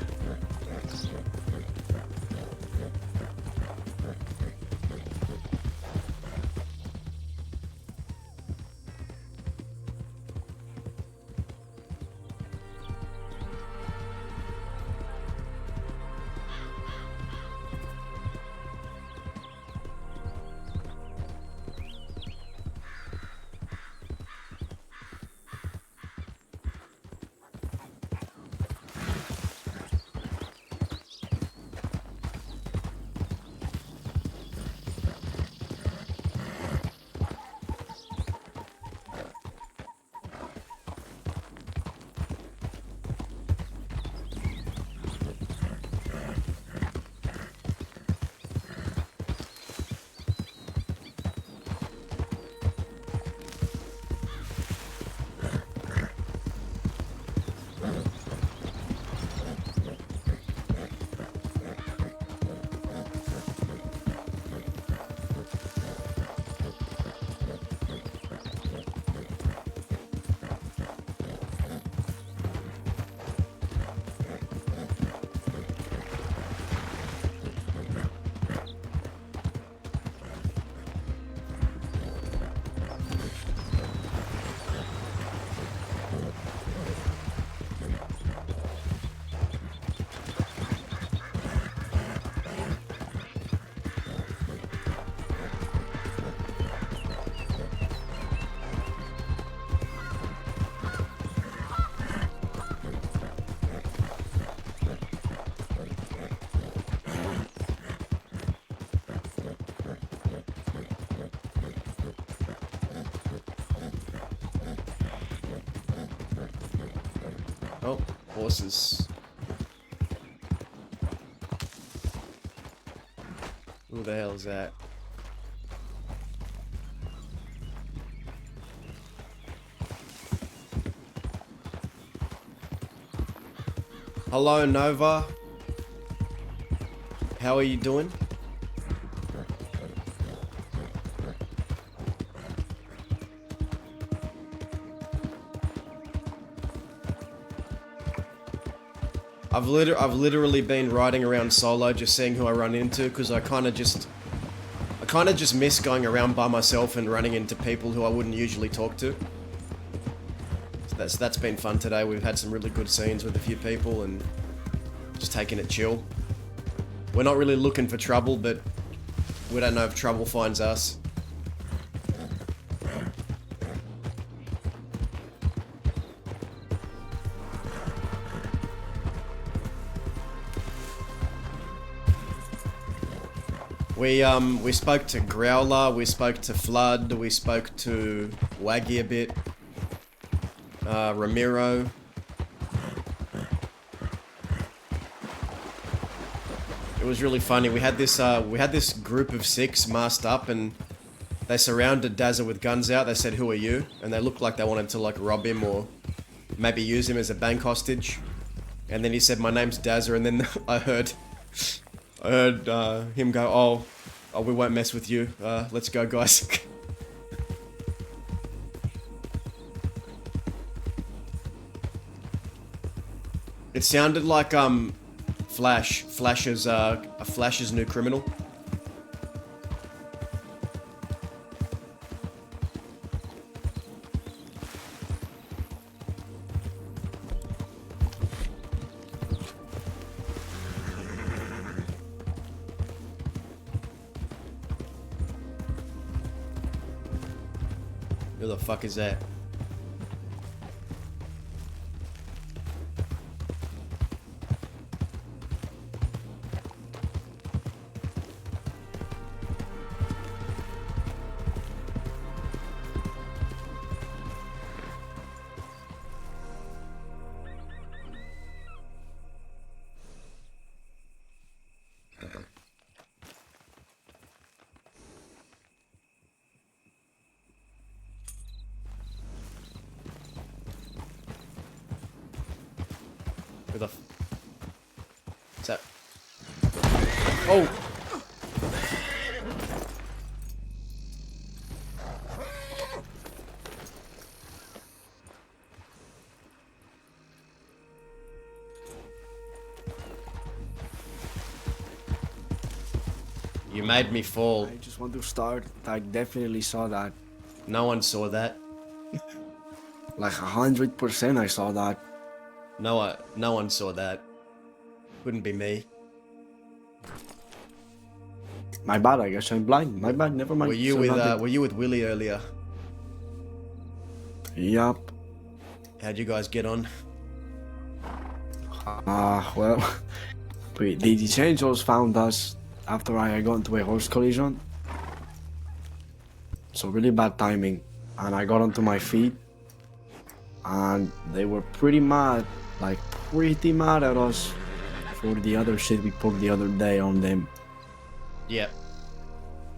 Oh, horses. Who the hell is that? Hello, Nova. How are you doing? I've literally been riding around solo, just seeing who I run into, because I kind of just miss going around by myself and running into people who I wouldn't usually talk to. So that's been fun today. We've had some really good scenes with a few people and just taking it chill. We're not really looking for trouble, but we don't know if trouble finds us. We spoke to Growler, we spoke to Flood, we spoke to Waggy a bit, Ramiro. It was really funny. We had this group of 6 masked up, and they surrounded Dazza with guns out. They said, "Who are you?" And they looked like they wanted to like rob him or maybe use him as a bank hostage. And then he said, "My name's Dazza," and then I heard him go, oh, we won't mess with you. Let's go, guys. It sounded like Flash's new criminal. Who the fuck is that? Who the what's that? Oh! You made me fall. I just want to start. I definitely saw that. No one saw that. Like 100% I saw that. No one saw that. Couldn't be me. My bad, I guess I'm blind. My bad, never mind. Were you with Willie earlier? Yup. How'd you guys get on? Well, the Angels found us after I got into a horse collision. So really bad timing. And I got onto my feet. And they were pretty mad. Like, pretty mad at us for the other shit we pulled the other day on them. Yep.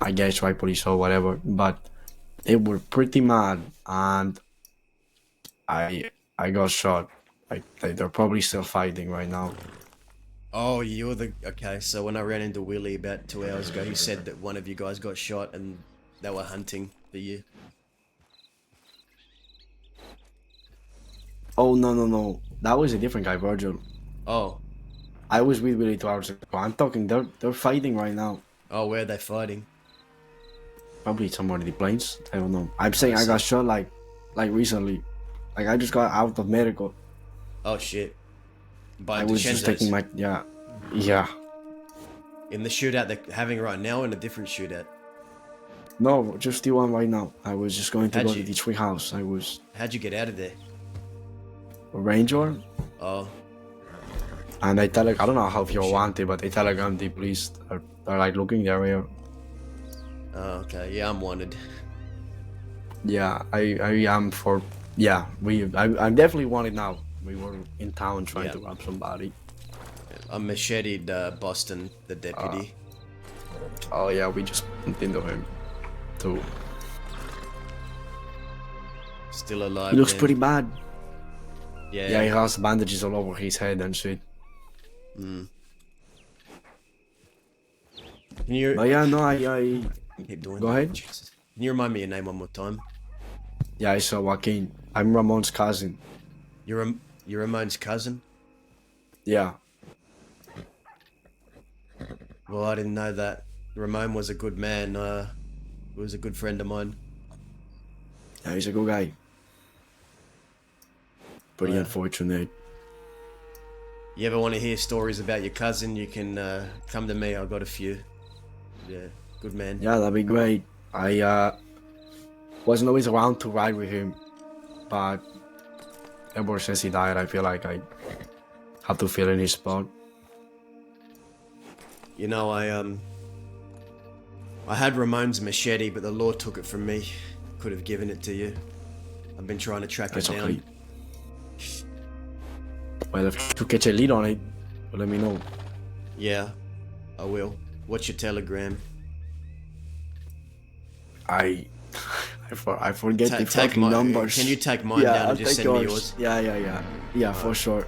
I guess rightfully so, whatever. But they were pretty mad, and I got shot. Like, they're probably still fighting right now. Oh, you're the... Okay, so when I ran into Willie about 2 hours ago, he said that one of you guys got shot and they were hunting for you. Oh, no. That was a different guy, Virgil. Oh. I was with Willie 2 hours ago. I'm talking, they're fighting right now. Oh, where are they fighting? Probably somewhere in the plains. I don't know. I'm saying I got shot like recently. Like, I just got out of medical. Oh, shit. By I was just taking my... Yeah. In the shootout they're having right now, or in a different shootout? No, just the one right now. I was just going to go to the tree house. How'd you get out of there? A ranger. Oh. And I don't know how you're wanted, but they telegram the police are like looking the area. Oh, okay. Yeah, I'm wanted. Yeah, I am for... Yeah, I'm definitely wanted now. We were in town trying to rob somebody. I macheted Boston, the deputy. Oh yeah, we just bumped into him too. Still alive. He looks man. pretty bad. Yeah. Yeah, he has bandages all over his head and shit. Mm. Can you? But yeah, no, I keep doing. Go that. ahead. Jesus. Can you remind me your name one more time? Yeah, it's Joaquin. I'm Ramon's cousin. You're Ramon's cousin? Yeah. Well, I didn't know that. Ramon was a good man. He was a good friend of mine. Yeah, he's a good guy. Pretty Yeah. unfortunate. You ever want to hear stories about your cousin? You can come to me. I've got a few. Yeah, good man. Yeah, that'd be great. I wasn't always around to ride with him, but ever since he died, I feel like I have to fill in his spot. You know, I had Ramon's machete, but the law took it from me. Could have given it to you. I've been trying to track It's it down. okay. Well, if you catch a lead on it, let me know. Yeah, I will. What's your telegram? I forget the Take fucking my- numbers. Can you take mine Yeah, down I'll and just take send me yours? Yeah. Yeah, for sure.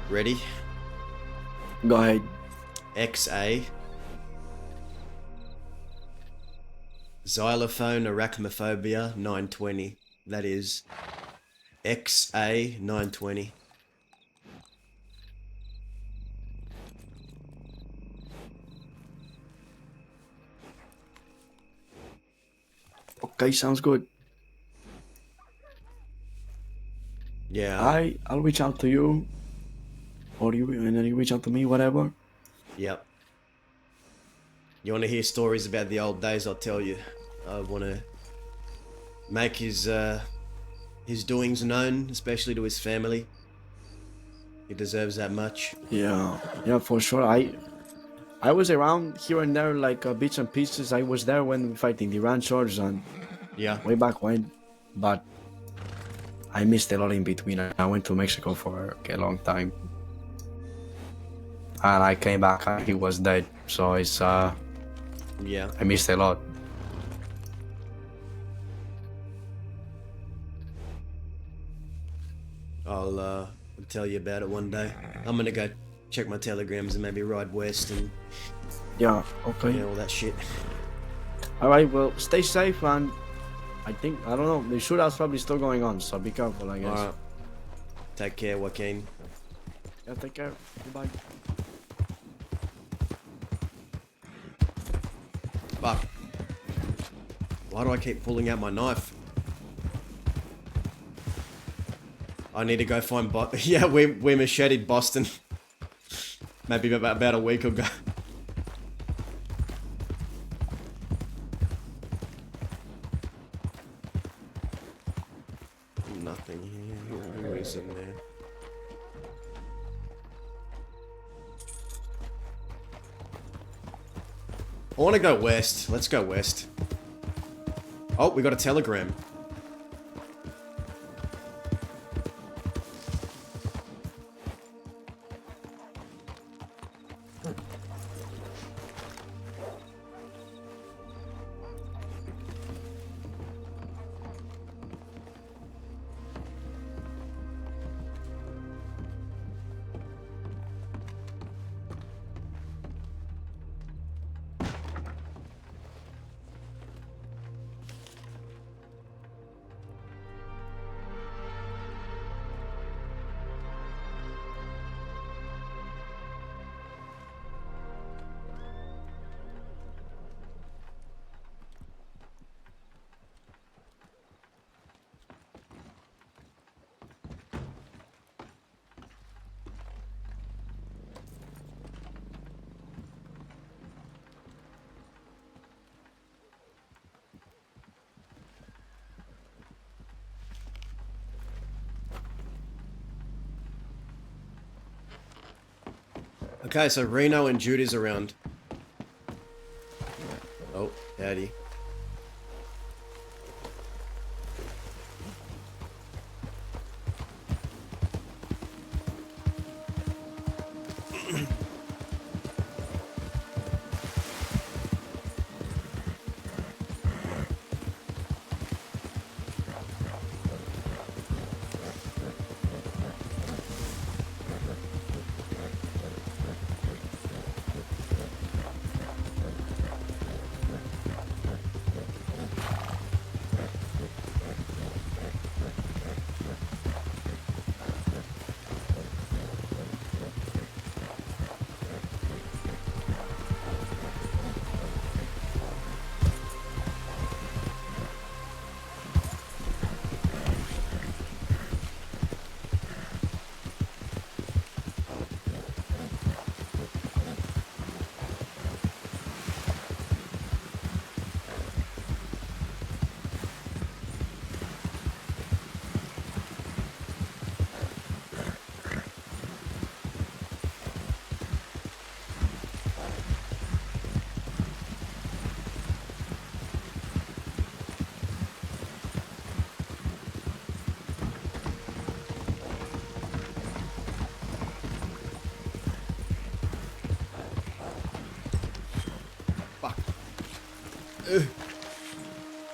Ready? Go ahead. XA. Xylophone arachnophobia 920. That is XA 920. Okay, sounds good. Yeah. I'll reach out to you, or you, and then you reach out to me, whatever. Yep. You want to hear stories about the old days? I'll tell you. I want to make his doings known, especially to his family. He deserves that much. Yeah, for sure. I was around here and there, like bits and pieces. I was there when we fighting the ranchers and way back when, but I missed a lot in between. I went to Mexico for a long time, and I came back and he was dead. So it's Yeah. I missed a lot. I'll tell you about it one day. I'm gonna go check my telegrams and maybe ride west and Yeah. Okay. all that shit. All right. Well, stay safe, and I don't know. The shootout's probably still going on, so be careful, I guess. Alright. Take care, Joaquin. Yeah. Take care. Goodbye. Fuck. Why do I keep pulling out my knife? I need to go find yeah, we macheted Boston. Maybe about a week ago. Nothing here. Who is in there? I want to go west. Let's go west. Oh, we got a telegram. Okay, so Reno and Judy's around. Oh, howdy.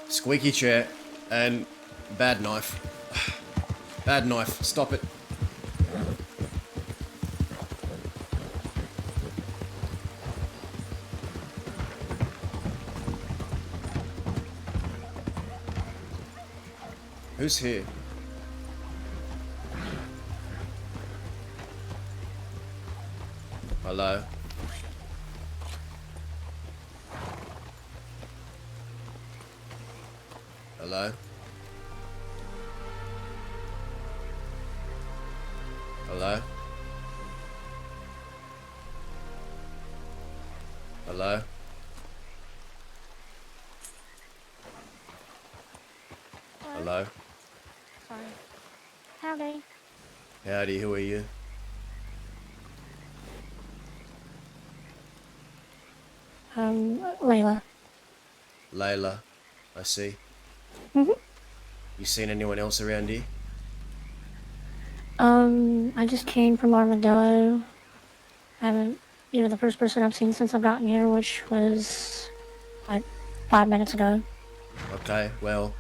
Squeaky chair and bad knife. Bad knife. Stop it. Who's here? Hello? Hello? Hello? Hello? Hello? Sorry. Howdy. Howdy, who are you? Layla. Layla, I see. Mhm. You seen anyone else around here? I just came from Armadillo. I haven't, you're the first person I've seen since I've gotten here, which was like 5 minutes ago. Okay, well,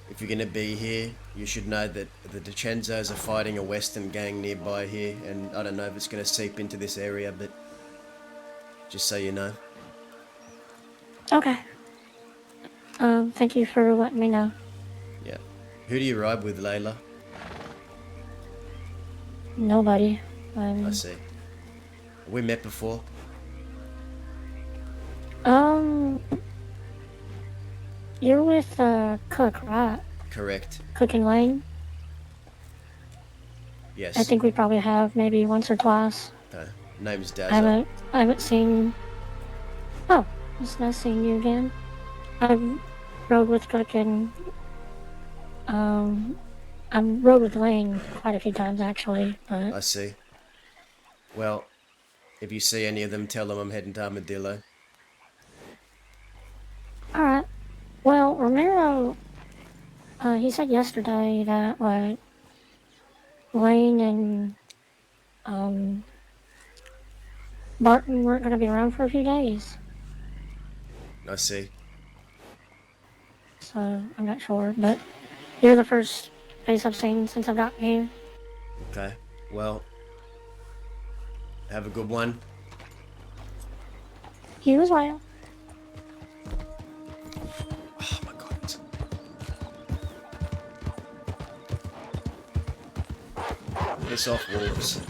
if you're gonna be here, you should know that the DiCenzos are fighting a Western gang nearby here, and I don't know if it's gonna seep into this area, but just so you know. Okay. Thank you for letting me know. Yeah. Who do you ride with, Layla? Nobody. I see. We met before? You're with, Cook, right? Correct. Cook and Lane? Yes. I think we probably have maybe once or twice. Okay. Name's I Dazza. haven't seen... Oh, it's nice seeing you again. I rode with Cook and, I rode with Lane quite a few times, actually, but... I see. Well, if you see any of them, tell them I'm heading to Armadillo. Alright. Well, Romero, he said yesterday that, like, Lane and, Barton weren't gonna be around for a few days. I see. So, I'm not sure, but you're the first face I've seen since I've gotten here. Okay. Well, have a good one. You as well. Oh my god. Piss off, wolves.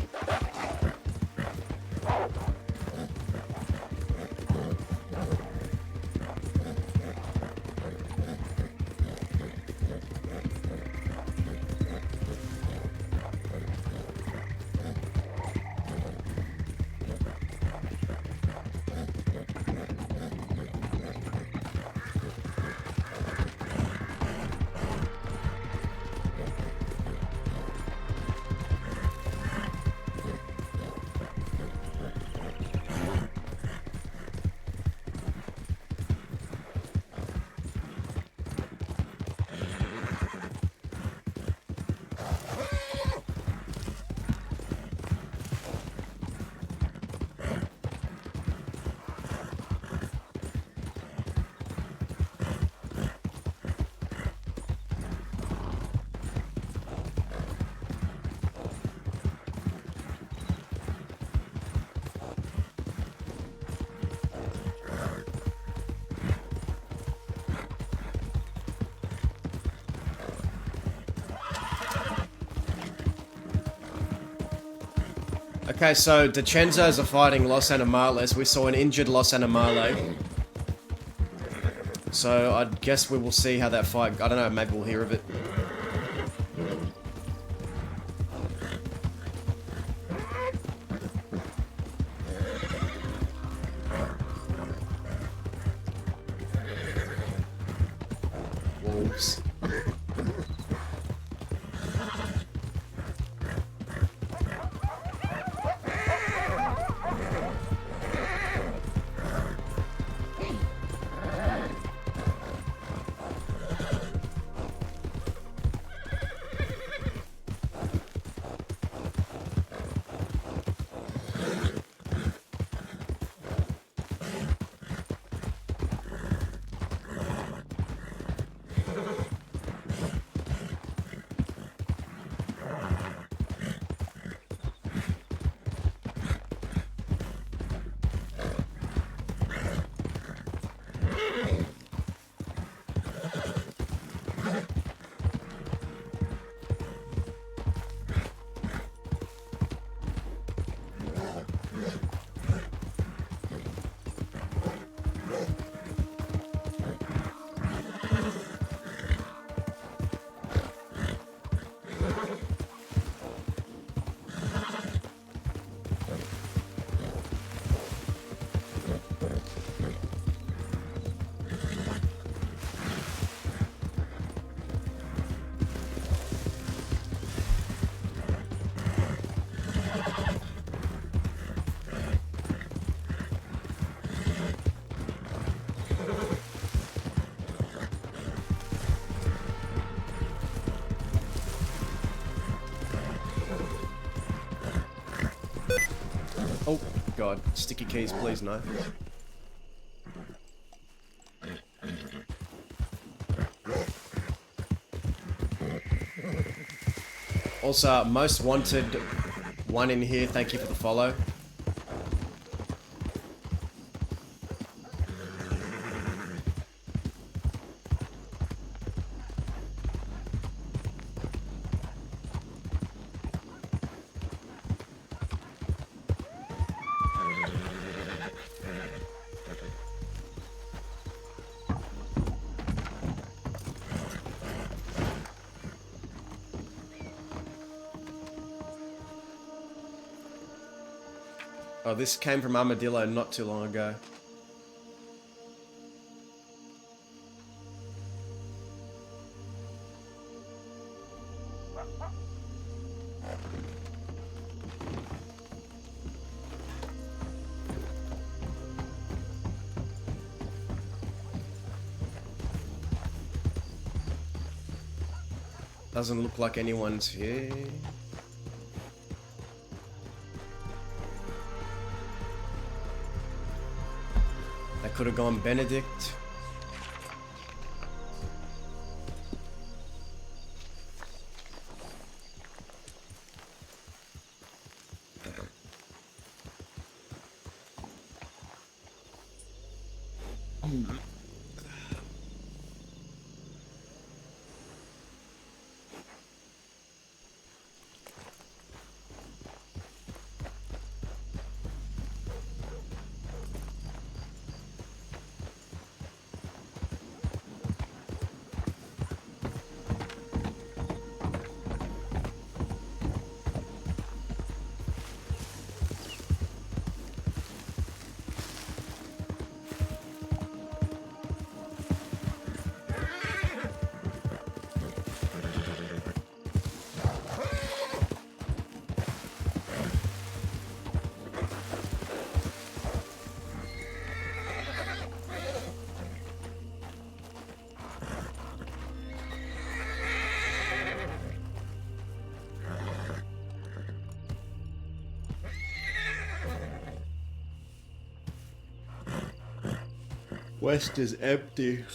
Okay, so DiCenzos are fighting Los Animales. We saw an injured Los Animale. So I guess we will see how that fight... I don't know, maybe we'll hear of it. Wolves. God, sticky keys, please, no. Also, most wanted one in here. Thank you for the follow. Oh, this came from Armadillo not too long ago. Doesn't look like anyone's here. That could have gone Benedict. West is empty.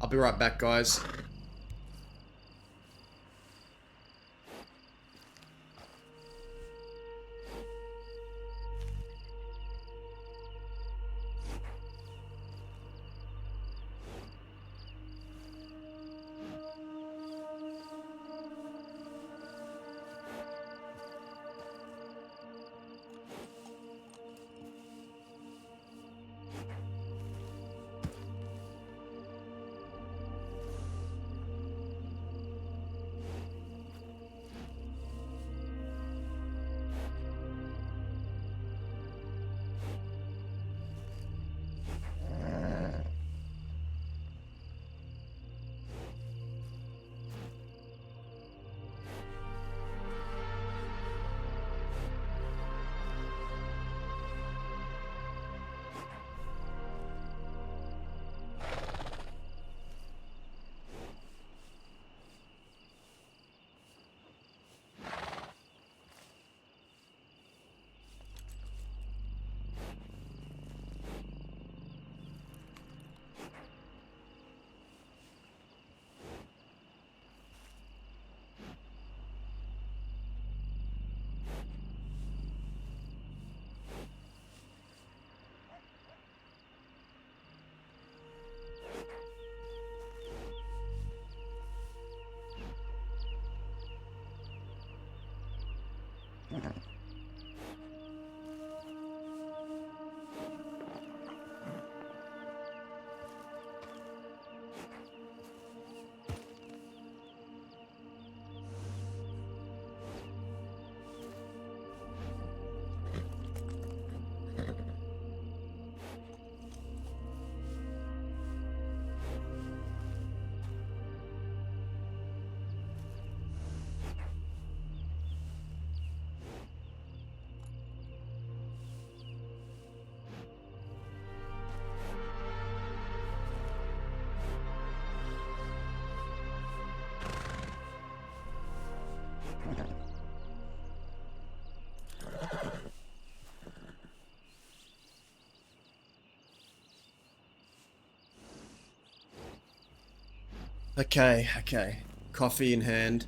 I'll be right back, guys. Okay, okay. Coffee in hand.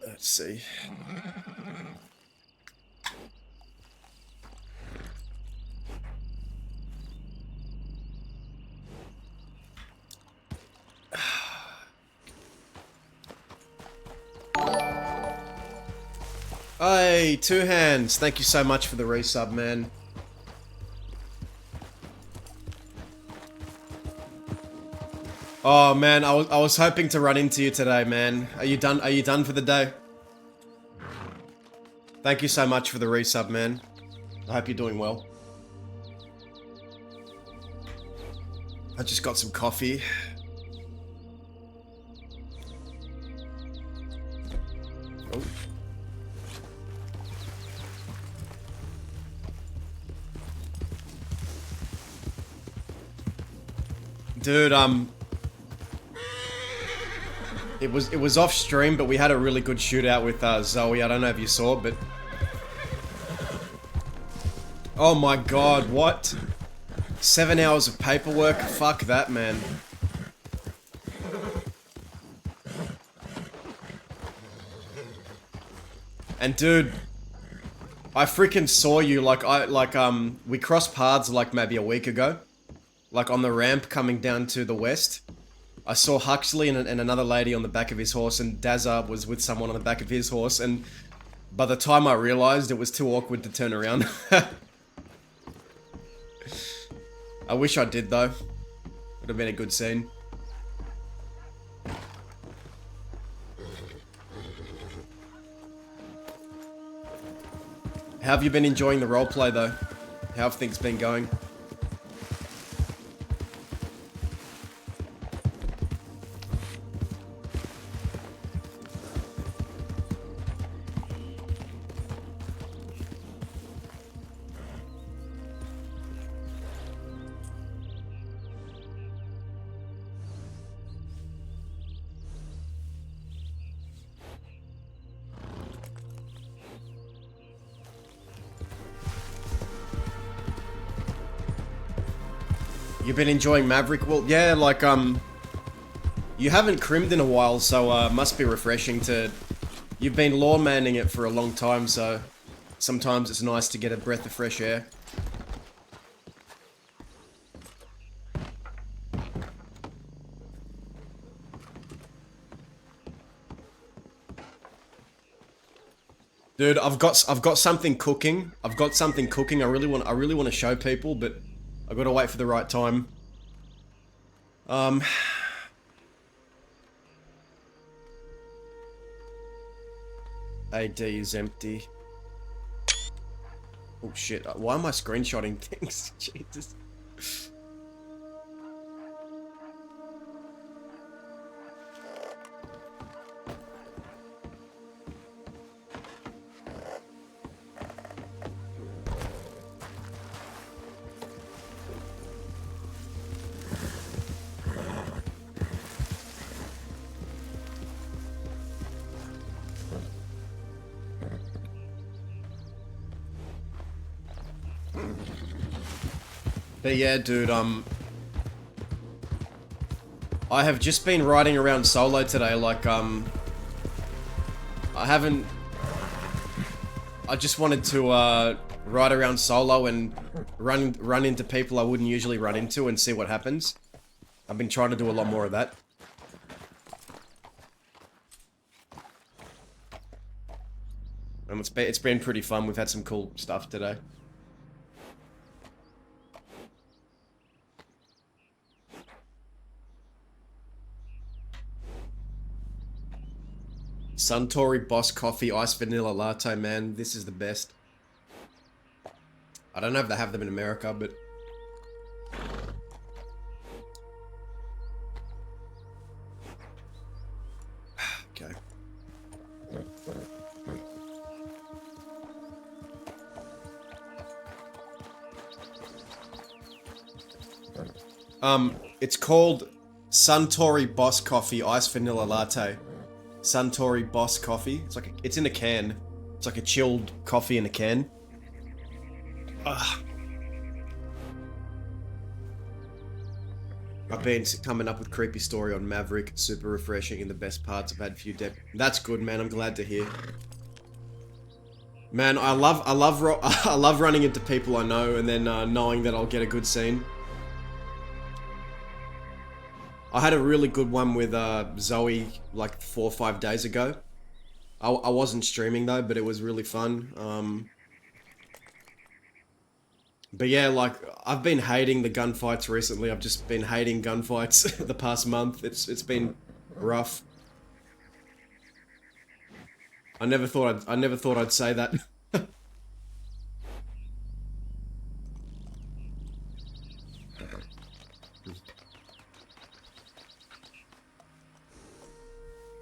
Let's see. Hey, Two Hands. Thank you so much for the resub, man. Oh man, I was hoping to run into you today, man. Are you done? Are you done for the day? Thank you so much for the resub, man. I hope you're doing well. I just got some coffee. Oh. Dude, it was off stream, but we had a really good shootout with Zoe. I don't know if you saw, but oh my god, what? 7 hours of paperwork? Fuck that, man. And dude, I freaking saw you we crossed paths like maybe a week ago. Like on the ramp coming down to the west. I saw Huxley and another lady on the back of his horse, and Dazza was with someone on the back of his horse, and by the time I realized, it was too awkward to turn around. I wish I did though. Would have been a good scene. How have you been enjoying the roleplay though? How have things been going? You've been enjoying Maverick? Well, yeah, like, you haven't crimmed in a while, so, must be refreshing to... You've been lawmanning it for a long time, so sometimes it's nice to get a breath of fresh air. Dude, I've got something cooking. I've got something cooking. I really want to show people, but I've got to wait for the right time. AD is empty. Oh shit, why am I screenshotting things? Jesus. But yeah, dude, I have just been riding around solo today, like, I just wanted to, ride around solo and run into people I wouldn't usually run into and see what happens. I've been trying to do a lot more of that. And it's been pretty fun. We've had some cool stuff today. Suntory Boss Coffee Iced Vanilla Latte, man. This is the best. I don't know if they have them in America, but... Okay. It's called Suntory Boss Coffee Iced Vanilla Latte. Suntory Boss Coffee. It's in a can. It's like a chilled coffee in a can. Ugh. I've been coming up with creepy story on Maverick. Super refreshing in the best parts. I've had a few That's good, man. I'm glad to hear. Man, I love running into people I know and then knowing that I'll get a good scene. I had a really good one with Zoe like 4 or 5 days ago. I wasn't streaming though, but it was really fun. But yeah, like, I've been hating the gunfights recently. I've just been hating gunfights the past month. It's been rough. I never thought I'd say that.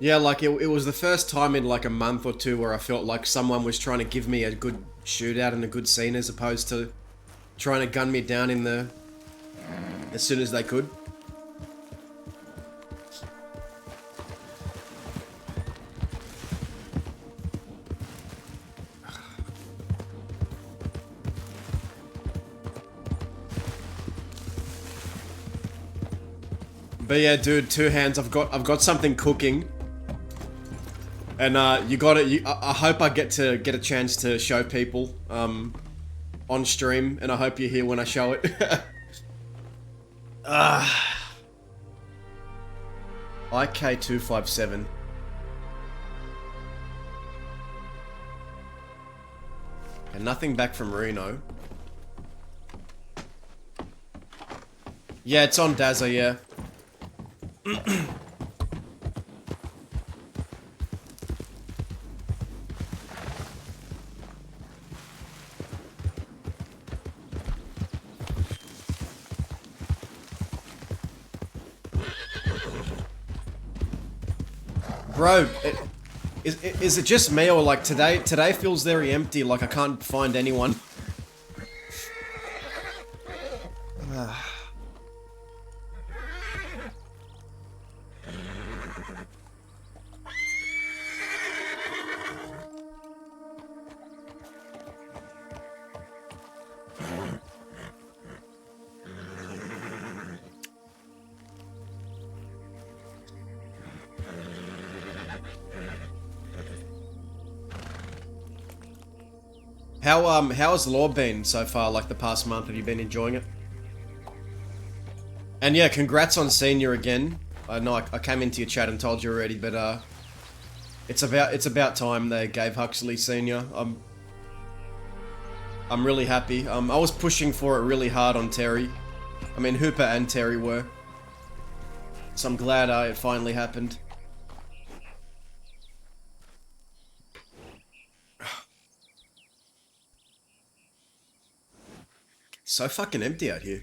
Yeah, like, it was the first time in like a month or two where I felt like someone was trying to give me a good shootout and a good scene as opposed to trying to gun me down in the... as soon as they could. But yeah, dude, two hands. I've got something cooking, and you got it. I hope I get a chance to show people on stream, and I hope you're here when I show it. IK257. And nothing back from Reno. Yeah, it's on Dazza, yeah. Bro, is it just me or like today feels very empty, like I can't find anyone. How has Law been so far, like the past month? Have you been enjoying it? And yeah, congrats on Senior again. I know I came into your chat and told you already, but it's about time they gave Huxley Senior. I'm really happy. I was pushing for it really hard on Terry. I mean, Hooper and Terry were. So I'm glad it finally happened. So fucking empty out here.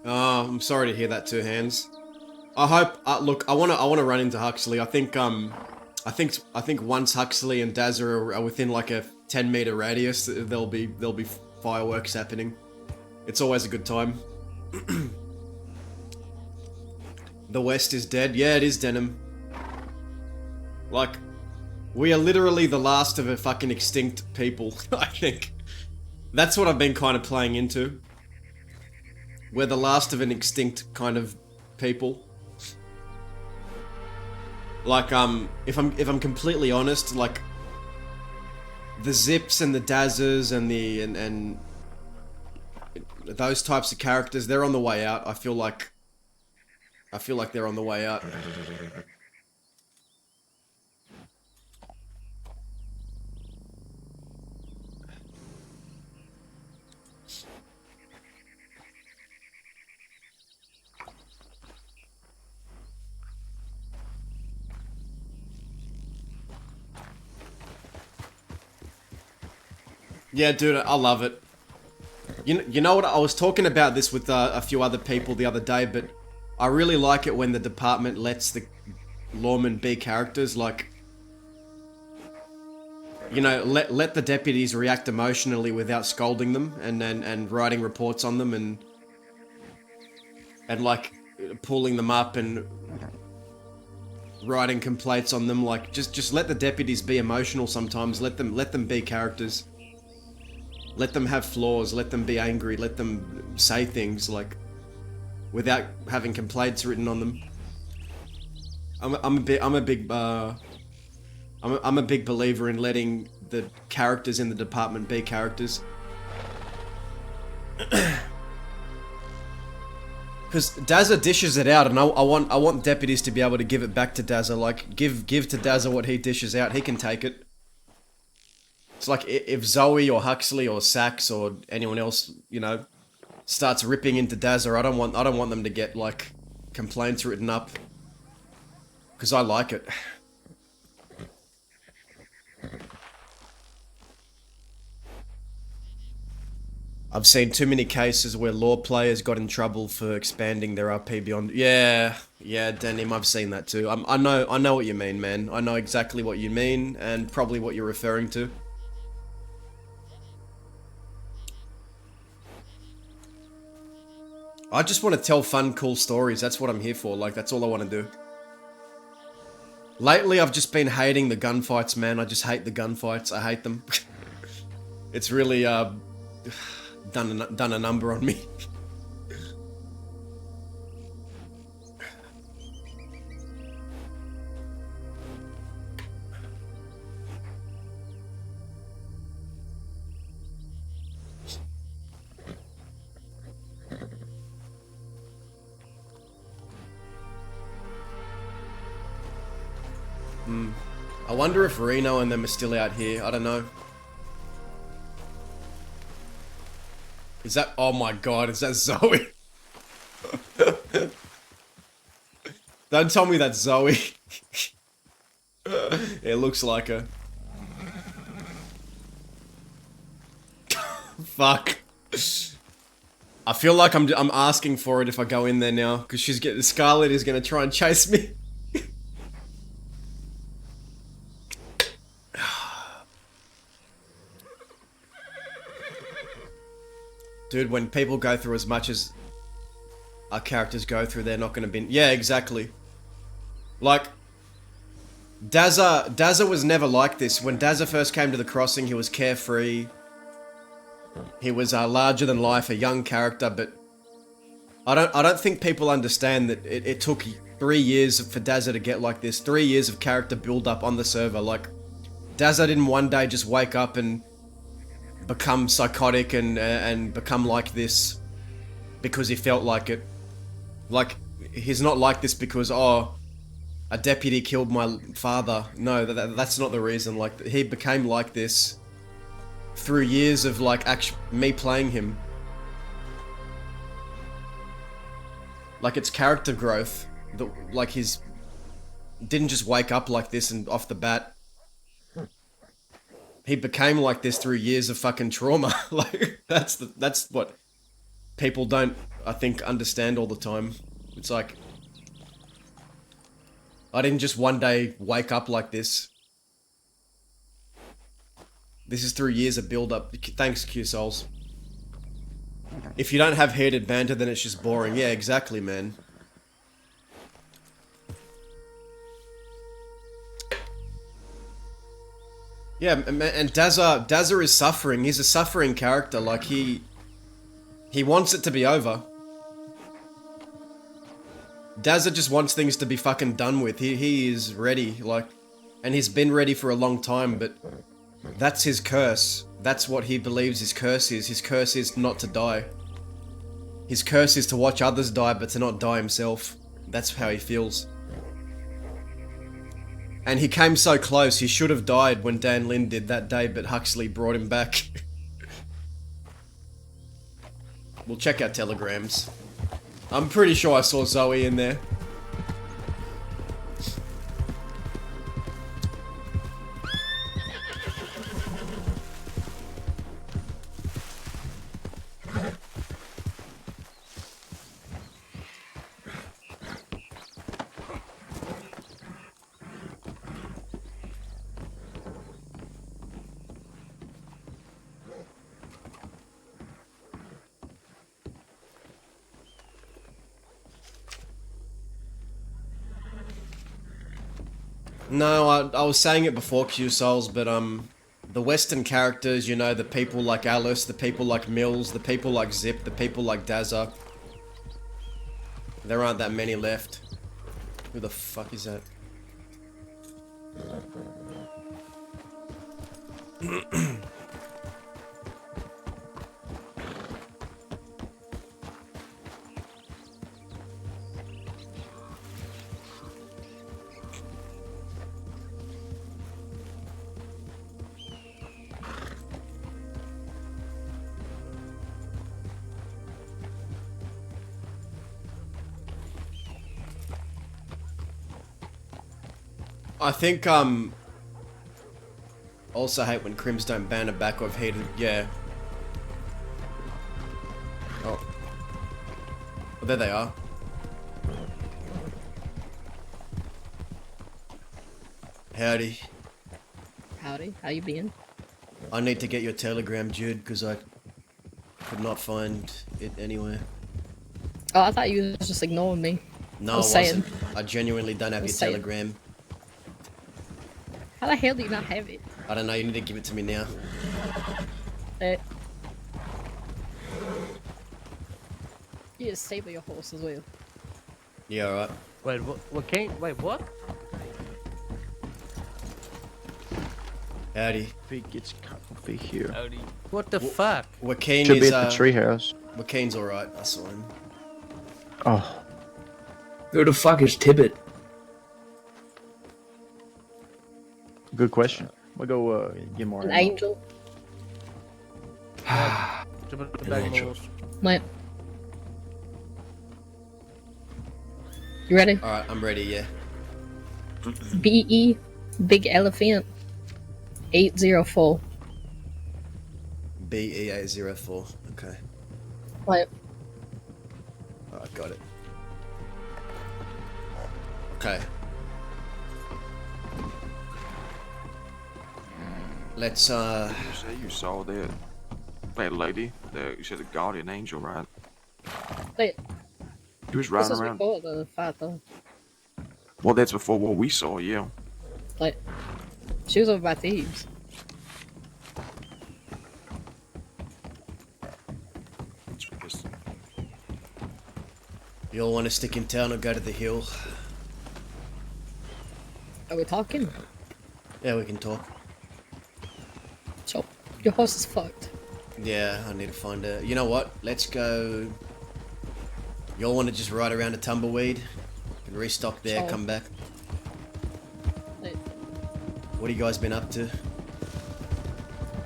Oh, I'm sorry to hear that, Two Hands. I hope. Look, I wanna run into Huxley. I think once Huxley and Dazza are within like a 10-meter radius, there'll be fireworks happening. It's always a good time. The West is dead. Yeah, it is, Denim. Like, we are literally the last of a fucking extinct people. I think that's what I've been kind of playing into. We're the last of an extinct kind of people. Like, if I'm completely honest, like, the Zips and the Dazzers and and those types of characters, they're on the way out. I feel like they're on the way out. Yeah, dude, I love it. You know what? I was talking about this with a few other people the other day, but I really like it when the department lets the lawmen be characters, like, you know, let the deputies react emotionally without scolding them and writing reports on them and like pulling them up and writing complaints on them. Like, just let the deputies be emotional sometimes. Let them be characters. Let them have flaws. Let them be angry. Let them say things, like, without having complaints written on them. I'm a big believer in letting the characters in the department be characters. Because Dazza dishes it out, and I want deputies to be able to give it back to Dazza. Like, give to Dazza what he dishes out. He can take it. It's like if Zoe or Huxley or Sax or anyone else, you know, starts ripping into Dazza, I don't want them to get, like, complaints written up. Because I like it. I've seen too many cases where law players got in trouble for expanding their RP beyond. Yeah, Denim, I've seen that too. I know what you mean, man. I know exactly what you mean, and probably what you're referring to. I just want to tell fun, cool stories. That's what I'm here for. Like, that's all I want to do. Lately, I've just been hating the gunfights, man. I just hate the gunfights. I hate them. It's really, done a number on me. I wonder if Reno and them are still out here. I don't know. Is that... Oh my god, is that Zoe? Don't tell me that's Zoe. It looks like her. Fuck. I feel like I'm asking for it if I go in there now, because Scarlet is gonna try and chase me. Dude, when people go through as much as our characters go through, they're not gonna be... Yeah, exactly. Like, Dazza was never like this. When Dazza first came to the crossing, he was carefree. He was larger than life, a young character, but I don't think people understand that it took 3 years for Dazza to get like this. 3 years of character build up on the server. Like, Dazza didn't one day just wake up and become psychotic and become like this because he felt like it. Like, he's not like this because, oh, a deputy killed my father. No, that's not the reason. Like, he became like this through years of, like, me playing him. Like, it's character growth. Like, he's... didn't just wake up like this and off the bat. He became like this through years of fucking trauma. Like, that's what people don't, I think, understand all the time. It's like, I didn't just one day wake up like this. This is through years of build-up. Thanks, Q-Souls. If you don't have heated banter, then it's just boring. Yeah, exactly, man. Yeah, and Dazza is suffering. He's a suffering character. Like, he wants it to be over. Dazza just wants things to be fucking done with. He is ready, like, and he's been ready for a long time, but that's his curse. That's what he believes his curse is. His curse is not to die. His curse is to watch others die, but to not die himself. That's how he feels. And he came so close, he should have died when Dan Lin did that day, but Huxley brought him back. We'll check our telegrams. I'm pretty sure I saw Zoe in there. No, I was saying it before Q Souls, but the Western characters, you know, the people like Alice, the people like Mills, the people like Zip, the people like Dazza. There aren't that many left. Who the fuck is that? I think, also hate when crims don't ban a back of heated, yeah. Oh. Well, there they are. Howdy. Howdy, how you been? I need to get your telegram, Jude, because I could not find it anywhere. Oh, I thought you was just ignoring me. No, I I was wasn't. saying. I genuinely don't have I your was saying. telegram. How the hell do you not have it? I don't know, you need to give it to me now. You just save your horse as well. Yeah, alright. Wait, what can't? Wait, what? Howdy. It gets coffee here. Howdy. What the fuck? Joaquin Should is, be at the treehouse. Joaquin's alright, I saw him. Oh. Who the fuck is Tibbet? Good question. We'll go get more. An ammo. angel. What? You ready? Alright, I'm ready, yeah. BE, Big Elephant, 804. BE804, okay. What? Alright, got it. Okay. Let's, You say you saw that lady, you said the guardian angel, right? Wait, He was this riding was around. before the fight though. Well, that's before what we saw, yeah. Like, she was over by thieves. you all want to stick in town or go to the hill? Are we talking? Yeah, we can talk. Sure. Your horse is fucked. Yeah, I need to find a... You know what? Let's go... Y'all want to just ride around a tumbleweed? Can restock there, Sure. come back. Wait. What have you guys been up to?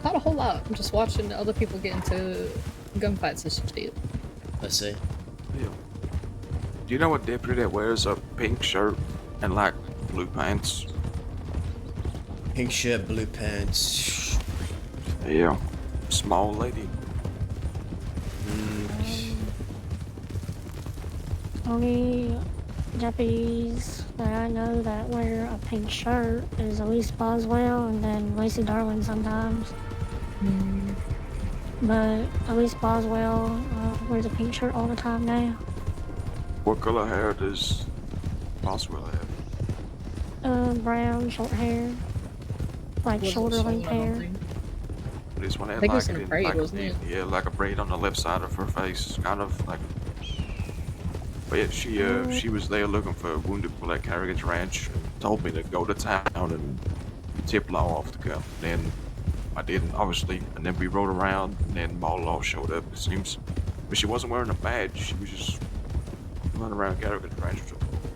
Not a whole lot. I'm just watching other people get into gunfights and shit. I see. Yeah. Do you know a deputy that wears a pink shirt and like blue pants? Pink shirt, blue pants. Yeah. Small lady. Only deputies that I know that wear a pink shirt is Elise Boswell and then Lacey Darwin sometimes. But Elise Boswell wears a pink shirt all the time now. What color hair does Boswell have? Brown, short hair. Like Wasn't shoulder shown, length I don't hair. think. This one I had think it like was in a braid, like wasn't it? Yeah, like a braid on the left side of her face, kind of like. But yeah, she was there looking for wounded people at Carrigan's Ranch. Told me to go to town and tip Law off the cuff. Then I didn't, obviously. And then we rode around, and then Ball Law showed up. It seems, but she wasn't wearing a badge. She was just running around Carrigan's Ranch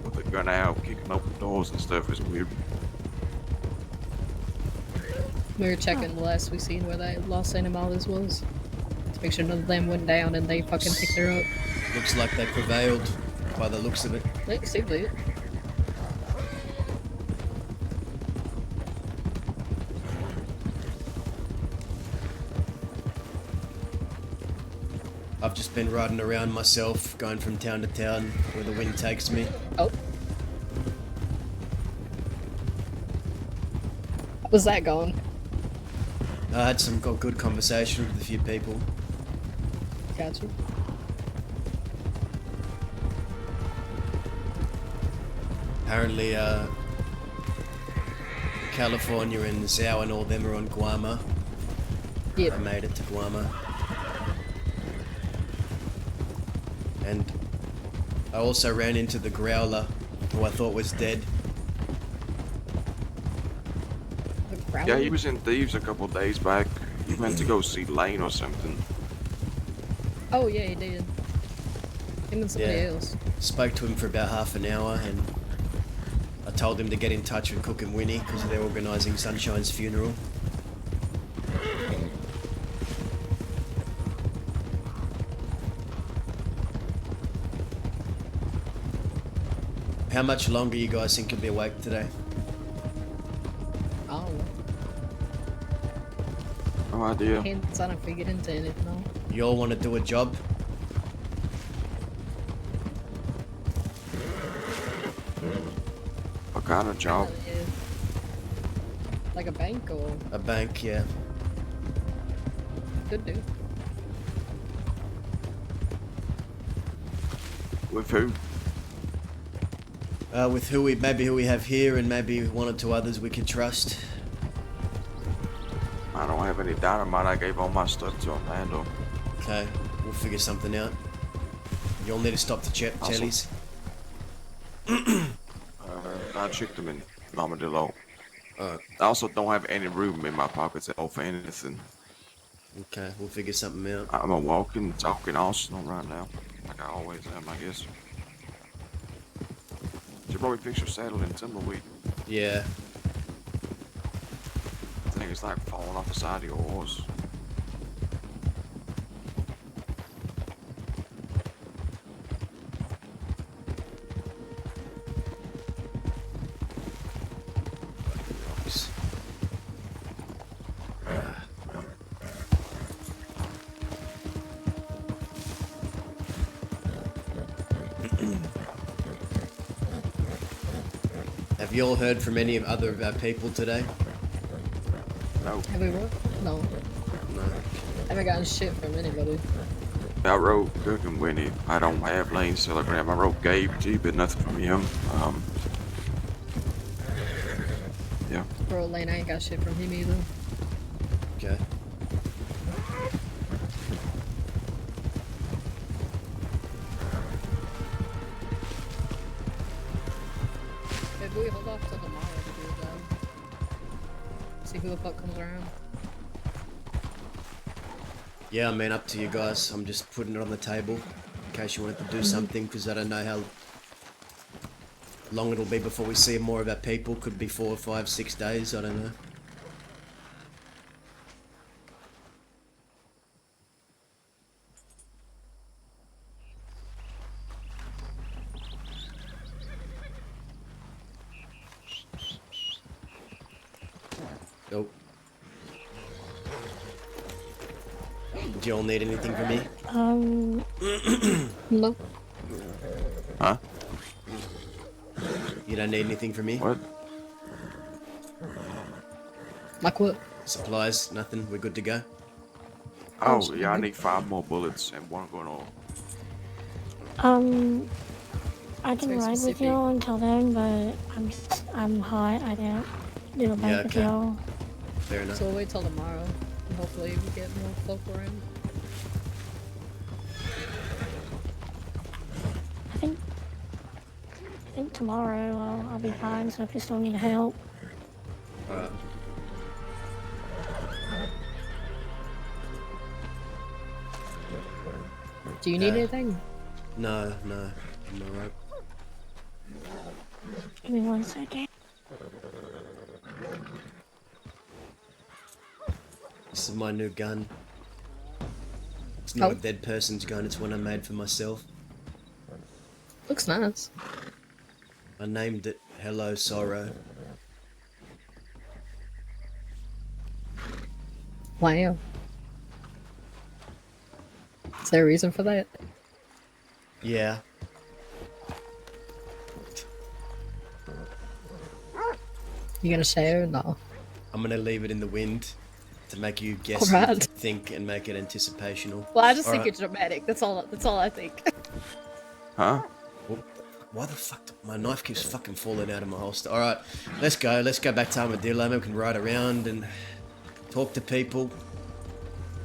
with a gun out, kicking open doors and stuff. It was weird. We were checking the last we seen where that Los Animales was. To make sure none of them went down and they fucking picked her up. Looks like they prevailed by the looks of it. Like, seemed it. I've just been riding around myself, going from town to town where the wind takes me. Oh. Was that gone? I had some good conversation with a few people. Gotcha. Apparently, California and Zhao and all them are on Guama. Yep. I made it to Guama. And I also ran into the Growler, who I thought was dead. Yeah, he was in Thieves a couple days back. He went to go see Lane or something. Oh yeah, he did. Him and somebody else. Spoke to him for about half an hour, and I told him to get in touch with Cook and Winnie because they're organising Sunshine's funeral. How much longer you guys think you'll be awake today? Oh. No idea. Hints I don't figure into anything though. You all want to do a job? What kind of job? Yeah. Like a bank or A bank, yeah. could do. With who? With who we have here, and maybe one or two others we can trust. I don't have any dynamite. I gave all my stuff to Orlando. Okay, we'll figure something out. You'll need to stop the jellies. I checked them in Armadillo. I also don't have any room in my pockets at all for anything. Okay, we'll figure something out. I'm a walking, talking arsenal right now. Like I always am, I guess. You probably fix your saddle in tumbleweed. Yeah. I think it's like falling off the side of your horse. Have you all heard from any of other of our people today? No. Have we what? No. No. Haven't gotten shit from anybody. I wrote Cook and Winnie. I don't have Lane's telegram. I wrote Gabe G, but nothing from him. Yeah. Bro, Lane, I ain't got shit from him either. Okay. Maybe we hold off till tomorrow to do it though. See who the fuck comes around. Yeah, I mean, up to you guys. I'm just putting it on the table in case you wanted to do something, because I don't know how long it'll be before we see more of our people. Could be 4, 5, 6 days. I don't know. Nope. Do you all need anything from me? No. Huh? You don't need anything from me? What? Like what? Supplies, nothing. We're good to go. Oh, yeah, I need 5 more bullets and 1 going on. I can Very ride with specific. y'all until then, but I'm hot. I can't do a bank with okay. y'all. Fair enough. So we'll wait till tomorrow. And hopefully we get more folk around. I think tomorrow I'll be fine. So if you still need help, Alright. Do you need anything? No, no. I'm alright. give me 1 second. This is my new gun. It's not Oh. a dead person's gun, it's one I made for myself. Looks nice. I named it Hello Sorrow. Wow. Is there a reason for that? Yeah. You gonna share? No. I'm gonna leave it in the wind to make you guess, Alright. and think, and make it anticipational. Well, I just think Alright. it's dramatic. That's all I think. Huh? Why the fuck? My knife keeps fucking falling out of my holster. Alright, let's go. Let's go back to Armadillo. Maybe we can ride around and talk to people.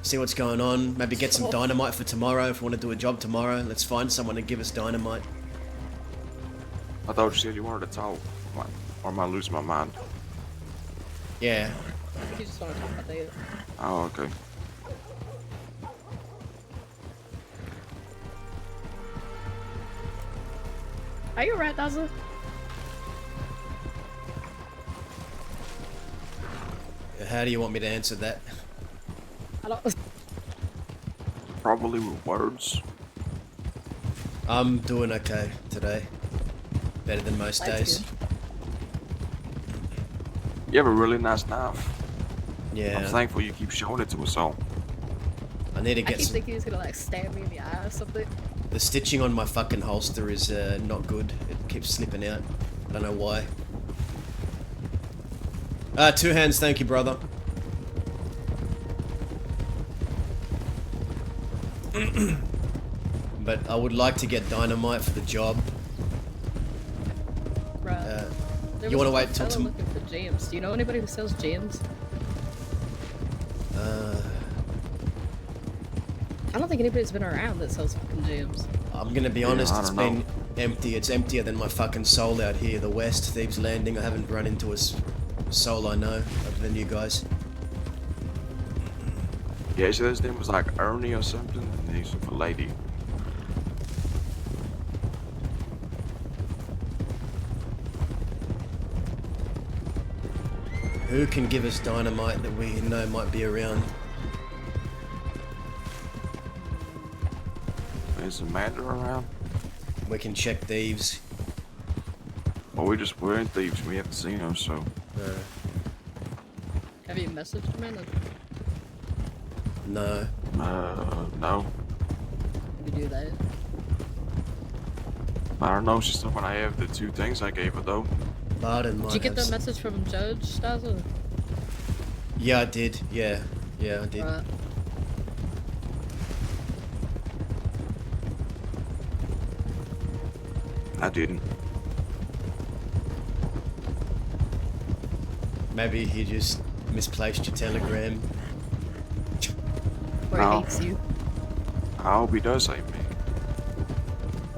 See what's going on. Maybe get some dynamite for tomorrow. If we want to do a job tomorrow, let's find someone to give us dynamite. I thought you said you wanted to talk. Or am I losing my mind? Yeah. I think you just want to talk about that. Oh, okay. Are you alright, Dazzle? How do you want me to answer that? I don't. Probably with words. I'm doing okay today. Better than most That's days. good. You have a really nice knife. Yeah. I'm thankful you keep showing it to us all. I need to I get keep some... thinking he's gonna like stab me in the eye or something. The stitching on my fucking holster is not good. It keeps slipping out. I don't know why. 2 hands, thank you, brother. But I would like to get dynamite for the job. Right. There You was want to a wait till fella looking for gems. Do you know anybody who sells gems? I don't think anybody's been around that sells fucking gems. I'm gonna be honest, it's been empty. It's emptier than my fucking soul out here, the West, Thieves Landing. I haven't run into a soul I know, other than you guys. Yeah, so his name was like Ernie or something, and he's a lady. Who can give us dynamite that we know might be around? Is Amanda around? We can check thieves. Well, we're in thieves. We haven't seen her, so. Have you messaged Amanda? No. No. You do that. I don't know. She's the one I have the 2 things I gave her though. Barden Did you get the message from Judge Stazo? Yeah, I did. Yeah, I did. Right. I didn't. Maybe he just misplaced your telegram. Or he hates you. I hope he does hate me.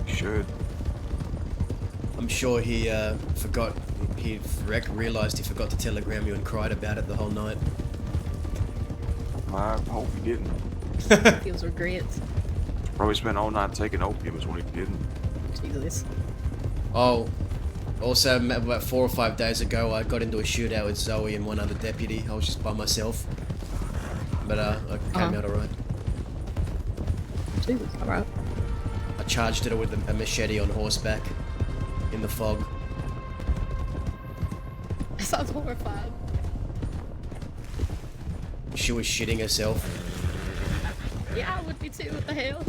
He should. I'm sure he forgot. He realized he forgot to telegram you and cried about it the whole night. I hope he didn't. Feels regrets. Probably spent all night taking opium is what he didn't. Jesus. Oh, also about 4 or 5 days ago, I got into a shootout with Zoe and one other deputy. I was just by myself, but I came out alright. Jesus, alright. I charged her with a machete on horseback in the fog. That sounds horrifying. She was shitting herself. Yeah, I would be too. What the hell?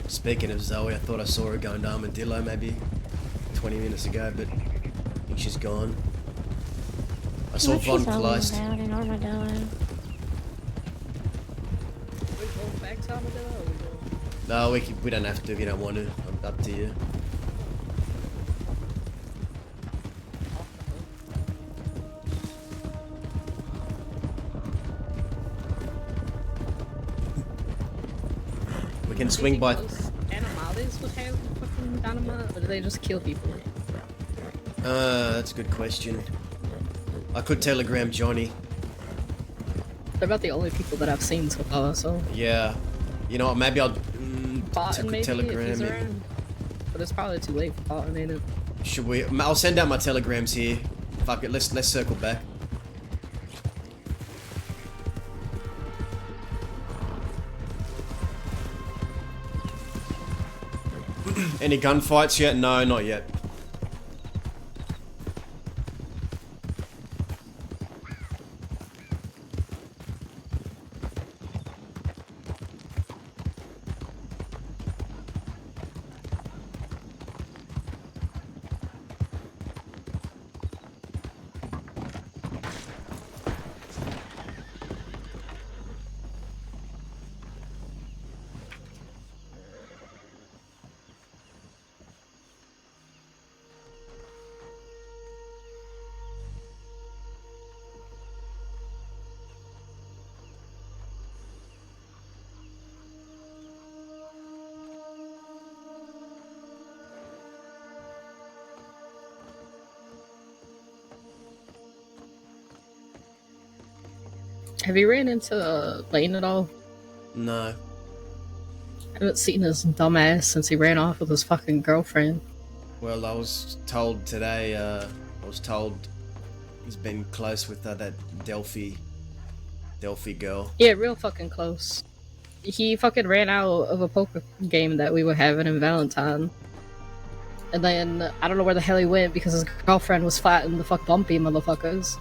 Speaking of Zoe, I thought I saw her going to Armadillo maybe 20 minutes ago, but I think she's gone. I saw Von Kleist. Down in Armadillo. Are we going back to Armadillo or are we going? No, we don't have to if you don't want to. Up to you. We can swing by. Animales would have fucking dynamite, or do they just kill people? That's a good question. I could telegram Johnny. They're about the only people that I've seen so far, so. Yeah. You know what, maybe I'll Barton maybe, telegram if he's him. around. But it's probably too late for Barton, ain't it? Should we? I'll send out my telegrams here. Fuck it, let's circle back. Any gunfights yet? No, not yet. Have you ran into Lane at all? No. I haven't seen his dumbass since he ran off with his fucking girlfriend. Well, I was told today, he's been close with that Delphi girl. Yeah, real fucking close. He fucking ran out of a poker game that we were having in Valentine. And then, I don't know where the hell he went because his girlfriend was fighting the fuck bumpy motherfuckers.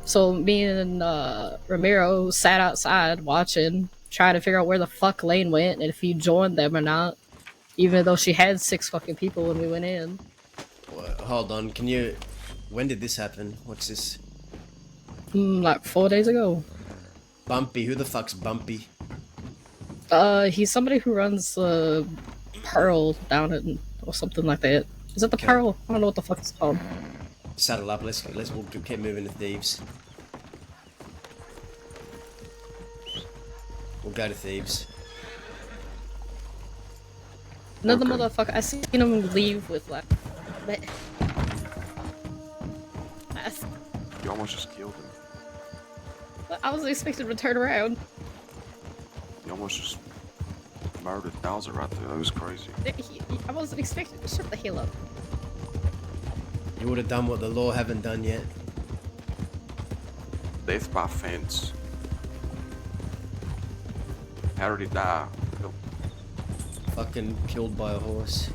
So me and Ramiro sat outside watching, trying to figure out where the fuck Lane went and if he joined them or not. Even though she had 6 fucking people when we went in. Hold on, when did this happen? What's this? Like 4 days ago. Bumpy, who the fuck's Bumpy? He's somebody who runs Pearl down in, or something like that. Is it the Pearl? I don't know what the fuck it's called. Saddle up, we'll keep moving to Thieves. We'll go to Thieves. Another motherfucker, I seen him leave with like... You almost just killed him. I wasn't expecting him to turn around. You almost just murdered Bowser right there. That was crazy. I wasn't expecting to shut the hell up. You would have done what the law haven't done yet. Death by fence. How did he die? Fucking killed by a horse.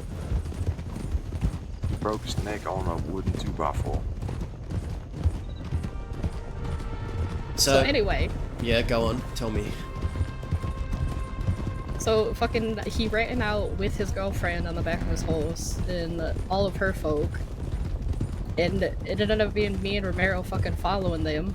He broke his neck on a wooden 2x4. So anyway. Yeah, go on. Tell me. So fucking he ran out with his girlfriend on the back of his horse and all of her folk. And it ended up being me and Romero fucking following them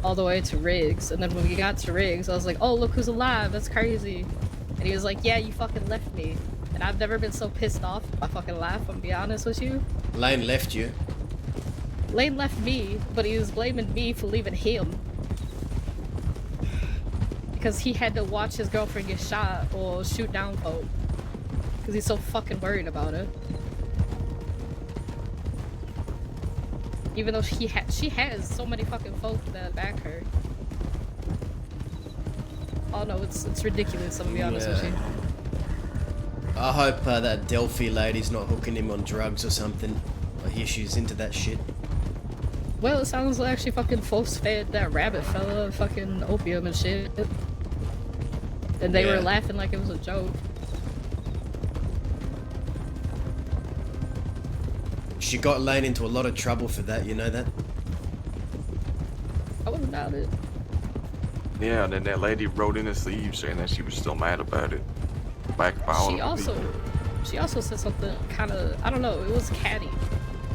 all the way to Riggs. And then when we got to Riggs, I was like, oh, look who's alive. That's crazy. And he was like, yeah, you fucking left me. And I've never been so pissed off in my fucking life, I'm gonna be honest with you. Lane left you. Lane left me, but he was blaming me for leaving him. Because he had to watch his girlfriend get shot or shoot down folk. Because he's so fucking worried about it. Even though she has so many fucking folk that back her. Oh no, it's ridiculous, I'm gonna be honest with you. I hope that Delphi lady's not hooking him on drugs or something. I hear she's into that shit. Well, it sounds like she fucking force-fed that rabbit fella fucking opium and shit. And they were laughing like it was a joke. She got Lane into a lot of trouble for that, you know that? I wouldn't doubt it. Yeah, and then that lady wrote in his sleeve saying that she was still mad about it. She also said something kind of, I don't know, it was catty.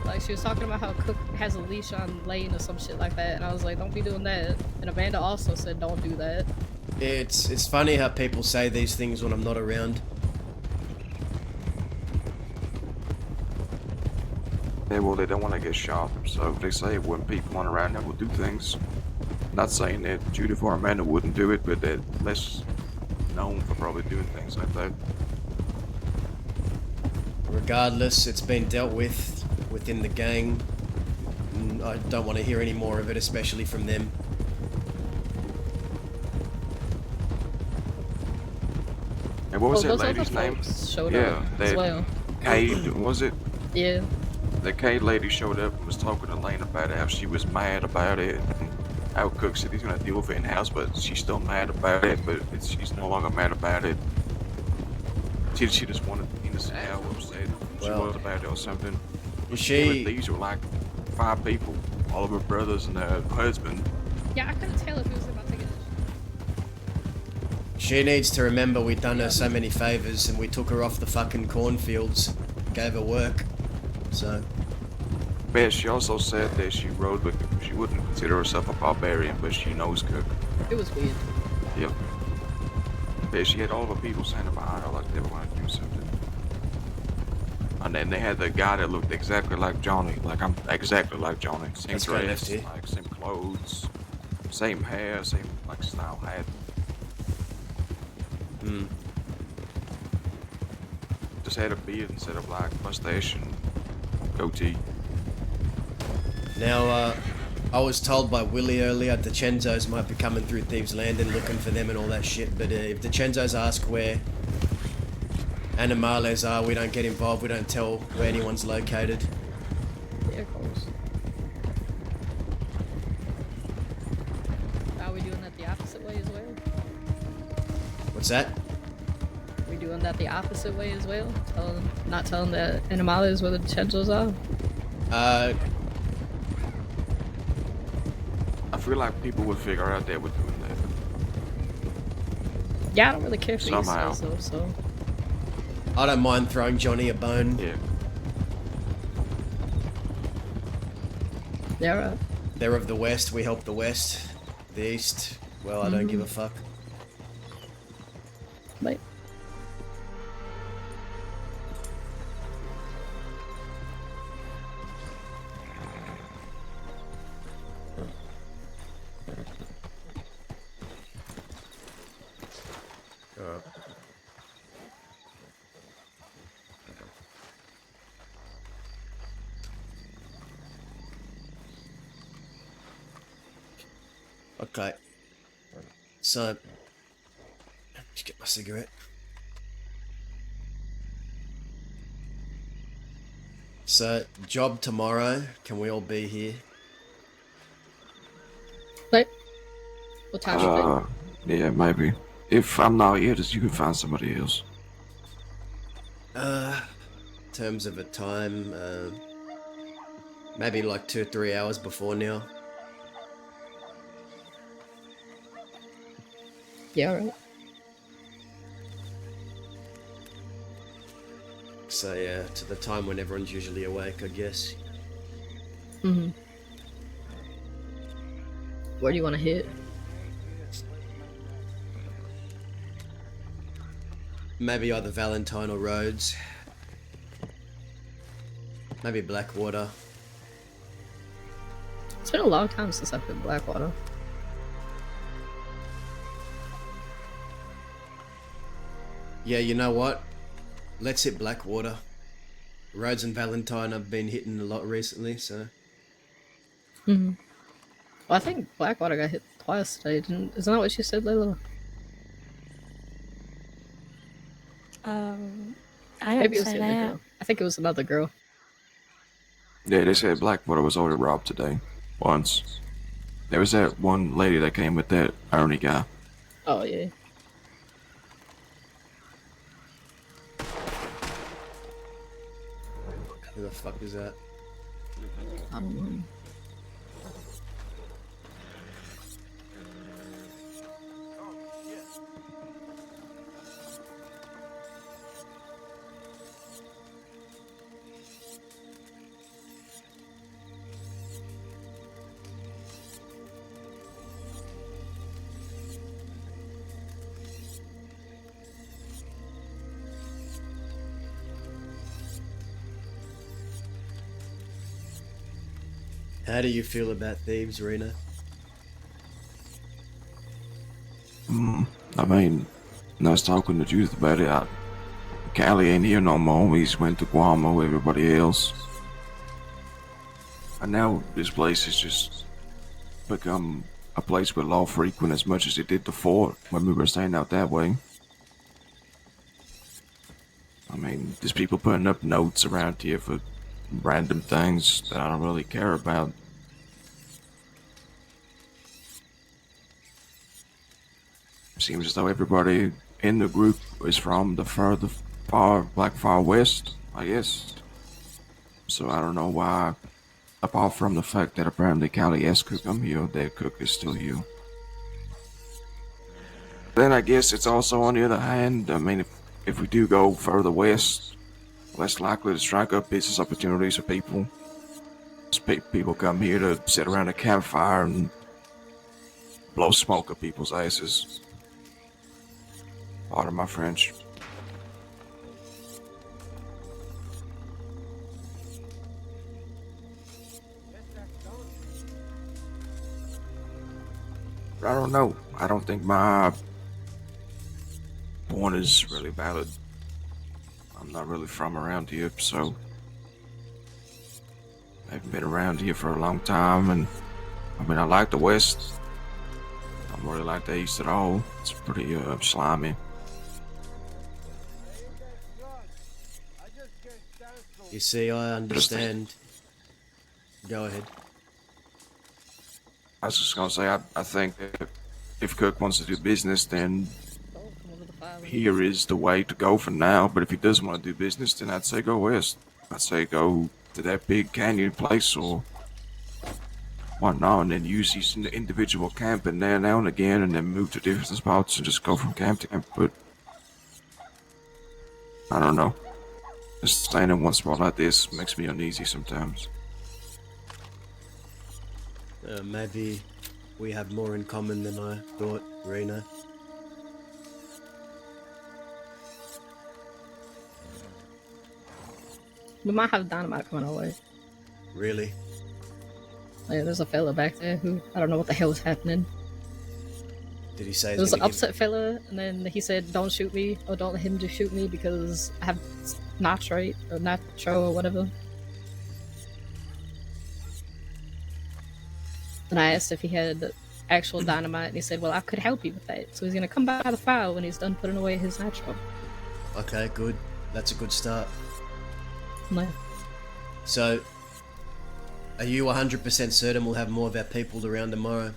Like she was talking about how Cook has a leash on Lane or some shit like that, and I was like, don't be doing that. And Amanda also said, don't do that. It's funny how people say these things when I'm not around. Yeah, well, they don't want to get shot, so they say when people aren't around, they will do things. Not saying that Judith or Amanda wouldn't do it, but they're less known for probably doing things like that. Regardless, it's been dealt with within the gang. I don't want to hear any more of it, especially from them. And what was that lady's name? Yeah, that well. Cade, was it? Yeah. The Cade lady showed up and was talking to Lane about how she was mad about it. How Cook said he's gonna deal with it in-house, but she's still mad about it, but she's no longer mad about it. She just wanted him to say how upset she was about it or something. These were like 5 people, all of her brothers and her husband. Yeah, I couldn't tell if he was about to get She needs to remember we'd done her so many favors and we took her off the fucking cornfields, gave her work, so... But she also said that she rode with, she wouldn't consider herself a barbarian, but she knows Cook. It was weird. Yep. But she had all the people standing behind her like they were going to do something. And then they had the guy that looked exactly like Johnny, like I'm exactly like Johnny. Same dress, like same clothes, same hair, same like style hat. Just had a beard instead of like mustache and goatee. Now, I was told by Willie earlier DeCenzos might be coming through Thieves Landing looking for them and all that shit, but if DeCenzos ask where Animales are, we don't get involved, we don't tell where anyone's located. Yeah, of course. Are we doing that the opposite way as well? What's that? Are we doing that the opposite way as well? Not telling the Animales where the Chenchos are? I feel like people would figure out that we're doing that. Yeah, I don't really care for Somehow. these though, so. I don't mind throwing Johnny a bone. Yeah. Yeah, right. They're of the West, we help the West. The East, well, I don't give a fuck. Like. Okay. So, just get my cigarette. So, job tomorrow. Can we all be here? What? What time should it? Yeah, maybe. If I'm not here, just you can find somebody else. In terms of a time, maybe like 2 or 3 hours before now. Yeah, right. So yeah, to the time when everyone's usually awake, I guess. Mm-hmm. Where do you want to hit? Maybe either Valentine or Rhodes. Maybe Blackwater. It's been a long time since I've been Blackwater. Yeah, you know what? Let's hit Blackwater. Rhodes and Valentine have been hitting a lot recently, so... Mm-hmm. Well, I think Blackwater got hit twice today, isn't that what you said, Layla? I Maybe didn't it was say the other that. girl. I think it was another girl. Yeah, they said Blackwater was already robbed today. Once. There was that one lady that came with that Ernie guy. Oh, yeah. Who the fuck is that? I don't know. How do you feel about thieves, Rena? I mean, I was talking to Judith about it. Callie ain't here no more. He's went to Guam with everybody else. And now this place has just become a place where law frequent as much as it did before when we were staying out that way. I mean, there's people putting up notes around here for random things that I don't really care about. Seems as though everybody in the group is from the far west, I guess. So I don't know why, apart from the fact that apparently Callie S. Cook, I'm here, their cook is still here. Then I guess it's also on the other hand, I mean, if we do go further west, less likely to strike up business opportunities for people. People come here to sit around a campfire and blow smoke at people's asses. Pardon my French. But I don't know. I don't think my point is really valid. I'm not really from around here, so I haven't been around here for a long time, and I mean, I like the West. I don't really like the East at all. It's pretty slimy. You see, I understand. Go ahead. I was just gonna say, I think that if Kirk wants to do business, then here is the way to go for now. But if he doesn't want to do business, then I'd say go west. I'd say go to that big canyon place or whatnot, and then use these individual camping there now and again, and then move to different spots and just go from camp to camp. But I don't know. Just staying in one spot like this makes me uneasy sometimes. Maybe we have more in common than I thought, Reno. We might have dynamite coming our way. Really? Yeah, there's a fella back there who I don't know what the hell is happening. Did he say There was an upset fella, and then he said, "Don't shoot me, or don't let him just shoot me because I have nitrate or nitro or whatever." And I asked if he had actual dynamite, and he said, "Well, I could help you with that." So he's gonna come by the file when he's done putting away his nitro. Okay, good. That's a good start. No. So, are you 100% certain we'll have more of our people around tomorrow?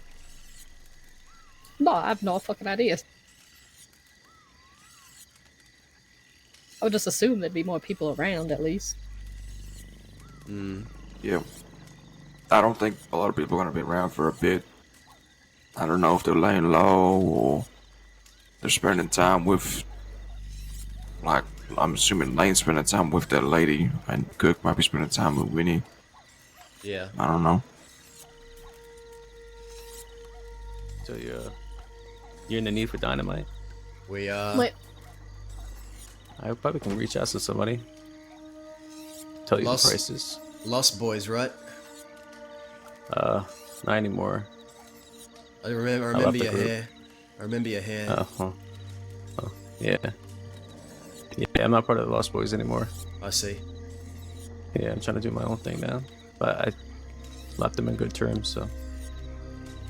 No, I have no fucking idea. I would just assume there'd be more people around, at least. Yeah. I don't think a lot of people are going to be around for a bit. I don't know if they're laying low or they're spending time with, like, I'm assuming Lane's spending time with that lady, and Cook might be spending time with Winnie. Yeah. I don't know. So you're in the need for dynamite? We are. Wait. I probably can reach out to somebody. Tell you Lost- the prices. Lost Boys, right? Not anymore. I remember left the your group. hair. I remember your hair. Oh, yeah. Yeah, I'm not part of the Lost Boys anymore. I see. Yeah, I'm trying to do my own thing now. But I left them in good terms, so.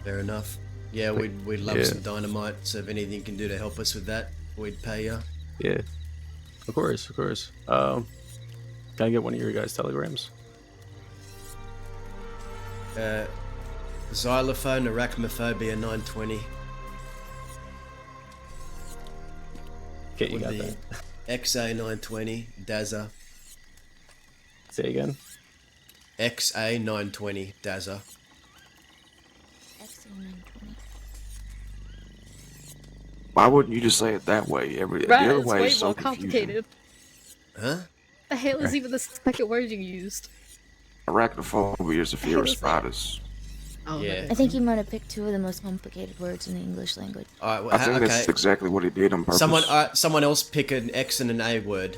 Fair enough. Yeah, But- we'd love yeah. some dynamite, so if anything you can do to help us with that, we'd pay you. Yeah. Of course, of course. Can I get one of your guys' telegrams? Xylophone, arachnophobia 920. Okay, you Would got be that. XA 920, Dazza. Say again? XA 920, Dazza. Why wouldn't you just say it that way? Right, the other it's way way is so more confusing. complicated. Huh? The hell is even the second word you used? Arachnophobia is a fear of spiders. Oh, Yeah. I think he might have picked two of the most complicated words in the English language. Alright, well, I think that's exactly what he did on purpose. Someone else pick an X and an A word.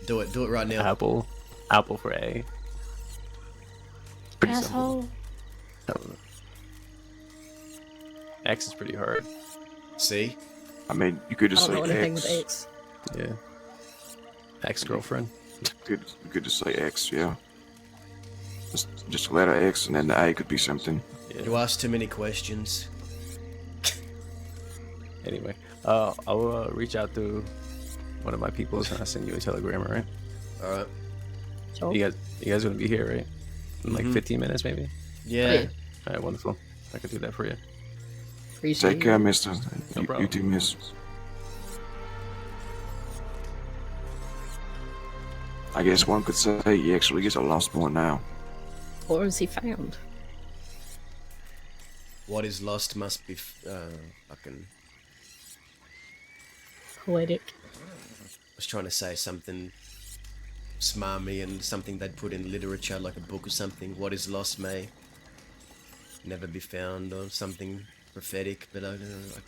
Do it right now. Apple. Apple for A. Pretty simple. Asshole. X is pretty hard. See? I mean, you could I just don't know say anything X. with X. Yeah. Ex-girlfriend. You could just say X, yeah. Just a letter X, and then the A could be something. Yeah. You asked too many questions. Anyway, I'll reach out to one of my people and I'll send you a telegram, alright? Alright. So, You guys gonna be here, right? In like Mhm. 15 minutes, maybe? Yeah. Alright, wonderful. I can do that for you. appreciate Take care, it. mister. No You problem. too, miss. I guess one could say he actually is a lost boy now. Or is he found? What is lost must be fucking... Poetic. I was trying to say something smarmy and something they'd put in literature, like a book or something. What is lost may never be found, or something prophetic, but I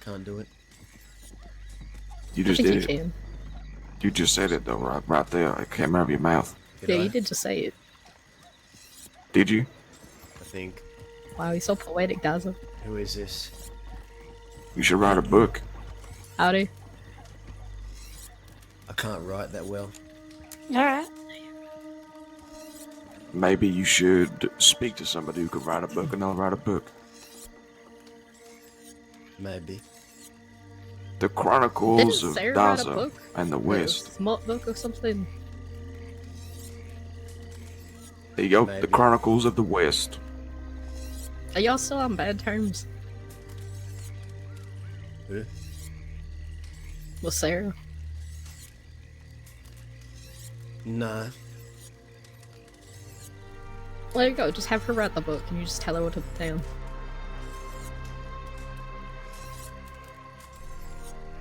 can't do it. You I just think did you it. can. You just said it though, right there. It came out of your mouth. Yeah, you did just say it. Did you? I think. Wow, he's so poetic, Dazzle. Who is this? You should write a book. Howdy. I can't write that well. Alright. Maybe you should speak to somebody who could write a book, and they'll write a book. Maybe. The Chronicles Didn't of Sarah write a Daza book? and the A West. smart book or something? There you go. Maybe. The Chronicles of the West. Are y'all still on bad terms? Who? With Sarah? Nah. There you go, just have her write the book and you just tell her what to put down.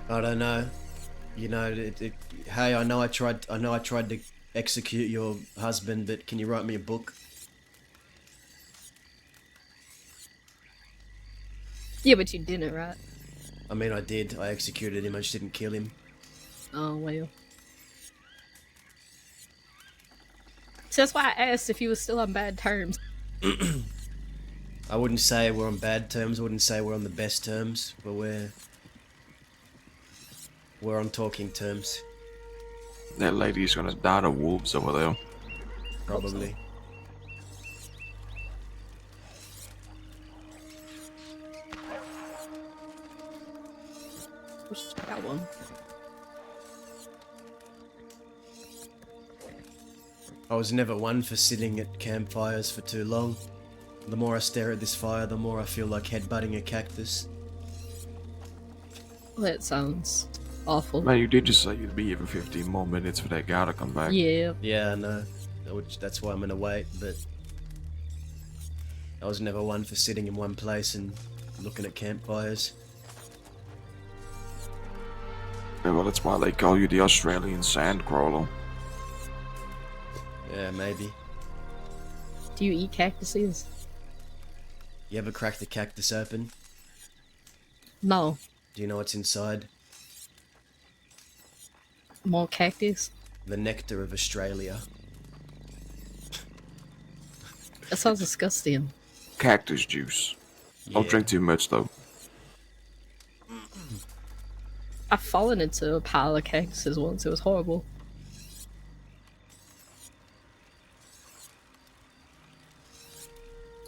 I don't know. You know, hey, I know I tried to execute your husband, but can you write me a book? Yeah, but you didn't, right? I mean, I did. I executed him. I just didn't kill him. Oh, well. So that's why I asked if you were still on bad terms. I wouldn't say we're on bad terms. I wouldn't say we're on the best terms, but we're on talking terms. That lady's gonna die to wolves over there. Probably. Just got one. I was never one for sitting at campfires for too long. The more I stare at this fire, the more I feel like headbutting a cactus. That sounds awful. Man, you did just say you'd be here for 15 more minutes for that guy to come back. Yeah. Yeah, I know. That's why I'm gonna wait, but I was never one for sitting in one place and looking at campfires. Yeah, well, that's why they call you the Australian sandcrawler. Yeah, maybe. Do you eat cactuses? You ever cracked a cactus open? No. Do you know what's inside? More cactus? The nectar of Australia. That sounds disgusting. Cactus juice. Don't Yeah. drink too much, though. I've fallen into a pile of cactuses once. It was horrible.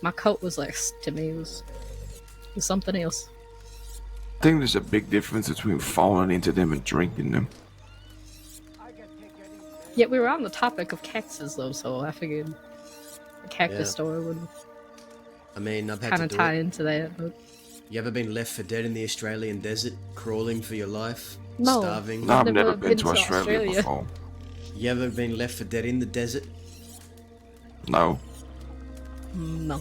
My coat was like to me. It was something else. I think there's a big difference between falling into them and drinking them. Yeah, we were on the topic of cactuses though, so I figured a cactus Yeah. store would I mean, I've had kind to of do tie it. into that. But You ever been left for dead in the Australian desert, crawling for your life, No. starving? No, I've never been to Australia before. You ever been left for dead in the desert? No. no.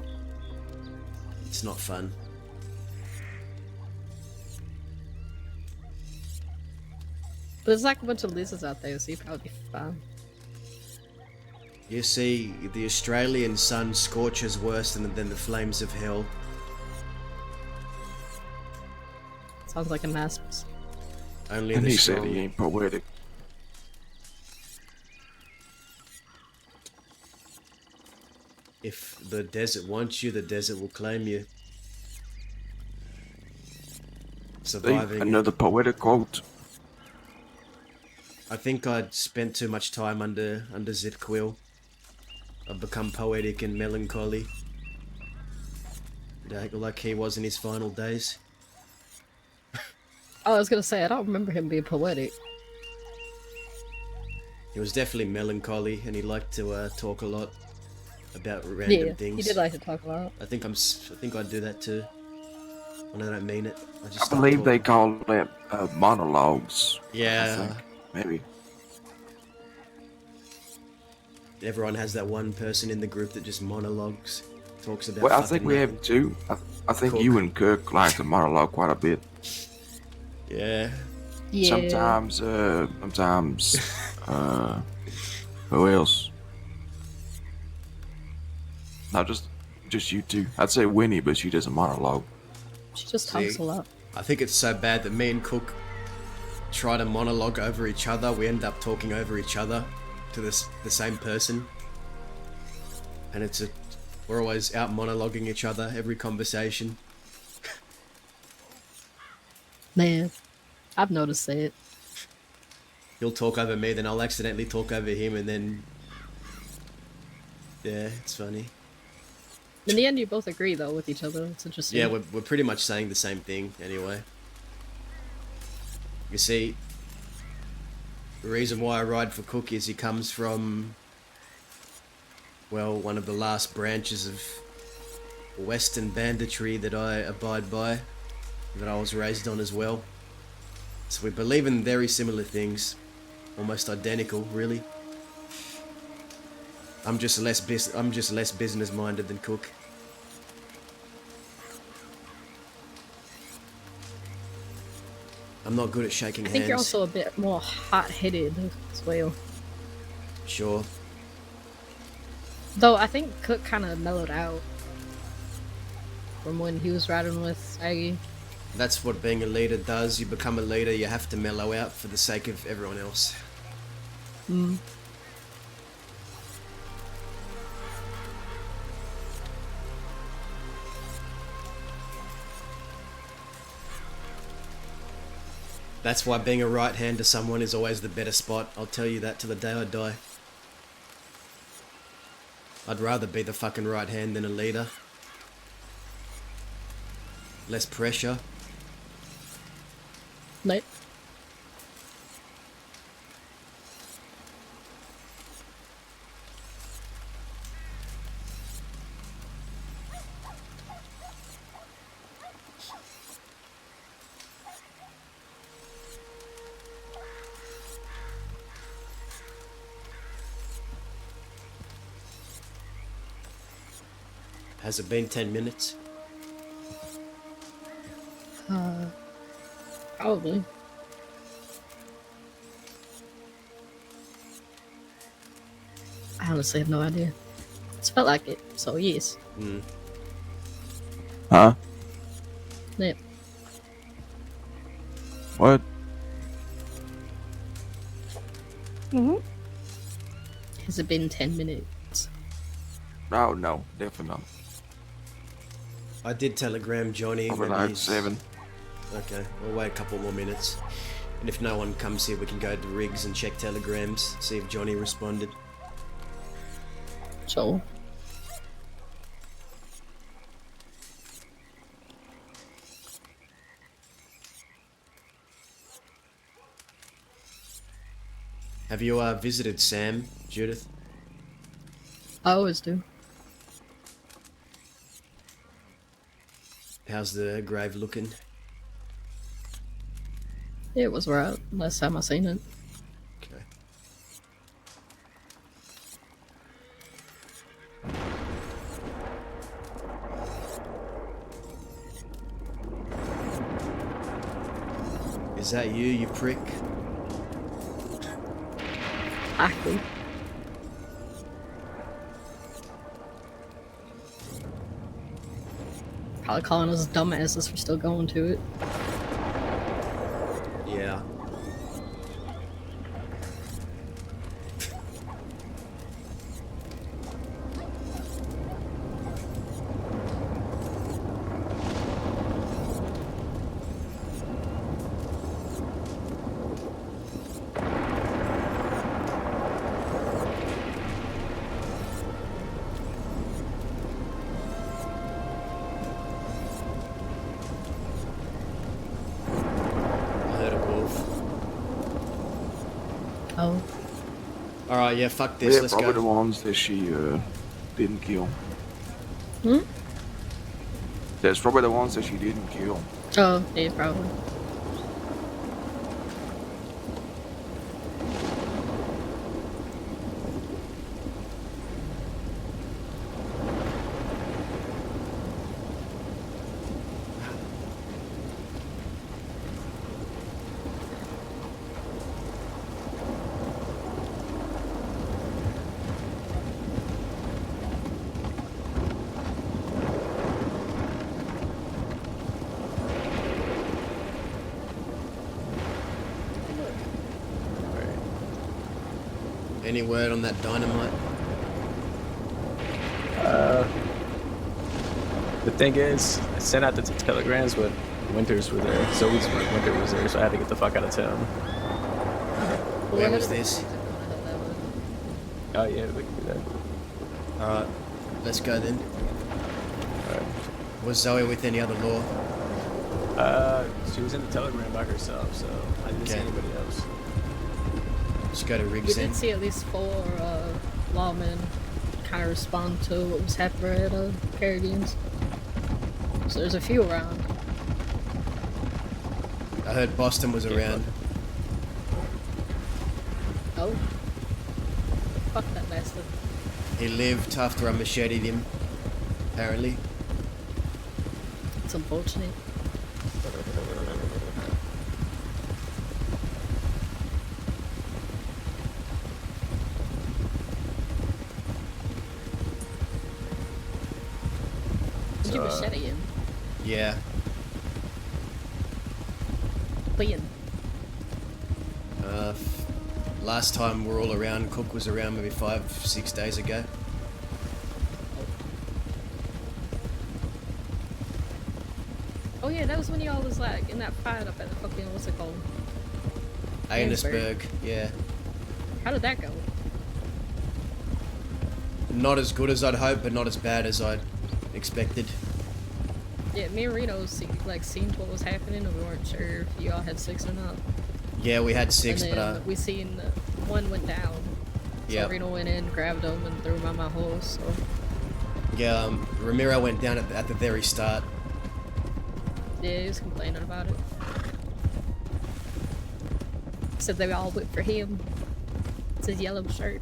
It's not fun. But there's like a bunch of lizards out there, so you'd probably be fine. You see, the Australian sun scorches worse than the flames of hell. Sounds like a masterpiece. Only And the he said strong. he ain't poetic. If the desert wants you, the desert will claim you. Surviving. Another poetic quote. I think I'd spent too much time under Zitquill. I've become poetic and melancholy. Like he was in his final days. Oh, I was gonna say I don't remember him being poetic. He was definitely melancholy, and he liked to talk a lot about random Yeah, things. he did like to talk a lot. I think I do that too. When I don't mean it, I just I start believe they talking. call it monologues. Yeah. I think. Maybe. Everyone has that one person in the group that just monologues, talks about. Well, I fucking think we nothing. have two. I think Cook. you and Kirk like to monologue quite a bit. Yeah. Yeah. Sometimes, who else? Not just you two. I'd say Winnie, but she doesn't monologue. She just talks See, a lot. I think it's so bad that me and Cook try to monologue over each other. We end up talking over each other to the same person, and we're always out monologuing each other every conversation. Man, I've noticed that. He'll talk over me, then I'll accidentally talk over him, and then yeah, it's funny. In the end, you both agree though with each other. It's interesting. Yeah, we're pretty much saying the same thing anyway. You see, the reason why I ride for Cook is he comes from, well, one of the last branches of Western banditry that I abide by, that I was raised on as well. So we believe in very similar things, almost identical, really. I'm just less business minded than Cook. I'm not good at shaking I think hands. you're also a bit more hot-headed as well. Sure. Though I think Cook kind of mellowed out from when he was riding with Aggie. That's what being a leader does. You become a leader, you have to mellow out for the sake of everyone else. Hmm. That's why being a right hand to someone is always the better spot. I'll tell you that till the day I die. I'd rather be the fucking right hand than a leader. Less pressure. Like, Has it been 10 minutes? probably. I honestly have no idea. It's felt like it, so yes. Hmm. Huh? Yep. What? Mm-hmm. Has it been 10 minutes? Oh, no, definitely not. I did telegram Johnny. Probably when like he's- 7. Okay, we'll wait a couple more minutes. And if no one comes here, we can go to Riggs and check telegrams, see if Johnny responded. So. Have you visited Sam, Judith? I always do. How's the grave looking? It was right last time I seen it. Okay. Is that you prick? Exactly. Probably calling us dumbasses for still going to it. Yeah. Oh. Alright, yeah, fuck this, Yeah, let's probably go. the ones that she didn't kill. Hmm? There's probably the ones that she didn't kill. Oh, yeah, probably. Any word on that dynamite? The thing is, I sent out the telegrams, but Winters were there. Zoe's Winter was there, so I had to get the fuck out of town. Where was this? Oh yeah, we can do that. Alright, let's go then. Was Zoe with any other law? She was in the telegram by herself, so I didn't see Okay. anybody else. Just go to We Riggs then. did see at least 4 lawmen kind of respond to what was happening at Caribbeans. So there's a few around. I heard Boston was around. Oh. Fuck that bastard. He lived after I macheted him, apparently. It's unfortunate. Did you machete him? Yeah. Clean. Last time we're all around, Cook was around maybe 5-6 days ago. Oh yeah, that was when y'all was like in that fight up at the fucking, what's it called? Annesburg, yeah. How did that go? Not as good as I'd hoped, but not as bad as I'd expected. Yeah, me and Reno seen what was happening and we weren't sure if y'all had 6 or not. Yeah, we had 6, and but then we seen one went down. So Yep. Reno went in, grabbed him, and threw him on my horse. So yeah, Ramiro went down at the very start. yeah, he was complaining about it. Said they all went for him. It's his yellow shirt,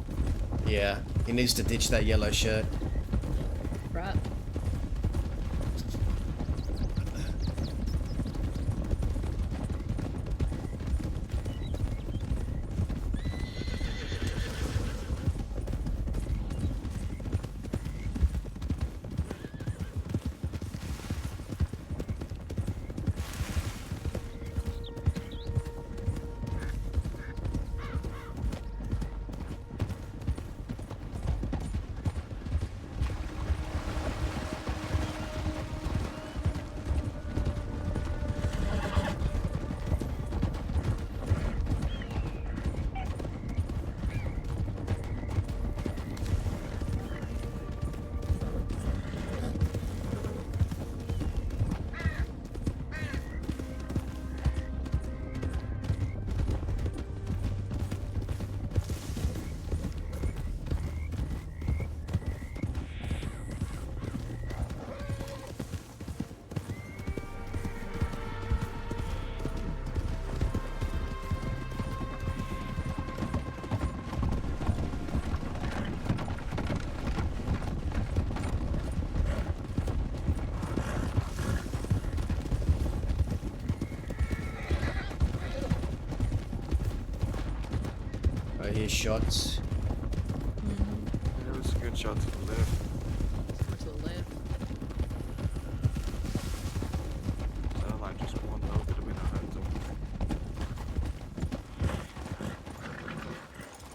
Yeah, he needs to ditch that yellow shirt. right? I hear shots. There was a good shot to the left. To the left. Like just one though, could have been a hunter.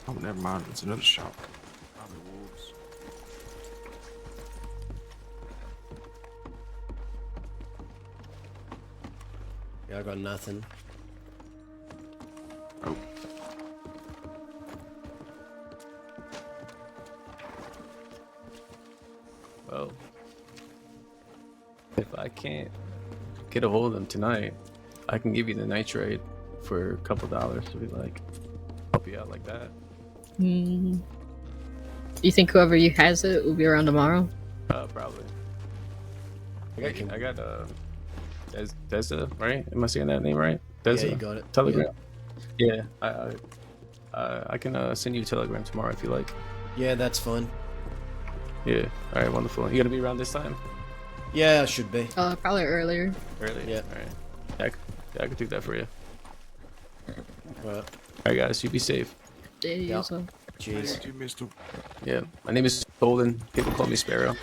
Oh, never mind. It's another shot. Probably wolves. Yeah, I got nothing. Oh. Well, if I can't get a hold of them tonight, I can give you the nitrate for a couple dollars to be like, help you out like that. Hmm. You think whoever you has it will be around tomorrow? Probably. I got Deza, right? Am I saying that name right? Deza? Yeah, you got it. Telegram. Yeah, I can send you a telegram tomorrow if you like. Yeah, that's fine. Yeah. All right. Wonderful. You gonna be around this time? Yeah, I should be. Probably earlier. Early. Yeah. All right. I could do that for you. Right. All right, guys. You be safe. Yeah, you Yep. as well. Cheers. Thank you, Mr. Yeah. My name is Golden. People call me Sparrow.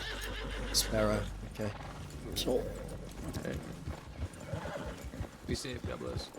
Sparrow. Okay. Sure. All right. Be safe. God bless.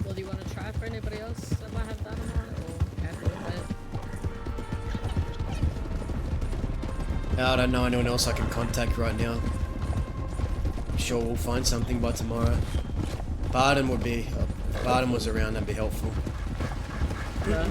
Well, do you want to try for anybody else that might have dynamite, or happy with it? I don't know anyone else I can contact right now. I'm sure we'll find something by tomorrow. Barden would be... if Barden was around, that'd be helpful. Yeah.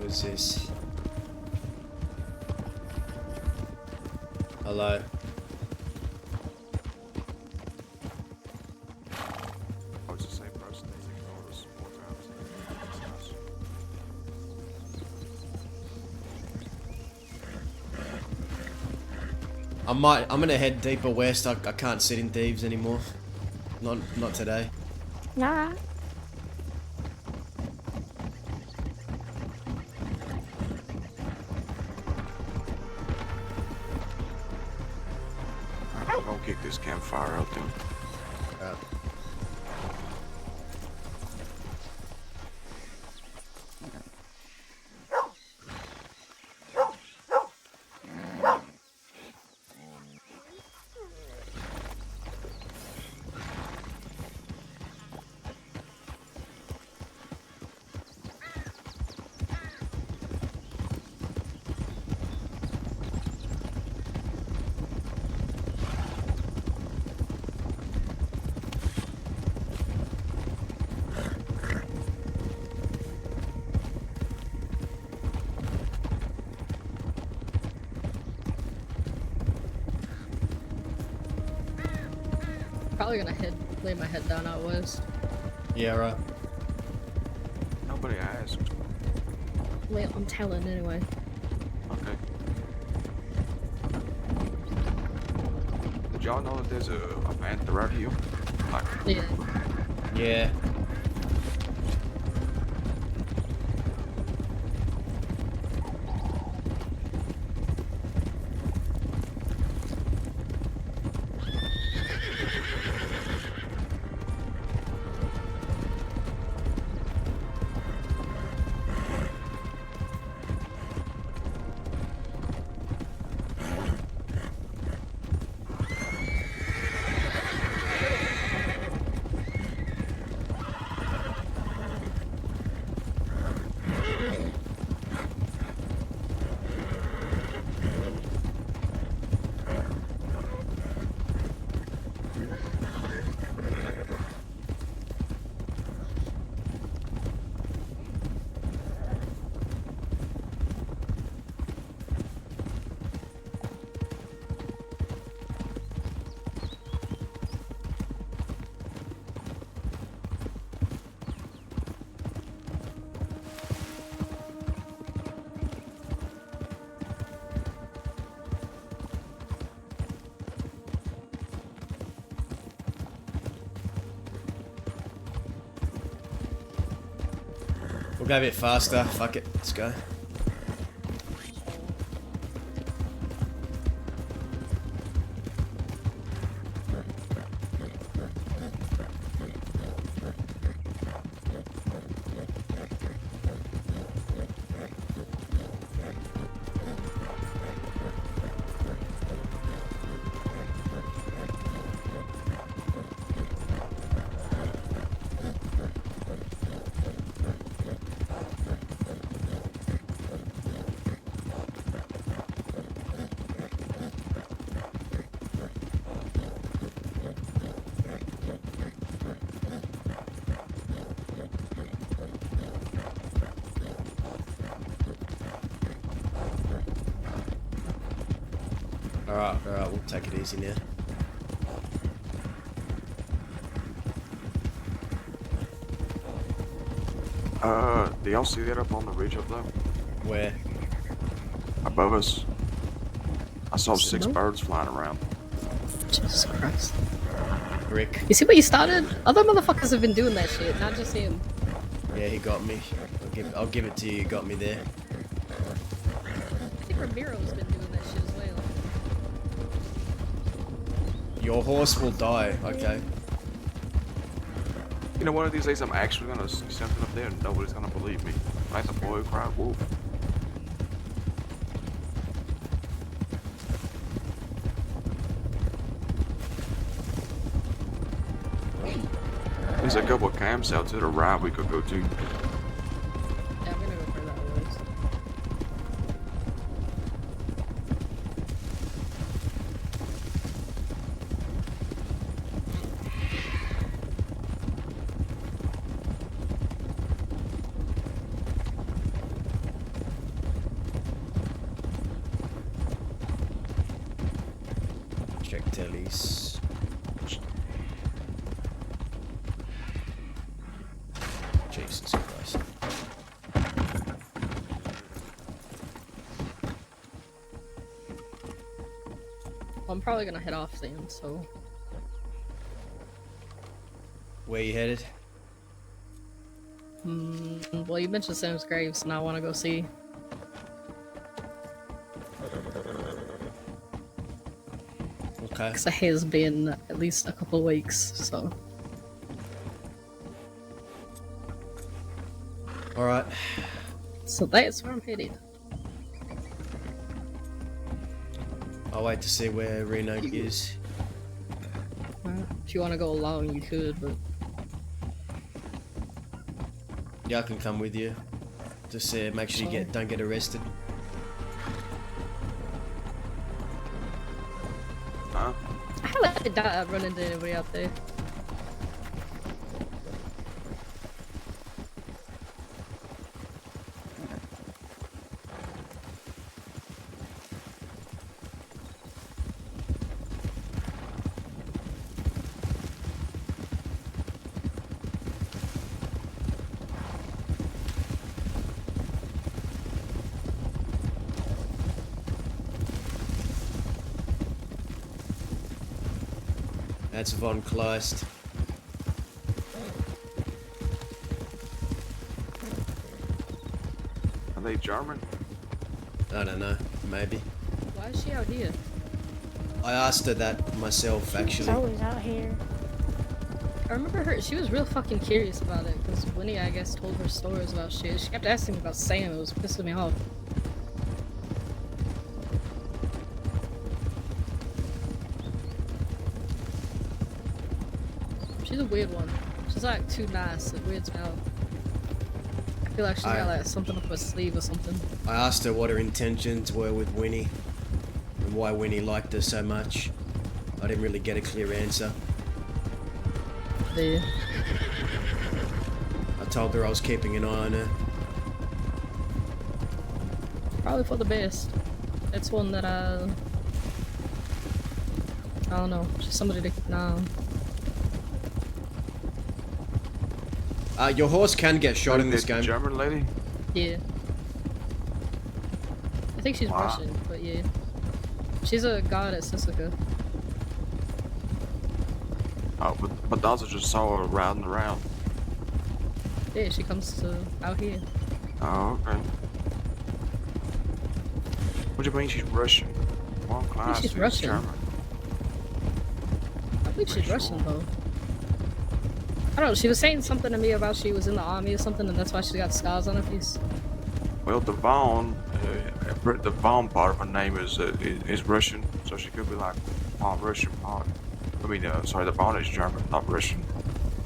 Who's this? Hello. Oh, it's the same person. They ignored us 4 times. I'm gonna head deeper west. I can't sit in Thieves anymore. Not today. Nah. Don't kick this campfire out then. Probably gonna lay my head down out west. Yeah, right. Nobody asked. Well, I'm telling anyway. Okay. Did y'all know that there's a panther out here? Like, Yeah. Yeah. We'll go a bit faster. Fuck it. Let's go. Alright, we'll take it easy now. Do y'all see that up on the ridge up there? Where? Above us. I saw 6 birds flying around. Jesus Christ. Rick. You see what you started? Other motherfuckers have been doing that shit, not just him. Yeah, he got me. I'll give it to you. You got me there. I think Ramiro's been doing that shit as well. Your horse will die. Okay. You know, one of these days I'm actually gonna see something up there and nobody's gonna believe me. Like the boy who cried wolf. There's a couple of campsites to the right we could go to. Yeah, I'm gonna go for that ways. Check tellies. Jesus Christ. Well, I'm probably gonna head off soon, so. Where you headed? Well, you mentioned Sam's graves, and I want to go see. Okay. Because it has been at least a couple of weeks, so. Alright. So that's where I'm headed. I'll wait to see where Reno is. If you want to go alone, you could, but. Yeah, I can come with you. Just make sure you don't get arrested. Huh? How did that run into anybody out there? That's Von Kleist. Are they German? I don't know. Maybe. Why is she out here? I asked her that myself, She's actually. always out here. I remember her, she was real fucking curious about it, because Winnie, I guess, told her stories about shit. She kept asking me about Sam, it was pissing me off. She's a weird one. She's like too nice, it weirds me out. I feel like she's got like something up her sleeve or something. I asked her what her intentions were with Winnie, and why Winnie liked her so much. I didn't really get a clear answer. Yeah. I told her I was keeping an eye on her. Probably for the best. It's one that I don't know, she's somebody to keep an eye on. Your horse can get shot in this game. German lady? Yeah. I think she's Russian, but yeah. She's a god at Sisika. Oh, but those are just saw her riding around. Yeah, she comes to out here. Oh, okay. What do you mean she's Russian? One class she's is Russian. German. I think she's Russian though. I don't know, she was saying something to me about she was in the army or something and that's why she got scars on her face. Well, the Vaughn part of her name is Russian, so she could be like part Russian, part. I mean, sorry, the Vaughn is German, not Russian.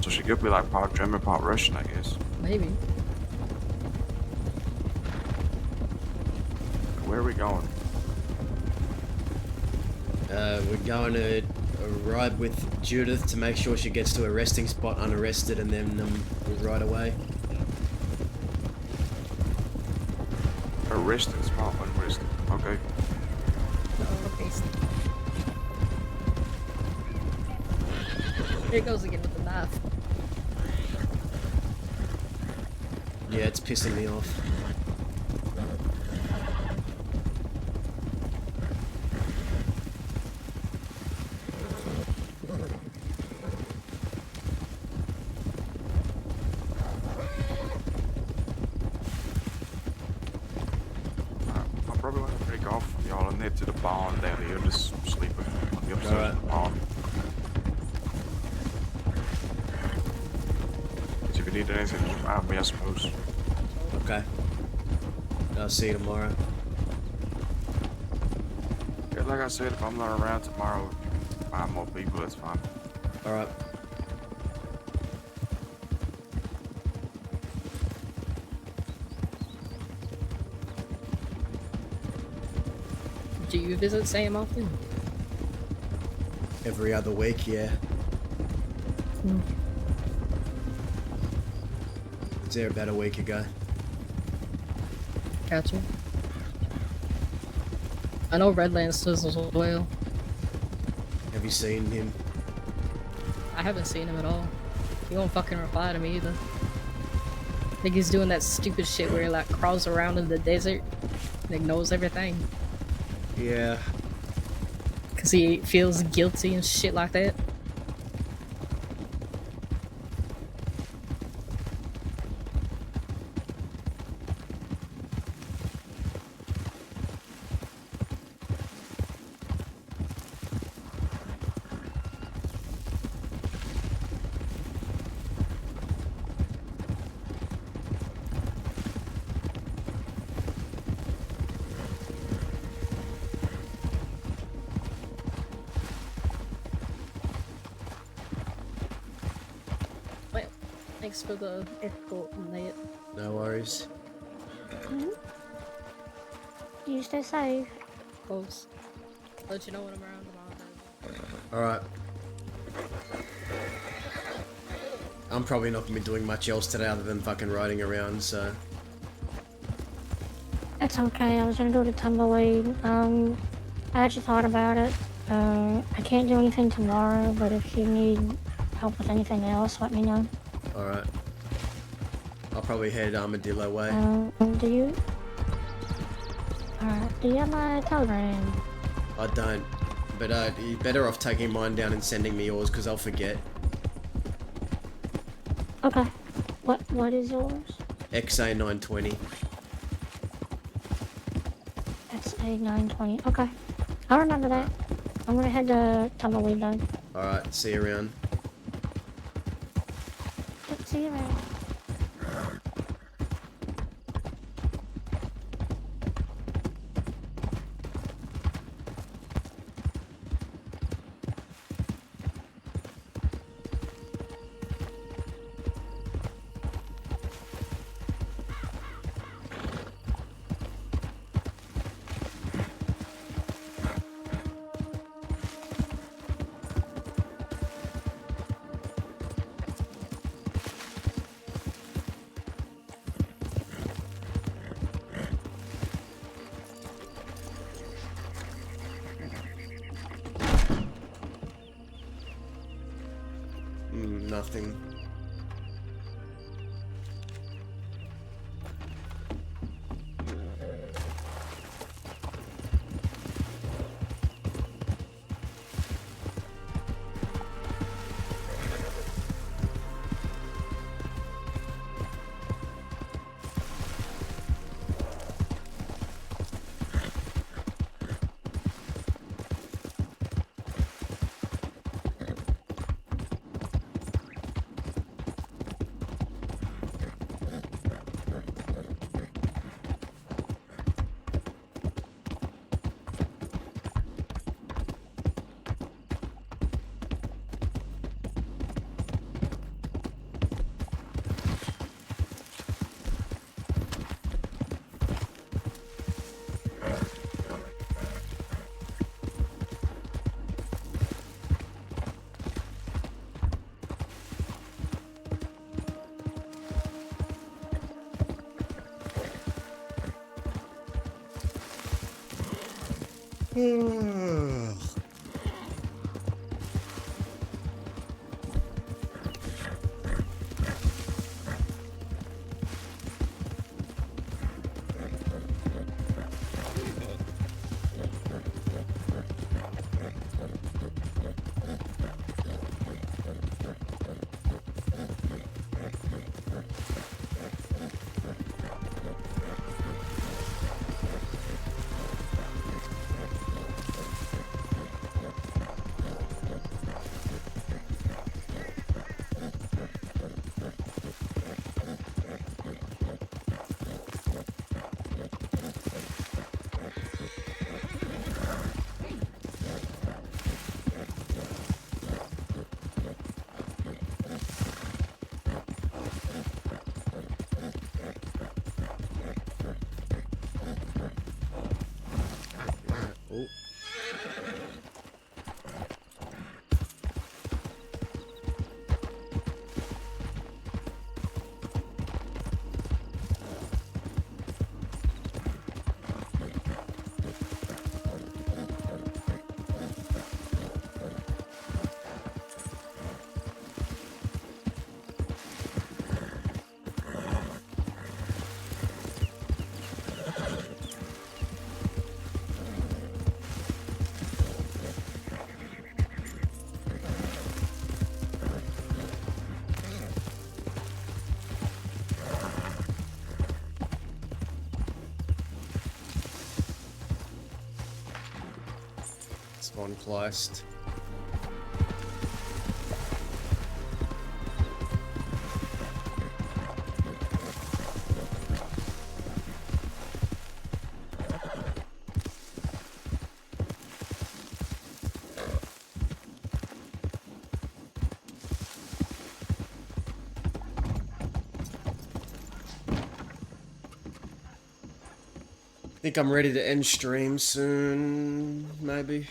So she could be like part German, part Russian, I guess. Maybe. Where are we going? We're going to ride with Judith to make sure she gets to a resting spot unarrested, and then we'll ride away. Arrested, spot unarrested. Okay. Okay. Here it goes again with the knife. Yeah, it's pissing me off. I probably want to break off from y'all and head to the barn down here, just sleep on the other side of the barn. So if you need anything, just remind me, I suppose. Okay. I'll see you tomorrow. Yeah, like I said, if I'm not around tomorrow, if you can find more people, that's fine. Alright. Do you visit Sam often? Every other week, yeah. Hmm. I was there about a week ago. Gotcha. I know Redlands does as well. Have you seen him? I haven't seen him at all. He won't fucking reply to me either. I think he's doing that stupid shit where he like crawls around in the desert and ignores everything. Yeah. Cause he feels guilty and shit like that. Well, thanks for the escort and that. No worries. You stay safe. Close. Let you know when I'm around tomorrow. Alright. I'm probably not gonna be doing much else today other than fucking riding around, so. That's okay. I was gonna go to Tumbleweed. I actually thought about it. I can't do anything tomorrow, but if you need help with anything else, let me know. Alright. I'll probably head Armadillo way. Do you? Alright. Do you have my telegram? I don't. But you're better off taking mine down and sending me yours, because I'll forget. Okay. What is yours? XA920. That's A920. Okay. I'll remember that. I'm gonna head to Tumbleweed though. Alright, see you around. Yep, see you around. Nothing. Oh. Spawn closed. I think I'm ready to end stream soon, maybe.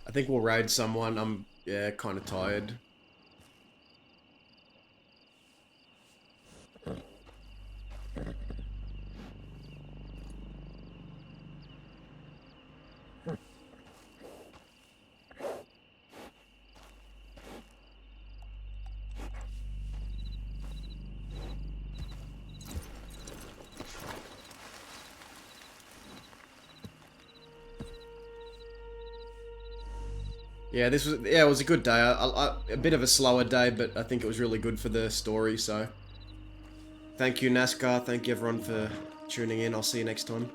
I think we'll raid someone. I'm, yeah, kind of tired. Yeah, this was, yeah, it was a good day. A bit of a slower day, but I think it was really good for the story, so. Thank you, NASCAR. Thank you, everyone, for tuning in. I'll see you next time.